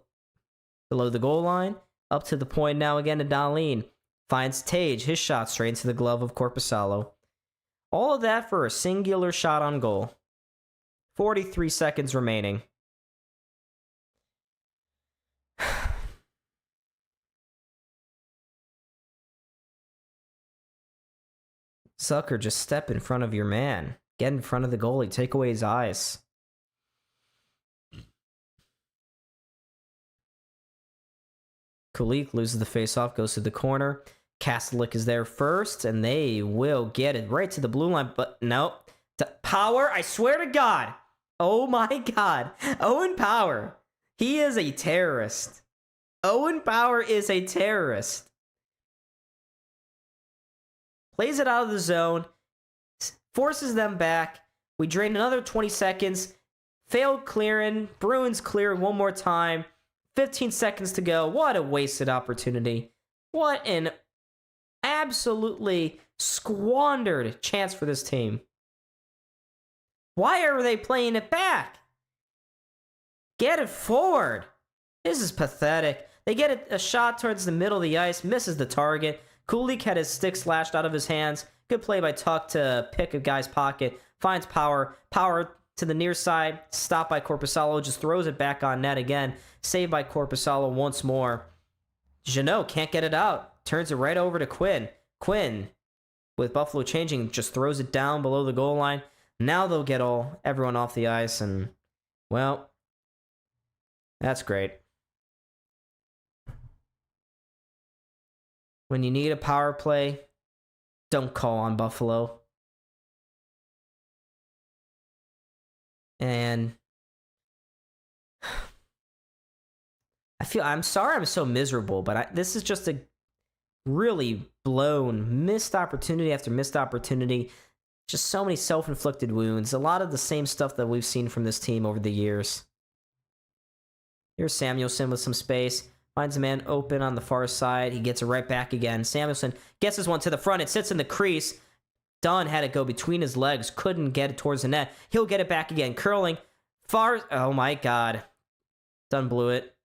below the goal line. Up to the point now again to Dahlin. Finds Tage, his shot straight into the glove of Korpisalo. All of that for a singular shot on goal. 43 seconds remaining. Sucker, just step in front of your man. Get in front of the goalie. Take away his eyes. Kulik loses the faceoff, goes to the corner. Castlewick is there first, and they will get it right to the blue line, but nope. Power, I swear to God. Oh my God. Owen Power. He is a terrorist. Owen Power is a terrorist. Plays it out of the zone. Forces them back. We drain another 20 seconds. Failed clearing. Bruins clear one more time. 15 seconds to go. What a wasted opportunity. What an absolutely squandered chance for this team. Why are they playing it back? Get it forward. This is pathetic. They get a shot towards the middle of the ice. Misses the target. Kulik had his stick slashed out of his hands. Good play by Tuck to pick a guy's pocket. Finds Power. Power to the near side. Stopped by Korpisalo. Just throws it back on net again. Saved by Korpisalo once more. Jeannot can't get it out. Turns it right over to Quinn. Quinn, with Buffalo changing, just throws it down below the goal line. Now they'll get everyone off the ice, and, well, that's great. When you need a power play, don't call on Buffalo. And I'm sorry I'm so miserable, but this is just a really blown missed opportunity after missed opportunity. Just so many self-inflicted wounds. A lot of the same stuff that we've seen from this team over the years. Here's Samuelsson with some space. Finds a man open on the far side. He gets it right back again. Samuelsson gets his one to the front. It sits in the crease. Dunn had it go between his legs. Couldn't get it towards the net. He'll get it back again. Curling. Far. Oh my god. Dunn blew it.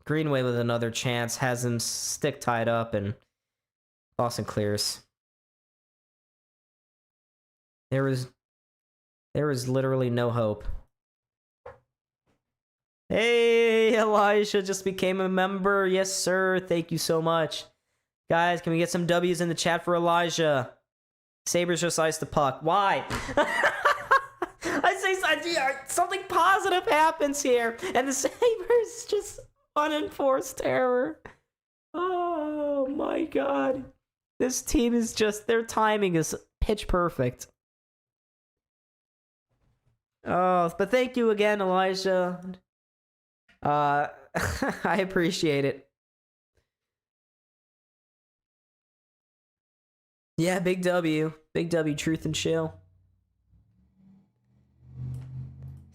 Greenway with another chance. Has him stick tied up, and Boston clears. There was literally no hope. Hey, Elijah just became a member. Yes, sir. Thank you so much. Guys, can we get some W's in the chat for Elijah? Sabres just iced the puck. Why? I say something positive happens here, and the Sabres just unenforced terror. Oh my god. This team is just, their timing is pitch perfect. Oh, but thank you again, Elijah. I appreciate it. Yeah, big W. Big W, truth and chill.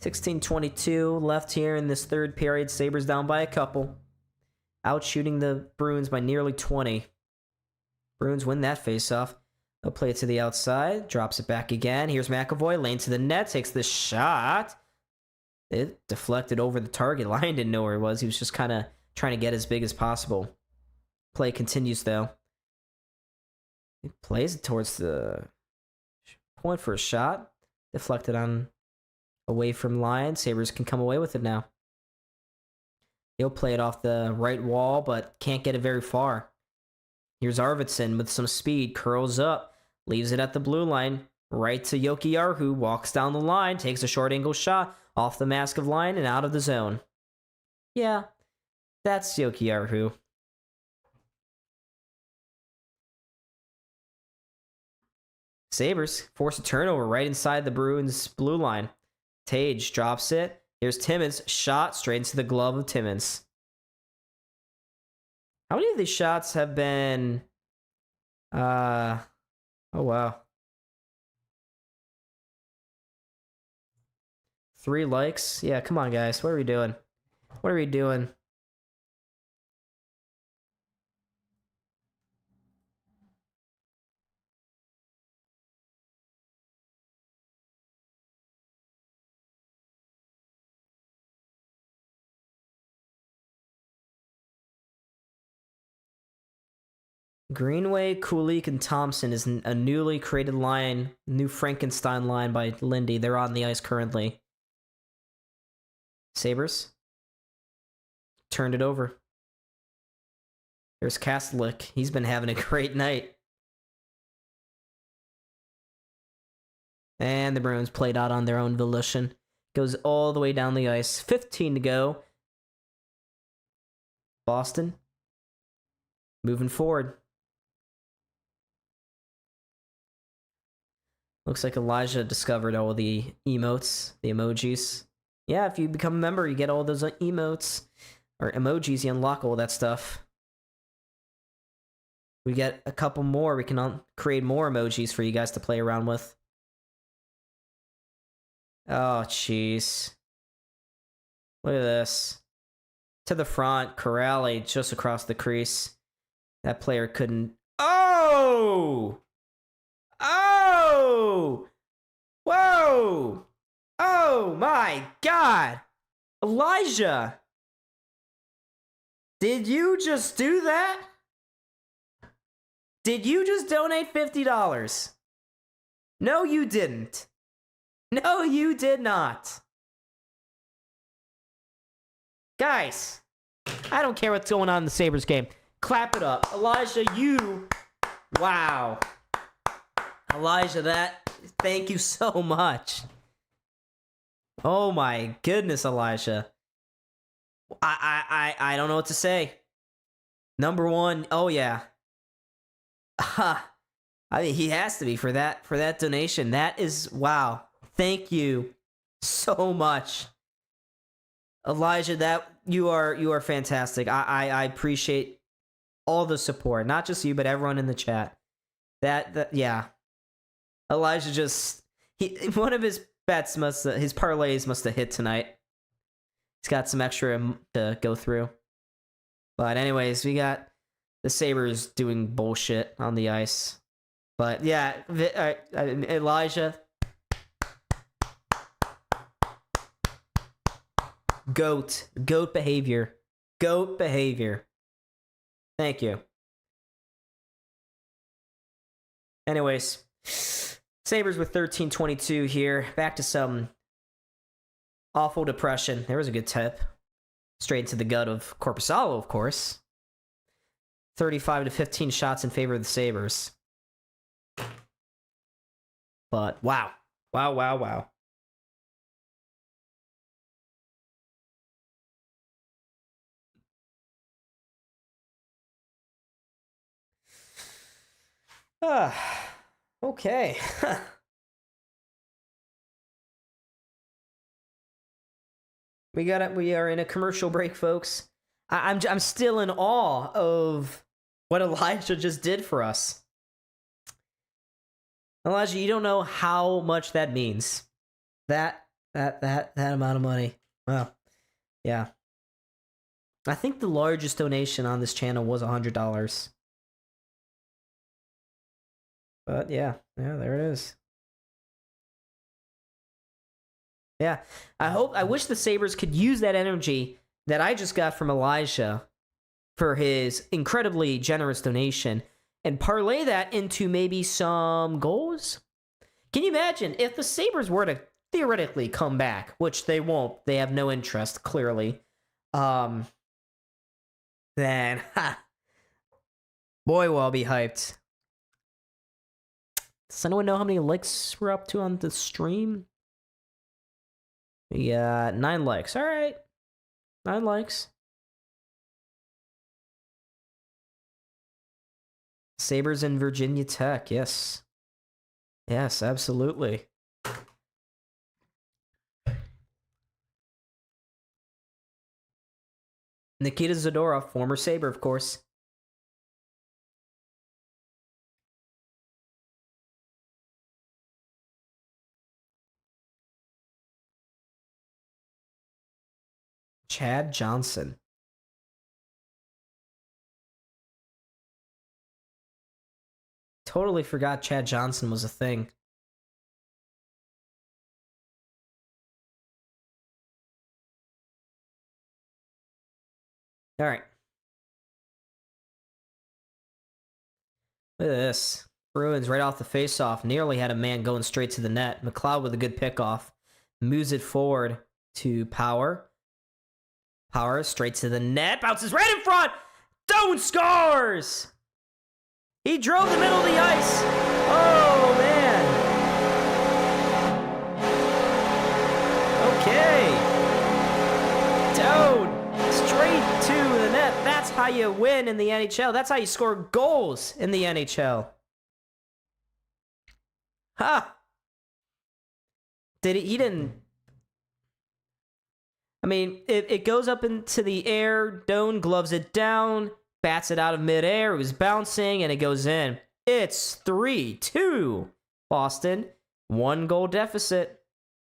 16:22 left here in this third period. Sabres down by a couple. Out shooting the Bruins by nearly 20. Bruins win that faceoff. They'll play it to the outside. Drops it back again. Here's McAvoy. Lane to the net. Takes the shot. It deflected over the target. Lion didn't know where it was. He was just kind of trying to get as big as possible. Play continues, though. He plays it towards the point for a shot. Deflected on away from Lion. Sabres can come away with it now. He'll play it off the right wall, but can't get it very far. Here's Arvidsson with some speed. Curls up. Leaves it at the blue line. right to Yokiar, who walks down the line, takes a short angle shot off the mask of line and out of the zone. Yeah, that's Yokiar. Sabres force a turnover right inside the Bruins' blue line. Tage drops it. Here's Timmins. Shot straight into the glove of Timmins. How many of these shots have been... Oh, wow. 3 likes? Yeah, come on, guys. What are we doing? What are we doing? Greenway, Kulik, and Thompson is a newly created line, new Frankenstein line by Lindy. They're on the ice currently. Sabres. Turned it over. There's Kastelic. He's been having a great night. And the Bruins played out on their own volition. Goes all the way down the ice. 15 to go. Boston. Moving forward. Looks like Elijah discovered all the emotes, the emojis. Yeah, if you become a member, you get all those emotes. Or emojis, you unlock all that stuff. We get a couple more. We can create more emojis for you guys to play around with. Oh, jeez. Look at this. To the front, Corrali just across the crease. That player couldn't... Oh! Oh! Whoa! Oh my God! Elijah! Did you just do that? Did you just donate $50? No, you didn't. No, you did not. Guys, I don't care what's going on in the Sabres game. Clap it up. Elijah, you... Wow. Elijah, thank you so much. Oh my goodness, Elijah. I don't know what to say. Number one, oh yeah. I mean, he has to be for that donation. That is, wow. Thank you so much. Elijah, you are fantastic. I appreciate all the support. Not just you, but everyone in the chat. Yeah. Elijah one of his bets his parlays must have hit tonight. He's got some extra to go through. But anyways, we got the Sabres doing bullshit on the ice. But yeah, Elijah. Goat behavior. Goat behavior. Thank you. Anyways, Sabres with 13-22 here. Back to some awful depression. There was a good tip. Straight into the gut of Korpisalo, of course. 35-15 shots in favor of the Sabres. But wow. Wow. Okay. We are in a commercial break, folks. I'm still in awe of what Elijah just did for us. Elijah, you don't know how much that means. That amount of money. Wow. Yeah. I think the largest donation on this channel was $100. But yeah, there it is. Yeah, I wish the Sabres could use that energy that I just got from Elijah for his incredibly generous donation and parlay that into maybe some goals. Can you imagine if the Sabres were to theoretically come back, which they won't, they have no interest, clearly, then, boy, will I be hyped. Does anyone know how many likes we're up to on the stream? We got 9 likes. All right. 9 likes. Sabres and Virginia Tech. Yes. Yes, absolutely. Nikita Zadorov, former Sabre, of course. Chad Johnson. Totally forgot Chad Johnson was a thing. All right. Look at this. Bruins right off the faceoff. Nearly had a man going straight to the net. McLeod with a good pickoff. Moves it forward to Power. Power straight to the net. Bounces right in front. Doan scores! He drove the middle of the ice. Oh, man. Okay. Doan straight to the net. That's how you win in the NHL. That's how you score goals in the NHL. Ha! He didn't... I mean, it goes up into the air. Doan gloves it down, bats it out of midair. It was bouncing, and it goes in. It's 3-2. Boston, 1 goal deficit.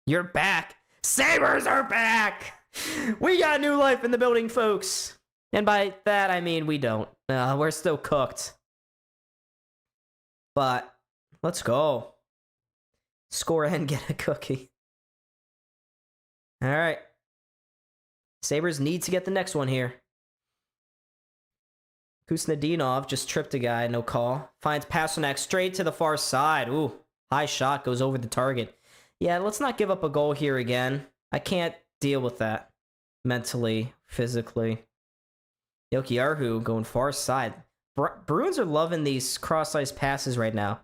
You're back. Sabres are back. We got new life in the building, folks. And by that, I mean we don't. We're still cooked. But let's go. Score and get a cookie. All right. Sabres need to get the next one here. Kuznetsov just tripped a guy, no call. Finds Pasternak straight to the far side. Ooh, high shot goes over the target. Yeah, let's not give up a goal here again. I can't deal with that mentally, physically. Jokiharju going far side. Bruins are loving these cross-ice passes right now.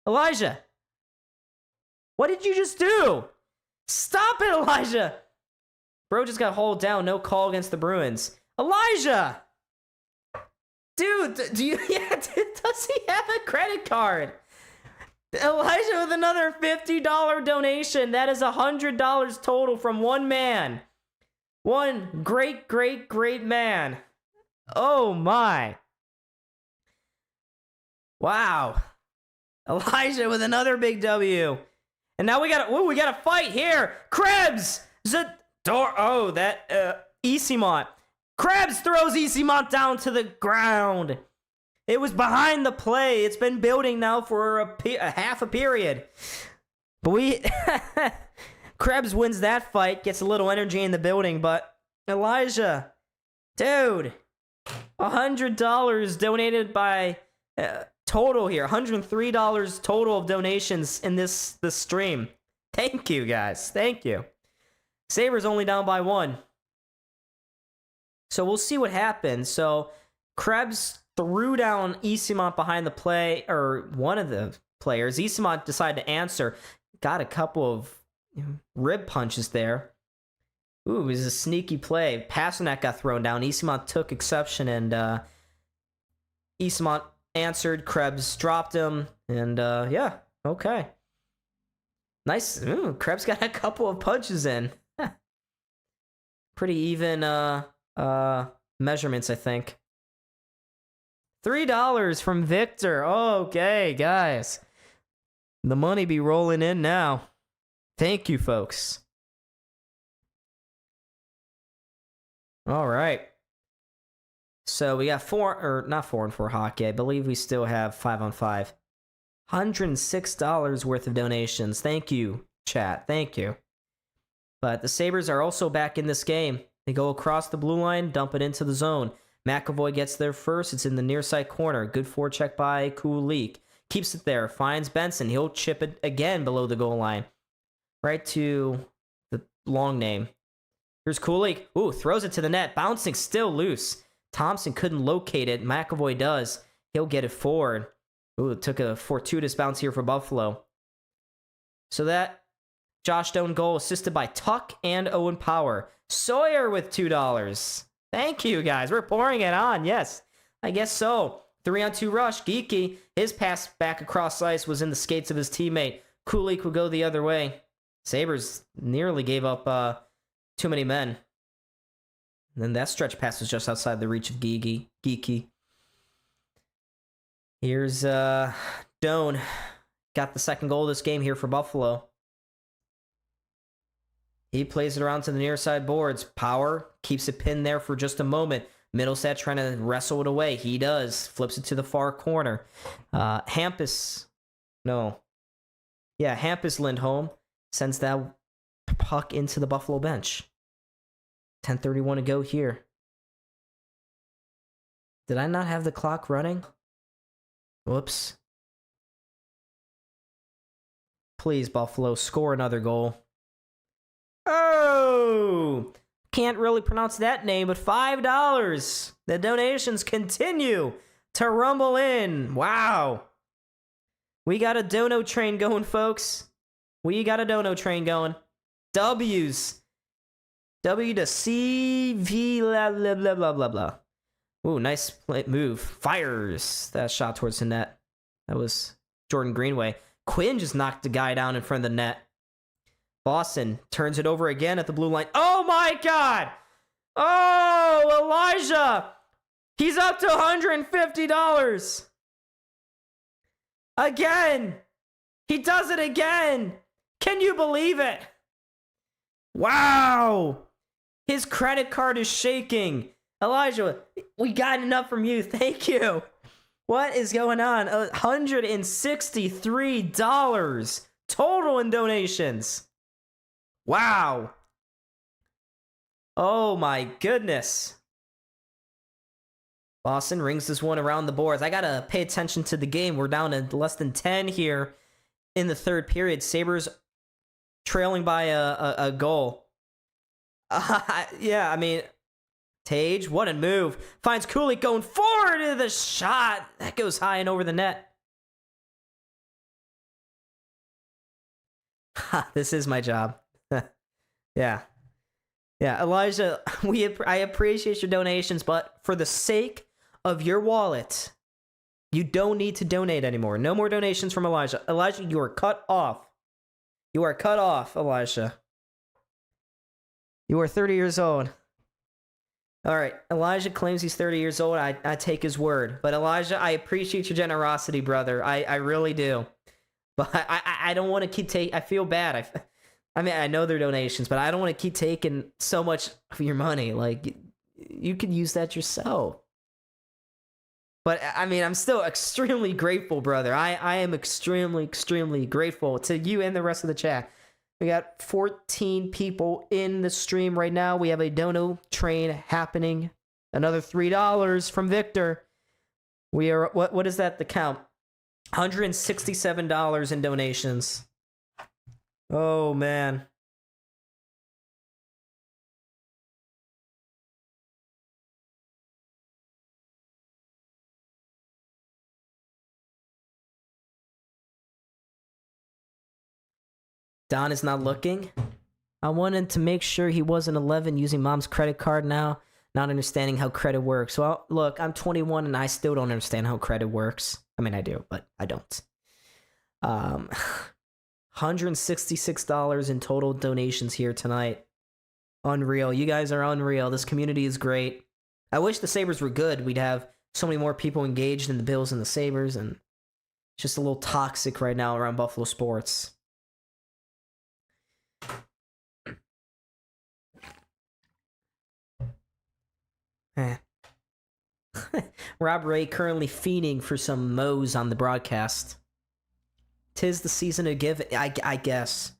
Elijah! What did you just do? Stop it, Elijah! Bro just got hauled down. No call against the Bruins. Elijah! Dude, does he have a credit card? Elijah with another $50 donation. That is $100 total from one man. One great, great, great man. Oh my. Wow. Elijah with another big W. And now we got a fight here. Krebs! Esimont. Krebs throws Esimont down to the ground. It was behind the play. It's been building now for a half a period. But Krebs wins that fight, gets a little energy in the building, but Elijah, dude, $100 donated by total here. $103 total of donations in this stream. Thank you, guys. Thank you. Sabres only down by 1. So we'll see what happens. So Krebs threw down Esimont behind the play, or one of the players. Esimont decided to answer. Got a couple of rib punches there. Ooh, it was a sneaky play. Pasternak got thrown down. Esimont took exception, and Esimont answered. Krebs dropped him, and yeah, okay. Nice. Ooh, Krebs got a couple of punches in. Pretty even measurements, I think. $3 from Victor. Okay, guys. The money be rolling in now. Thank you, folks. All right. So we got not 4 and 4 hockey. I believe we still have 5 on 5. $106 worth of donations. Thank you, chat. Thank you. But the Sabres are also back in this game. They go across the blue line, dump it into the zone. McAvoy gets there first. It's in the near side corner. Good forecheck by Kulik. Keeps it there. Finds Benson. He'll chip it again below the goal line. Right to the long name. Here's Kulik. Ooh, throws it to the net. Bouncing, still loose. Thompson couldn't locate it. McAvoy does. He'll get it forward. Ooh, it took a fortuitous bounce here for Buffalo. So that Josh Doan goal assisted by Tuck and Owen Power. Sawyer with $2. Thank you, guys. We're pouring it on. Yes, I guess so. 3-on-2 rush. Geeky. His pass back across ice was in the skates of his teammate. Kulik would go the other way. Sabres nearly gave up too many men. And then that stretch pass was just outside the reach of Geeky. Here's Doan. Got the second goal of this game here for Buffalo. He plays it around to the near side boards. Power keeps it pinned there for just a moment. Middlestat trying to wrestle it away. He does. Flips it to the far corner. Hampus Lindholm sends that puck into the Buffalo bench. 10:31 to go here. Did I not have the clock running? Whoops. Please, Buffalo, score another goal. Oh! Can't really pronounce that name, but $5. The donations continue to rumble in. Wow. We got a dono train going, folks. We got a dono train going. W's. W to CV, blah, blah, blah, blah, blah, blah. Ooh, nice move. Fires that shot towards the net. That was Jordan Greenway. Quinn just knocked the guy down in front of the net. Boston turns it over again at the blue line. Oh my God! Oh, Elijah! He's up to $150. Again! He does it again! Can you believe it? Wow! His credit card is shaking. Elijah, we got enough from you. Thank you. What is going on? $163 total in donations. Wow. Oh my goodness. Boston rings this one around the boards. I gotta pay attention to the game. We're down to less than 10 here in the third period. Sabres trailing by a goal. Yeah, I mean, Tage, what a move. Finds Kulik going forward to the shot. That goes high and over the net. This is my job. Yeah. Yeah, Elijah, I appreciate your donations, but for the sake of your wallet, you don't need to donate anymore. No more donations from Elijah. Elijah, you are cut off. You are cut off, Elijah. You are 30 years old. All right, Elijah claims he's 30 years old. I take his word. But Elijah, I appreciate your generosity, brother. I really do. But I don't want to keep taking... I feel bad. I mean, I know they're donations, but I don't want to keep taking so much of your money. Like, you could use that yourself. But, I mean, I'm still extremely grateful, brother. I am extremely, extremely grateful to you and the rest of the chat. We got 14 people in the stream right now. We have a dono train happening. Another $3 from Victor. We are, what is that, the count? $167 in donations. Oh, man. Don is not looking. I wanted to make sure he wasn't 11 using mom's credit card now, not understanding how credit works. Well, look, I'm 21 and I still don't understand how credit works. I mean, I do, but I don't. $166 in total donations here tonight. Unreal. You guys are unreal. This community is great. I wish the Sabres were good. We'd have so many more people engaged in the Bills and the Sabres, and it's just a little toxic right now around Buffalo sports. Rob Ray currently fiending for some mows on the broadcast. 'Tis the season to give, I guess.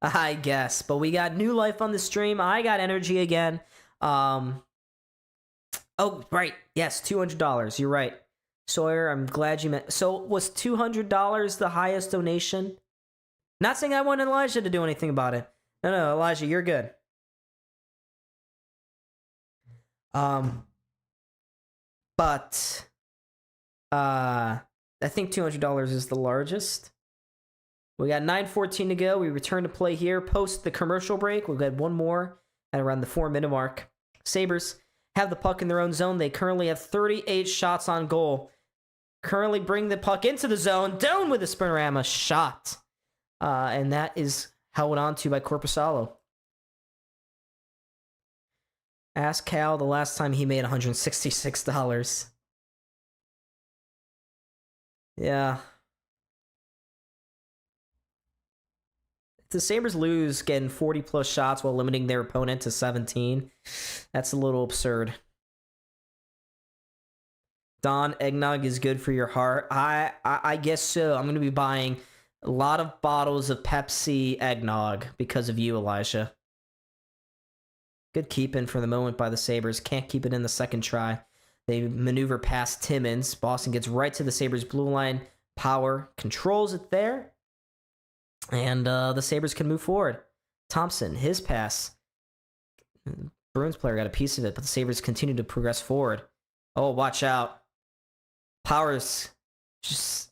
But we got new life on the stream. I got energy again. Oh, right. Yes, $200. You're right. Sawyer, I'm glad you meant. So was $200 the highest donation? Not saying I want Elijah to do anything about it. No, Elijah, you're good. But I think $200 is the largest. We got 9:14 to go. We return to play here post the commercial break. We've got one more at around the 4-minute mark. Sabres have the puck in their own zone. They currently have 38 shots on goal. Currently bring the puck into the zone. Down with a Spinorama shot. And that is held on to by Korpisalo. Ask Cal the last time he made $166. Yeah. If the Sabres lose getting 40-plus shots while limiting their opponent to 17, that's a little absurd. Don, eggnog is good for your heart. I guess so. I'm going to be buying a lot of bottles of Pepsi eggnog because of you, Elijah. Good keep-in for the moment by the Sabres. Can't keep it in the second try. They maneuver past Timmins. Boston gets right to the Sabres' blue line. Power controls it there. And the Sabres can move forward. Thompson, his pass. Bruins player got a piece of it, but the Sabres continue to progress forward. Oh, watch out. Powers just...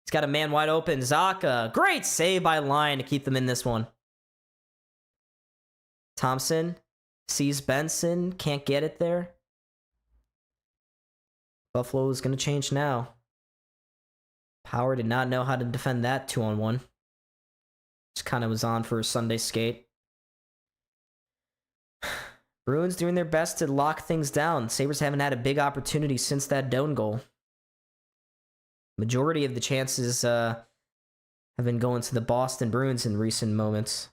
He's got a man wide open. Zaka. Great save by Lyon to keep them in this one. Thompson sees Benson. Can't get it there. Buffalo is going to change now. Power did not know how to defend that 2-on-1. Just kind of was on for a Sunday skate. Bruins doing their best to lock things down. Sabres haven't had a big opportunity since that Doan goal. Majority of the chances have been going to the Boston Bruins in recent moments.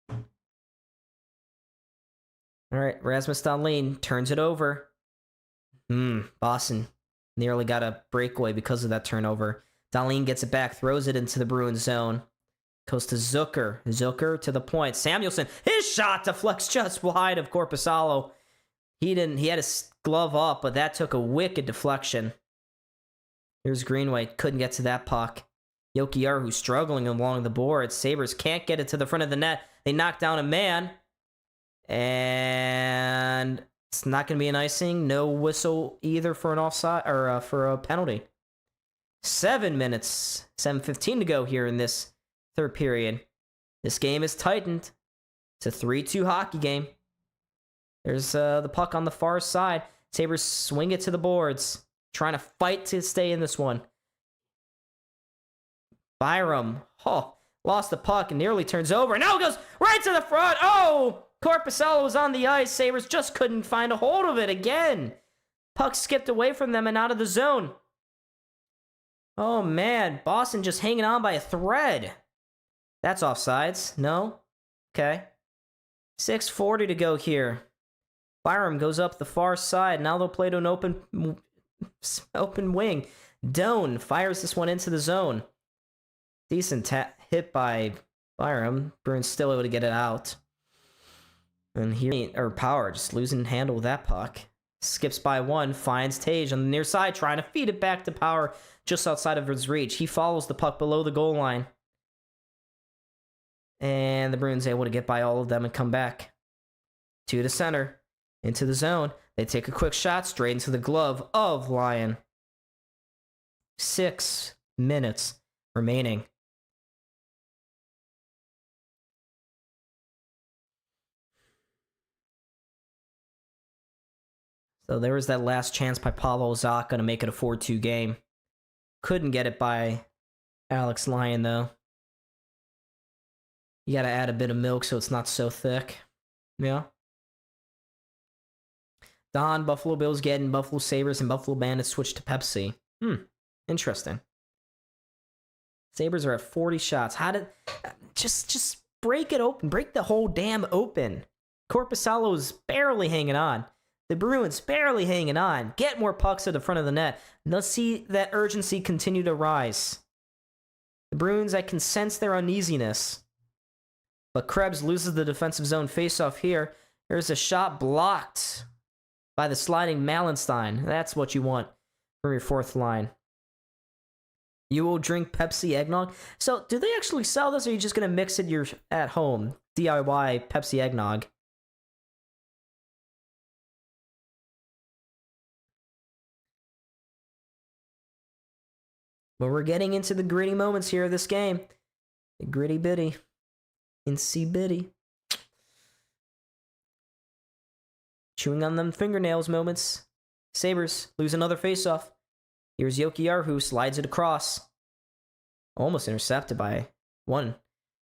All right, Rasmus Dahlin turns it over. Boston nearly got a breakaway because of that turnover. Dahlin gets it back, throws it into the Bruins zone. Goes to Zucker. Zucker to the point. Samuelson, his shot deflects just wide of Korpisalo. He had his glove up, but that took a wicked deflection. Here's Greenway. Couldn't get to that puck. Jokiharju struggling along the boards. Sabres can't get it to the front of the net. They knock down a man. And it's not going to be an icing. No whistle either for an offside or for a penalty. 7 minutes. 7:15 to go here in this third period. This game is tightened. It's a 3-2 hockey game. There's the puck on the far side. Sabres swing it to the boards. Trying to fight to stay in this one. Byram. Lost the puck and nearly turns over. Now it goes right to the front. Korpisalo was on the ice. Sabres just couldn't find a hold of it again. Puck skipped away from them and out of the zone. Oh, man. Boston just hanging on by a thread. That's offsides. No? Okay. 6:40 to go here. Byram goes up the far side. Now they'll play to an open wing. Doan fires this one into the zone. Decent hit by Byram. Bruins still able to get it out. And here, Power just losing handle with that puck. Skips by one, finds Tage on the near side, trying to feed it back to Power just outside of his reach. He follows the puck below the goal line. And the Bruins able to get by all of them and come back. To the center. Into the zone. They take a quick shot straight into the glove of Lyon. 6 minutes remaining. So there was that last chance by Pavel Zacha to make it a 4-2 game. Couldn't get it by Alex Lyon, though. You gotta add a bit of milk so it's not so thick. Yeah. Don, Buffalo Bills getting Buffalo Sabres and Buffalo Bandits switched to Pepsi. Interesting. Sabres are at 40 shots. How did... Just break it open. Break the whole damn open. Korpisalo's barely hanging on. The Bruins barely hanging on. Get more pucks at the front of the net. Let's see that urgency continue to rise. The Bruins, I can sense their uneasiness. But Krebs loses the defensive zone faceoff here. There's a shot blocked by the sliding Malenstein. That's what you want from your fourth line. You will drink Pepsi eggnog. So, do they actually sell this, or are you just going to mix it at home? DIY Pepsi eggnog. But we're getting into the gritty moments here of this game. The gritty bitty. Incy bitty. Chewing on them fingernails moments. Sabres lose another faceoff. Here's Jokiharju, slides it across. Almost intercepted by one.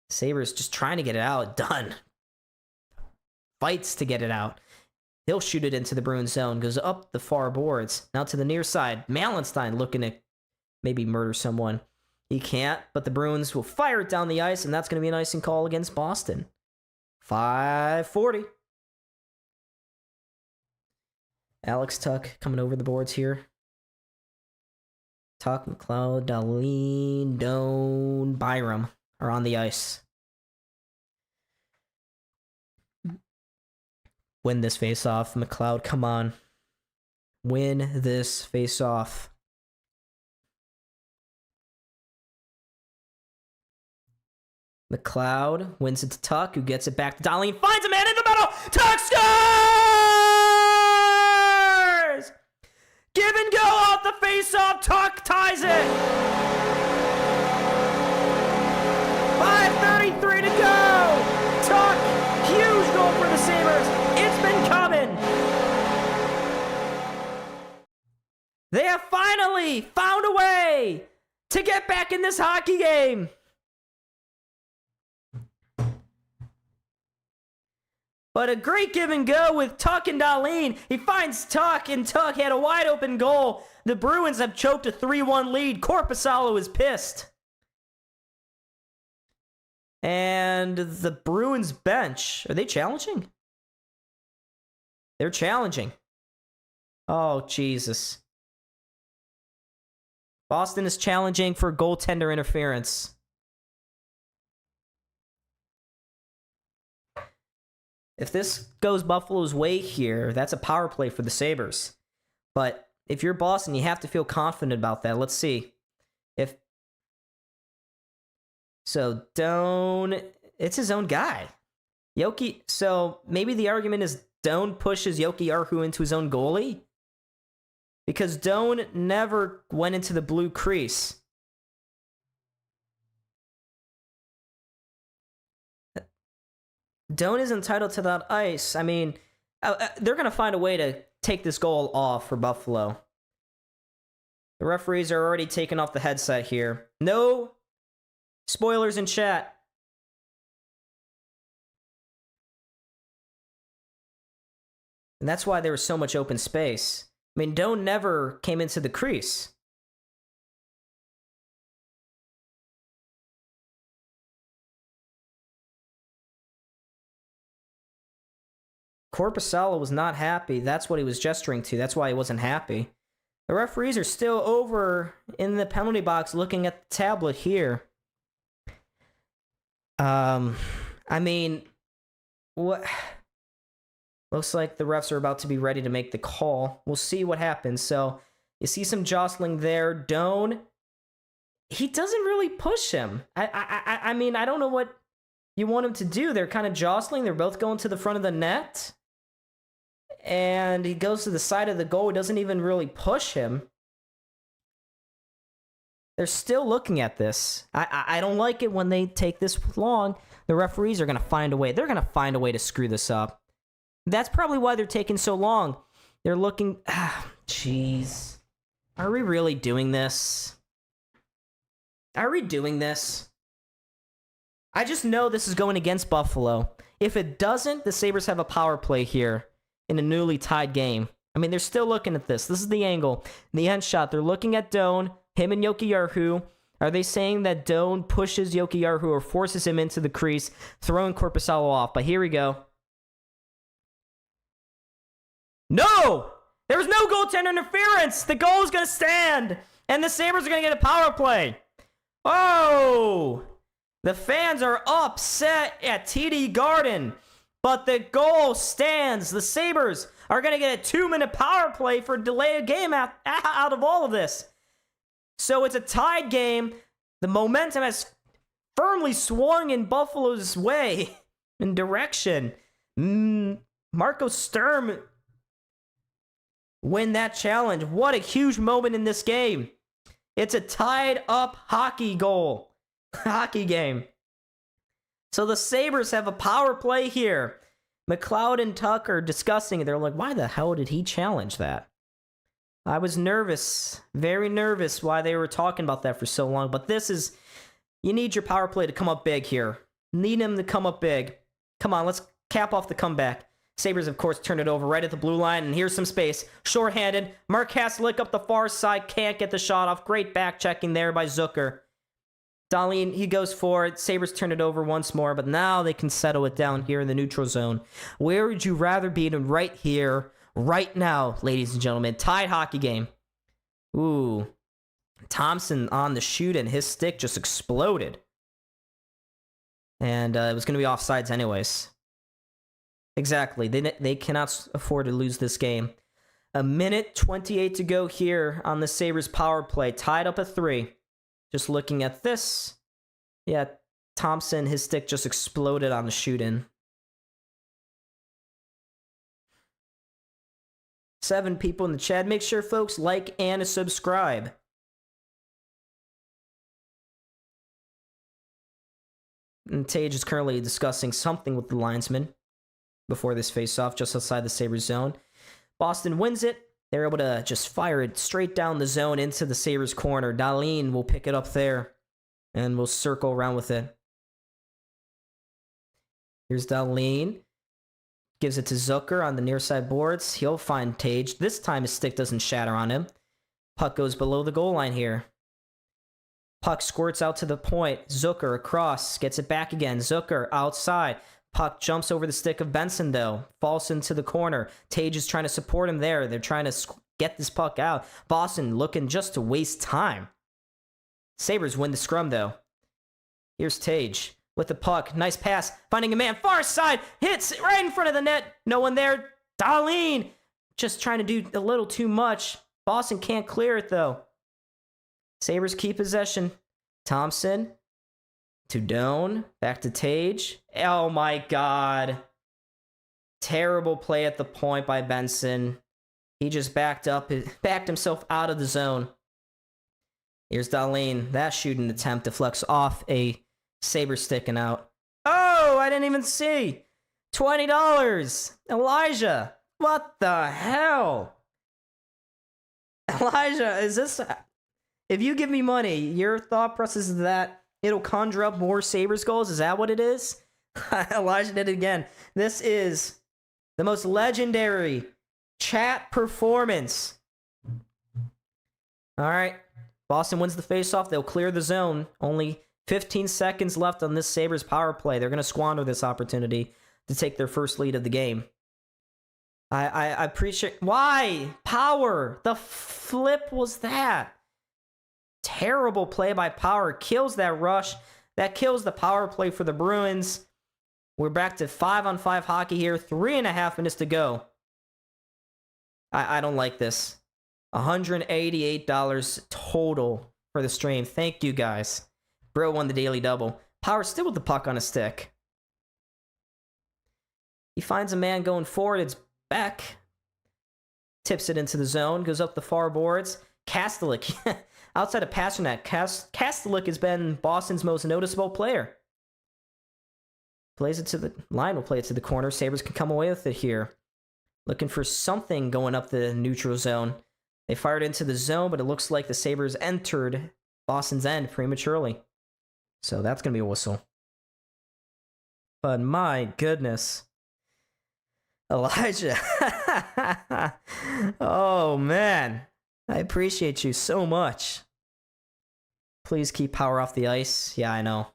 Sabres just trying to get it out. Done. Fights to get it out. He'll shoot it into the Bruins zone. Goes up the far boards. Now to the near side. Malenstein looking to maybe murder someone. He can't, but the Bruins will fire it down the ice, and that's going to be an icing call against Boston. 5:40. Alex Tuch coming over the boards here. Tuch, McLeod, Dahlin, Doan, Byram are on the ice. Win this face-off. McLeod, come on. Win this face-off. McLeod wins it to Tuch, who gets it back to Dahlin. Finds a man in the middle. Tuch scores! Give and go off the face-off. Tuch ties it. 5:33 to go. Tuch, huge goal for the Sabres. It's been coming. They have finally found a way to get back in this hockey game. But a great give and go with Tuch and Dahlin. He finds Tuch, and Tuch had a wide open goal. The Bruins have choked a 3-1 lead. Korpisalo is pissed. And the Bruins bench, are they challenging? They're challenging. Oh, Jesus. Boston is challenging for goaltender interference. If this goes Buffalo's way here, that's a power play for the Sabres. But if you're Boston, you have to feel confident about that. Let's see. So Doan, it's his own guy. So maybe the argument is Doan pushes Jokiharju into his own goalie? Because Doan never went into the blue crease. Doan is entitled to that ice. I mean, they're going to find a way to take this goal off for Buffalo. The referees are already taking off the headset here. No spoilers in chat. And that's why there was so much open space. I mean, Doan never came into the crease. Korpisalo was not happy. That's what he was gesturing to. That's why he wasn't happy. The referees are still over in the penalty box looking at the tablet here. I mean, what? Looks like the refs are about to be ready to make the call. We'll see what happens. So, you see some jostling there. Doan, he doesn't really push him. I mean, I don't know what you want him to do. They're kind of jostling. They're both going to the front of the net. And he goes to the side of the goal. He doesn't even really push him. They're still looking at this. I don't like it when they take this long. The referees are going to find a way. They're going to find a way to screw this up. That's probably why they're taking so long. They're looking... Jeez. Are we really doing this? Are we doing this? I just know this is going against Buffalo. If it doesn't, the Sabres have a power play here in a newly tied game. I mean, they're still looking at this. This is the angle. The end shot. They're looking at Doan, him and Jokiharju. Are they saying that Doan pushes Jokiharju or forces him into the crease, throwing Korpisalo off? But here we go. No! There was no goaltender interference! The goal is going to stand! And the Sabres are going to get a power play! Oh! The fans are upset at TD Garden, but the goal stands. The Sabres are going to get a 2-minute power play for delay a game out of all of this. So it's a tied game. The momentum has firmly swung in Buffalo's way, in direction. Marco Sturm win that challenge. What a huge moment in this game. It's a tied up hockey goal. Hockey game. So the Sabres have a power play here. McLeod and Tuck are discussing it. They're like, why the hell did he challenge that? I was nervous, very nervous why they were talking about that for so long. But this is, you need your power play to come up big here. Need him to come up big. Come on, let's cap off the comeback. Sabres, of course, turn it over right at the blue line, and here's some space. Shorthanded. Mark Haselik up the far side. Can't get the shot off. Great back checking there by Zucker. Dahlin, he goes for it. Sabres turn it over once more, but now they can settle it down here in the neutral zone. Where would you rather be than right here, right now, ladies and gentlemen? Tied hockey game. Ooh. Thompson on the shoot, and his stick just exploded. And it was going to be offsides anyways. Exactly. They cannot afford to lose this game. A minute 28 to go here on the Sabres power play. Tied up at 3. Just looking at this. Yeah, Thompson, his stick just exploded on the shoot-in. 7 people in the chat. Make sure, folks, like and subscribe. And Tage is currently discussing something with the linesman before this face-off just outside the Sabres zone. Boston wins it. They're able to just fire it straight down the zone into the Sabres corner. Dahlin will pick it up there, and we'll circle around with it. Here's Dahlin. Gives it to Zucker on the near side boards. He'll find Tage. This time his stick doesn't shatter on him. Puck goes below the goal line here. Puck squirts out to the point. Zucker across. Gets it back again. Zucker outside. Puck jumps over the stick of Benson, though. Falls into the corner. Tage is trying to support him there. They're trying to get this puck out. Boston looking just to waste time. Sabres win the scrum, though. Here's Tage with the puck. Nice pass. Finding a man. Far side. Hits right in front of the net. No one there. Dahlin just trying to do a little too much. Boston can't clear it, though. Sabres keep possession. Thompson. To Doan. Back to Tage. Oh my god. Terrible play at the point by Benson. He just backed himself out of the zone. Here's Dahlin. That shooting attempt deflects off a Sabre sticking out. Oh, I didn't even see. $20. Elijah. What the hell? Elijah, is this... If you give me money, your thought process is that it'll conjure up more Sabres goals? Is that what it is? Elijah did it again. This is the most legendary chat performance. All right. Boston wins the faceoff. They'll clear the zone. Only 15 seconds left on this Sabres power play. They're going to squander this opportunity to take their first lead of the game. I appreciate... Why? Power. The flip was that? Terrible play by Power. Kills that rush. That kills the power play for the Bruins. We're back to 5-on-5 hockey here. 3.5 minutes to go. I don't like this. $188 total for the stream. Thank you, guys. Bro won the daily double. Power still with the puck on his stick. He finds a man going forward. It's Beck. Tips it into the zone. Goes up the far boards. Kastelik. Outside of Pasternak, Kastelik has been Boston's most noticeable player. Plays it to the line. Will play it to the corner. Sabres can come away with it here. Looking for something going up the neutral zone. They fired into the zone, but it looks like the Sabres entered Boston's end prematurely. So that's going to be a whistle. But my goodness. Elijah. Oh, man. I appreciate you so much. Please keep Power off the ice. Yeah, I know.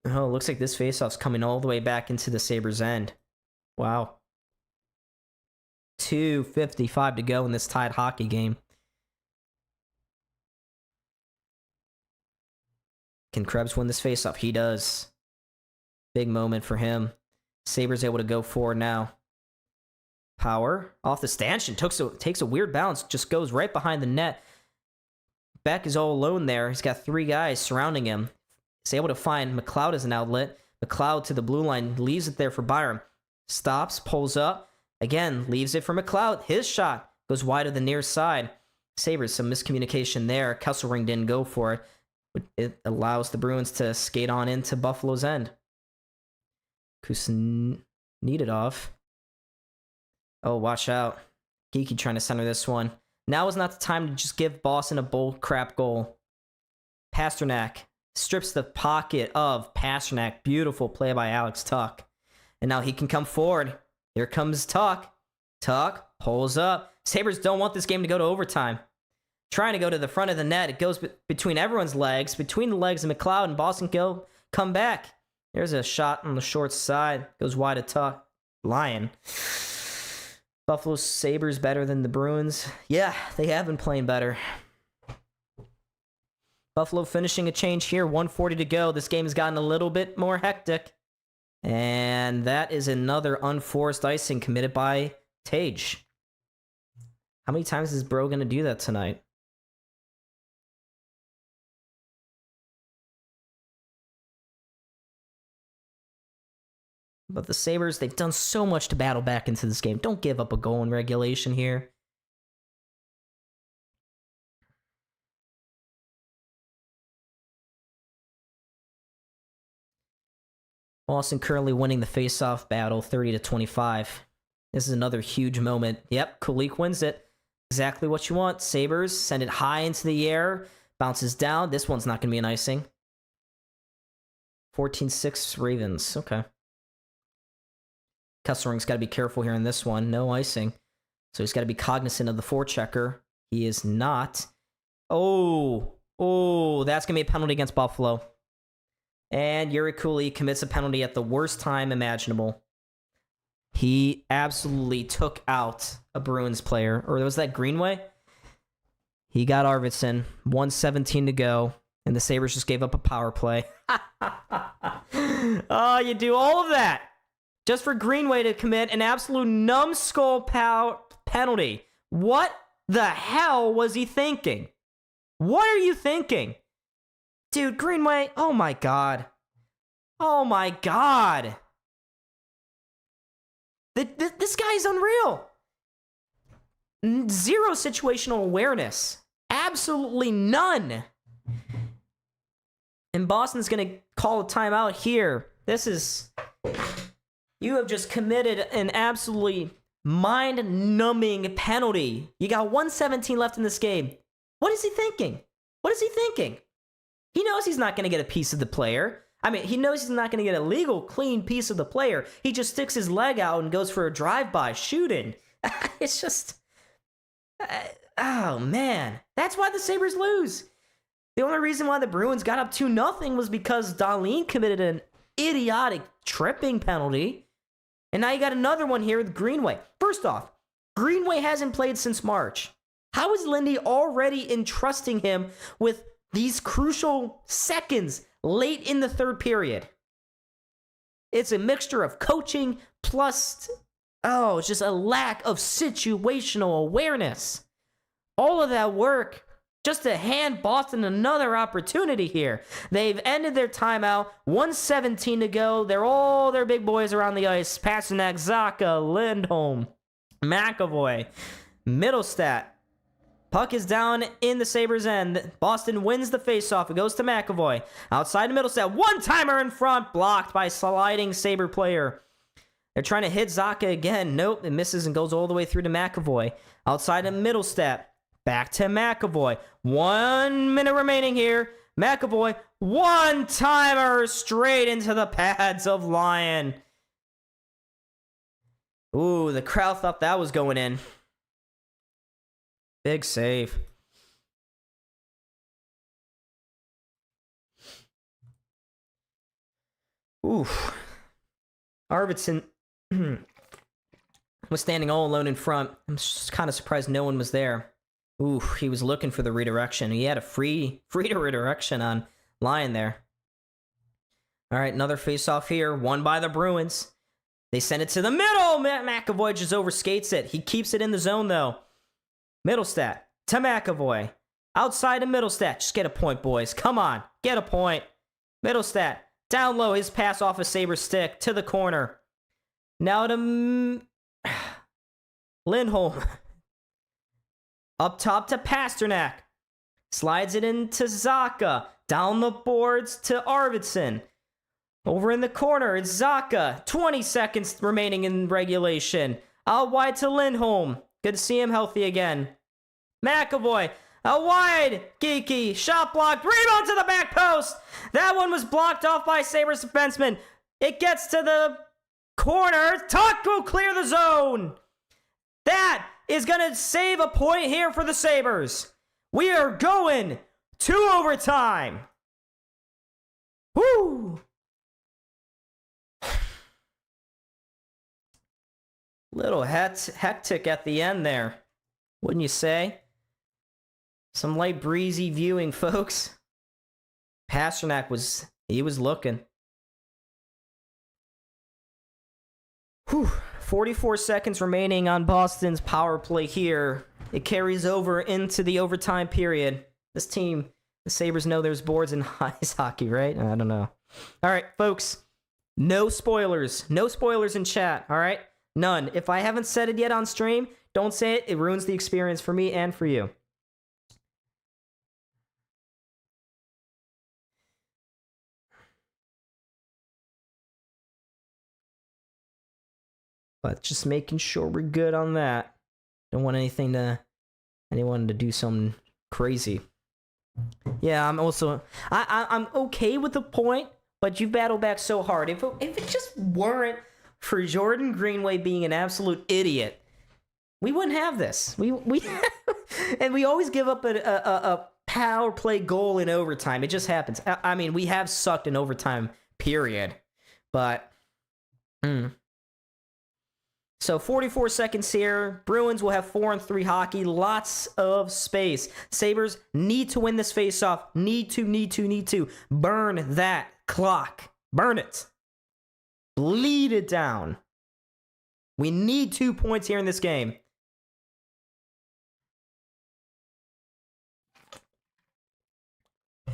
Oh, looks like this faceoff's coming all the way back into the Sabres' end. Wow. 2:55 to go in this tied hockey game. Can Krebs win this faceoff? He does. Big moment for him. Sabres able to go forward now. Power off the stanchion. Takes a weird bounce. Just goes right behind the net. Beck is all alone there. He's got 3 guys surrounding him. He's able to find McLeod as an outlet. McLeod to the blue line. Leaves it there for Byram. Stops. Pulls up. Again. Leaves it for McLeod. His shot goes wide of the near side. Sabres. Some miscommunication there. Kesselring didn't go for it. It allows the Bruins to skate on into Buffalo's end. Kuznetsov. Oh, watch out. Geeky trying to center this one. Now is not the time to just give Boston a bull crap goal. Pasternak strips the pocket of Pasternak. Beautiful play by Alex Tuch. And now he can come forward. Here comes Tuch. Tuch pulls up. Sabres don't want this game to go to overtime. Trying to go to the front of the net. It goes between everyone's legs. Between the legs of McLeod, and Boston come back. There's a shot on the short side. Goes wide of Tuch. Lion. Buffalo Sabres better than the Bruins. Yeah, they have been playing better. Buffalo finishing a change here. 1:40 to go. This game has gotten a little bit more hectic. And that is another unforced icing committed by Tage. How many times is Bro going to do that tonight? But the Sabres, they've done so much to battle back into this game. Don't give up a goal in regulation here. Boston currently winning the face-off battle 30-25. This is another huge moment. Yep, Kulich wins it. Exactly what you want. Sabres send it high into the air. Bounces down. This one's not going to be an icing. 14-6 Ravens. Okay. Kesselring's got to be careful here in this one. No icing. So he's got to be cognizant of the forechecker. He is not. Oh, that's going to be a penalty against Buffalo. And Yuri Cooley commits a penalty at the worst time imaginable. He absolutely took out a Bruins player. Or was that Greenway? He got Arvidsson. 1:17 to go. And the Sabres just gave up a power play. Oh, you do all of that just for Greenway to commit an absolute numbskull penalty. What the hell was he thinking? What are you thinking? Dude, Greenway, oh my god. Oh my god. This guy's unreal. Zero situational awareness. Absolutely none. And Boston's going to call a timeout here. This is... You have just committed an absolutely mind-numbing penalty. You got 1:17 left in this game. What is he thinking? What is he thinking? He knows he's not going to get a piece of the player. I mean, he knows he's not going to get a legal, clean piece of the player. He just sticks his leg out and goes for a drive-by shooting. It's just... oh, man. That's why the Sabres lose. The only reason why the Bruins got up 2-0 was because Dahlin committed an idiotic tripping penalty. And now you got another one here with Greenway. First off, Greenway hasn't played since March. How is Lindy already entrusting him with these crucial seconds late in the third period? It's a mixture of coaching plus, it's just a lack of situational awareness. All of that work just to hand Boston another opportunity here. They've ended their timeout. 1:17 to go. They're all their big boys around the ice. Pasternak, Zacha, Lindholm, McAvoy, Middlestat. Puck is down in the Sabres' end. Boston wins the faceoff. It goes to McAvoy. Outside to Middlestat. One-timer in front. Blocked by sliding Sabre player. They're trying to hit Zacha again. Nope. It misses and goes all the way through to McAvoy. Outside to Middlestat. Back to McAvoy. 1 minute remaining here. McAvoy. One-timer straight into the pads of Lyon. Ooh, the crowd thought that was going in. Big save. Oof. Arvidsson was standing all alone in front. I'm just kind of surprised no one was there. Ooh, he was looking for the redirection. He had a free redirection on Lyon there. All right, another face-off here. Won by the Bruins. They send it to the middle. McAvoy just overskates it. He keeps it in the zone, though. Middlestat to McAvoy. Outside of Middlestat. Just get a point, boys. Come on. Get a point. Middlestat. Down low. His pass off a Sabre stick to the corner. Now to Lindholm. Up top to Pasternak. Slides it into Zacha. Down the boards to Arvidsson. Over in the corner, it's Zacha. 20 seconds remaining in regulation. Out wide to Lindholm. Good to see him healthy again. McAvoy. Out wide. Geeky. Shot blocked. Rebound to the back post. That one was blocked off by Sabres defenseman. It gets to the corner. Tuck will clear the zone. That is going to save a point here for the Sabres. We are going to overtime. Woo! Little hectic at the end there, wouldn't you say? Some light breezy viewing, folks. Pasternak was looking. Whew. 44 seconds remaining on Boston's power play here. It carries over into the overtime period. This team, the Sabres know there's boards in ice hockey, right? I don't know. All right, folks. No spoilers. No spoilers in chat, all right? None. If I haven't said it yet on stream, don't say it. It ruins the experience for me and for you. But just making sure we're good on that. Don't want anyone to do something crazy. Yeah, I'm also I'm okay with the point, but you battled back so hard. If it just weren't for Jordan Greenway being an absolute idiot, we wouldn't have this. We and we always give up a power play goal in overtime. It just happens. I mean, we have sucked in overtime, period. But So 44 seconds here. Bruins will have 4-on-3 hockey. Lots of space. Sabres need to win this faceoff. Need to. Burn that clock. Burn it. Bleed it down. We need 2 points here in this game.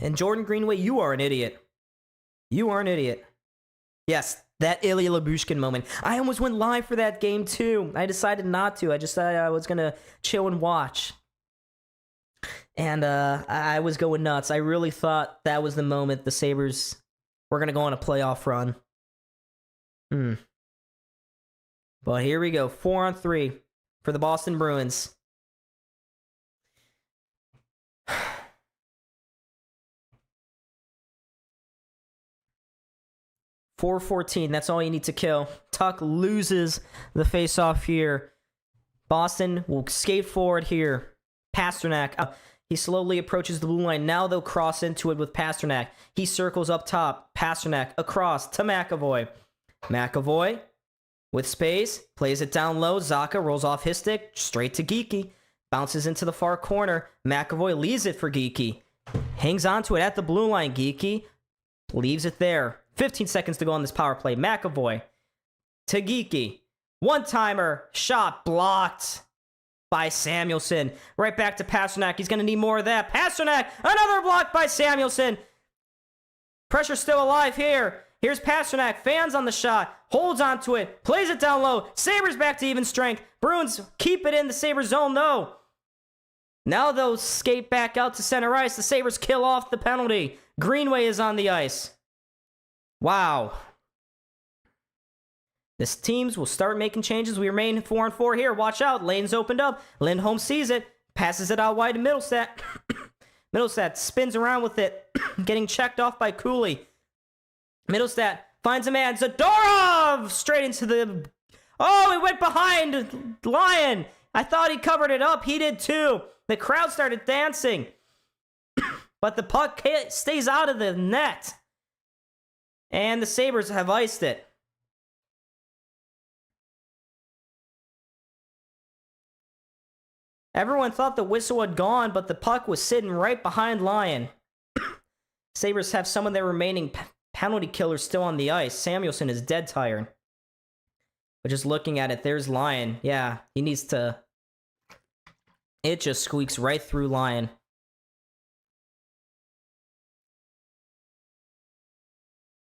And Jordan Greenway, you are an idiot. You are an idiot. Yes, that Ilya Lyubushkin moment. I almost went live for that game too. I decided not to. I just thought I was going to chill and watch. And I was going nuts. I really thought that was the moment the Sabres were going to go on a playoff run. But here we go. 4-on-3 for the Boston Bruins. 4:14. That's all you need to kill. Tuck loses the face-off here. Boston will skate forward here. Pasternak. He slowly approaches the blue line. Now they'll cross into it with Pasternak. He circles up top. Pasternak across to McAvoy. McAvoy with space. Plays it down low. Zacha rolls off his stick. Straight to Geeky. Bounces into the far corner. McAvoy leaves it for Geeky. Hangs onto it at the blue line. Geeky leaves it there. 15 seconds to go on this power play. McAvoy to Geeky. One-timer. Shot blocked by Samuelsson. Right back to Pasternak. He's going to need more of that. Pasternak. Another block by Samuelsson. Pressure still alive here. Here's Pasternak. Fans on the shot. Holds onto it. Plays it down low. Sabres back to even strength. Bruins keep it in the Sabres zone though. Now they'll skate back out to center ice. The Sabres kill off the penalty. Greenway is on the ice. Wow. This teams will start making changes. We remain 4-on-4 here. Watch out. Lane's opened up. Lindholm sees it. Passes it out wide to Middlestat. Middlestat spins around with it. Getting checked off by Cooley. Middlestat finds a man. Zadorov! Straight into the... Oh, he went behind Lyon. I thought he covered it up. He did too. The crowd started dancing. But the puck stays out of the net. And the Sabres have iced it. Everyone thought the whistle had gone, but the puck was sitting right behind Lyon. Sabres have some of their remaining penalty killers still on the ice. Samuelsson is dead tired. But just looking at it, there's Lyon. Yeah, he needs to... It just squeaks right through Lyon.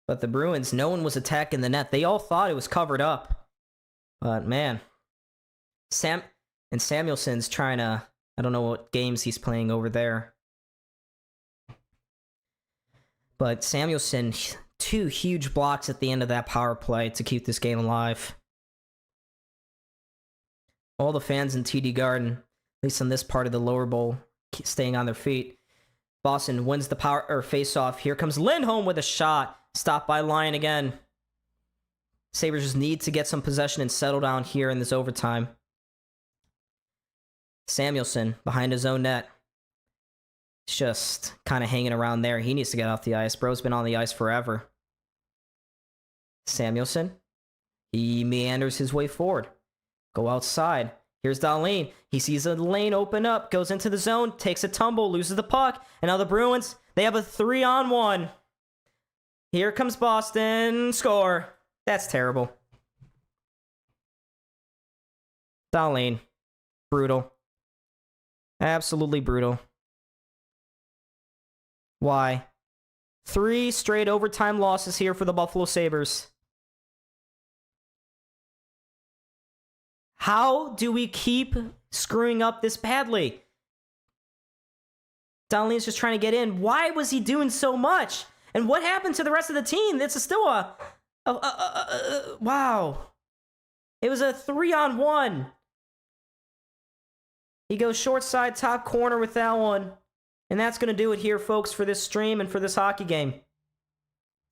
But the Bruins, no one was attacking the net. They all thought it was covered up. But man, Samuelson's trying to, I don't know what games he's playing over there. But Samuelson, 2 huge blocks at the end of that power play to keep this game alive. All the fans in TD Garden, at least on this part of the lower bowl, staying on their feet. Boston wins the power or face-off. Here comes Lindholm with a shot. Stopped by Lyon again. Sabres just need to get some possession and settle down here in this overtime. Samuelson behind his own net. It's just kind of hanging around there. He needs to get off the ice. Bro's been on the ice forever. Samuelson. He meanders his way forward. Go outside. Here's Dahlin. He sees a lane open up, goes into the zone, takes a tumble, loses the puck, and now the Bruins, they have a 3-on-1. Here comes Boston. Score. That's terrible. Dahlin. Brutal. Absolutely brutal. Why? 3 straight overtime losses here for the Buffalo Sabres. How do we keep screwing up this badly? Dahlin's just trying to get in. Why was he doing so much? And what happened to the rest of the team? It's still wow. It was a 3-on-1. He goes short side, top corner with that one. And that's going to do it here, folks, for this stream and for this hockey game.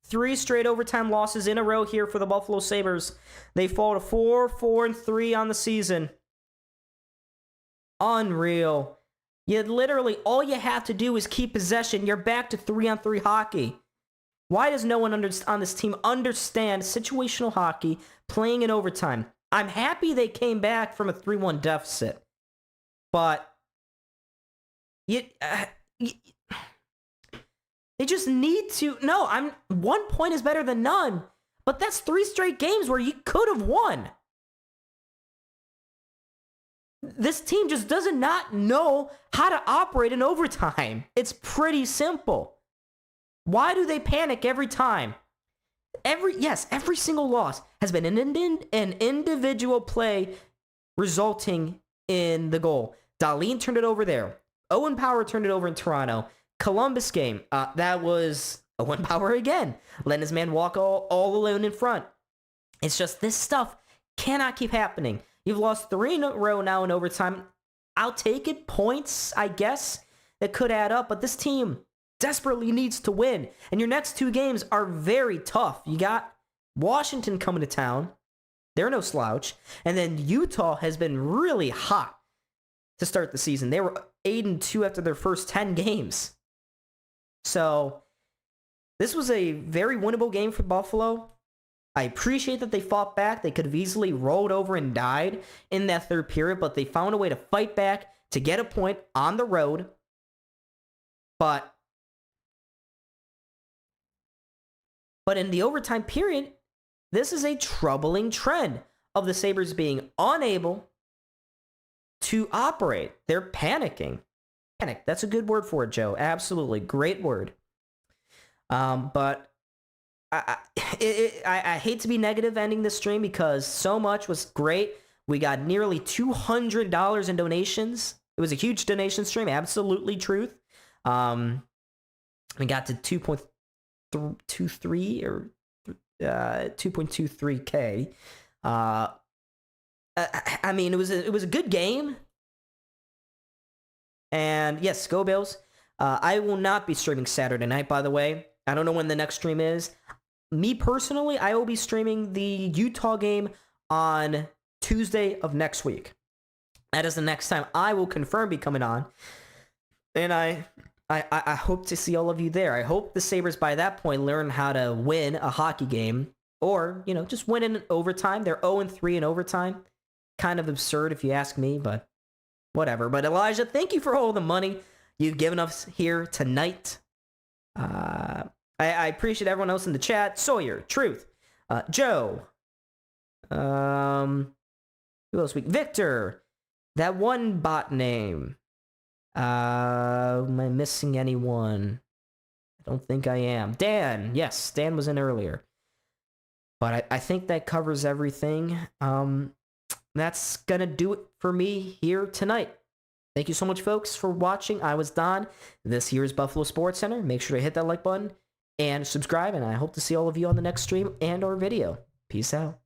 3 straight overtime losses in a row here for the Buffalo Sabres. They fall to 4-4-3 on the season. Unreal. You literally, all you have to do is keep possession. You're back to 3-on-3 hockey. Why does no one on this team understand situational hockey playing in overtime? I'm happy they came back from a 3-1 deficit. But they just need to. No, 1 point is better than none. But that's 3 straight games where you could have won. This team just does not know how to operate in overtime. It's pretty simple. Why do they panic every time? Every single loss has been an individual play resulting in the goal. Dahlin turned it over there. Owen Power turned it over in Toronto. Columbus game, that was Owen Power again. Letting his man walk all alone in front. It's just this stuff cannot keep happening. You've lost 3 in a row now in overtime. I'll take it. Points, I guess, that could add up. But this team desperately needs to win. And your next 2 games are very tough. You got Washington coming to town. They're no slouch. And then Utah has been really hot to start the season. They were 8-2 after their first 10 games. So this was a very winnable game for Buffalo. I appreciate that they fought back. They could have easily rolled over and died in that third period, but they found a way to fight back to get a point on the road. But in the overtime period, this is a troubling trend of the Sabres being unable to operate. They're panicking. Panic. That's a good word for it, Joe. Absolutely. Great word. But I hate to be negative ending this stream because so much was great. We got nearly $200 in donations. It was a huge donation stream. Absolutely truth. We got to 2.23 or 2.23K. I mean, it was a good game. And yes, go Bills. I will not be streaming Saturday night, by the way. I don't know when the next stream is. Me personally, I will be streaming the Utah game on Tuesday of next week. That is the next time I will confirm be coming on. And I hope to see all of you there. I hope the Sabres by that point learn how to win a hockey game. Or, just win in overtime. They're 0-3 in overtime. Kind of absurd if you ask me, but whatever. But Elijah, thank you for all the money you've given us here tonight. I appreciate everyone else in the chat. Sawyer, Truth, Joe, who else? Victor, that one bot name. Am I missing anyone? I don't think I am. Dan, yes, Dan was in earlier. But I think that covers everything. That's gonna do it for me here tonight. Thank you so much, folks, for watching. I was Don. This here is Buffalo Sports Center. Make sure to hit that like button and subscribe, and I hope to see all of you on the next stream and or video. Peace out.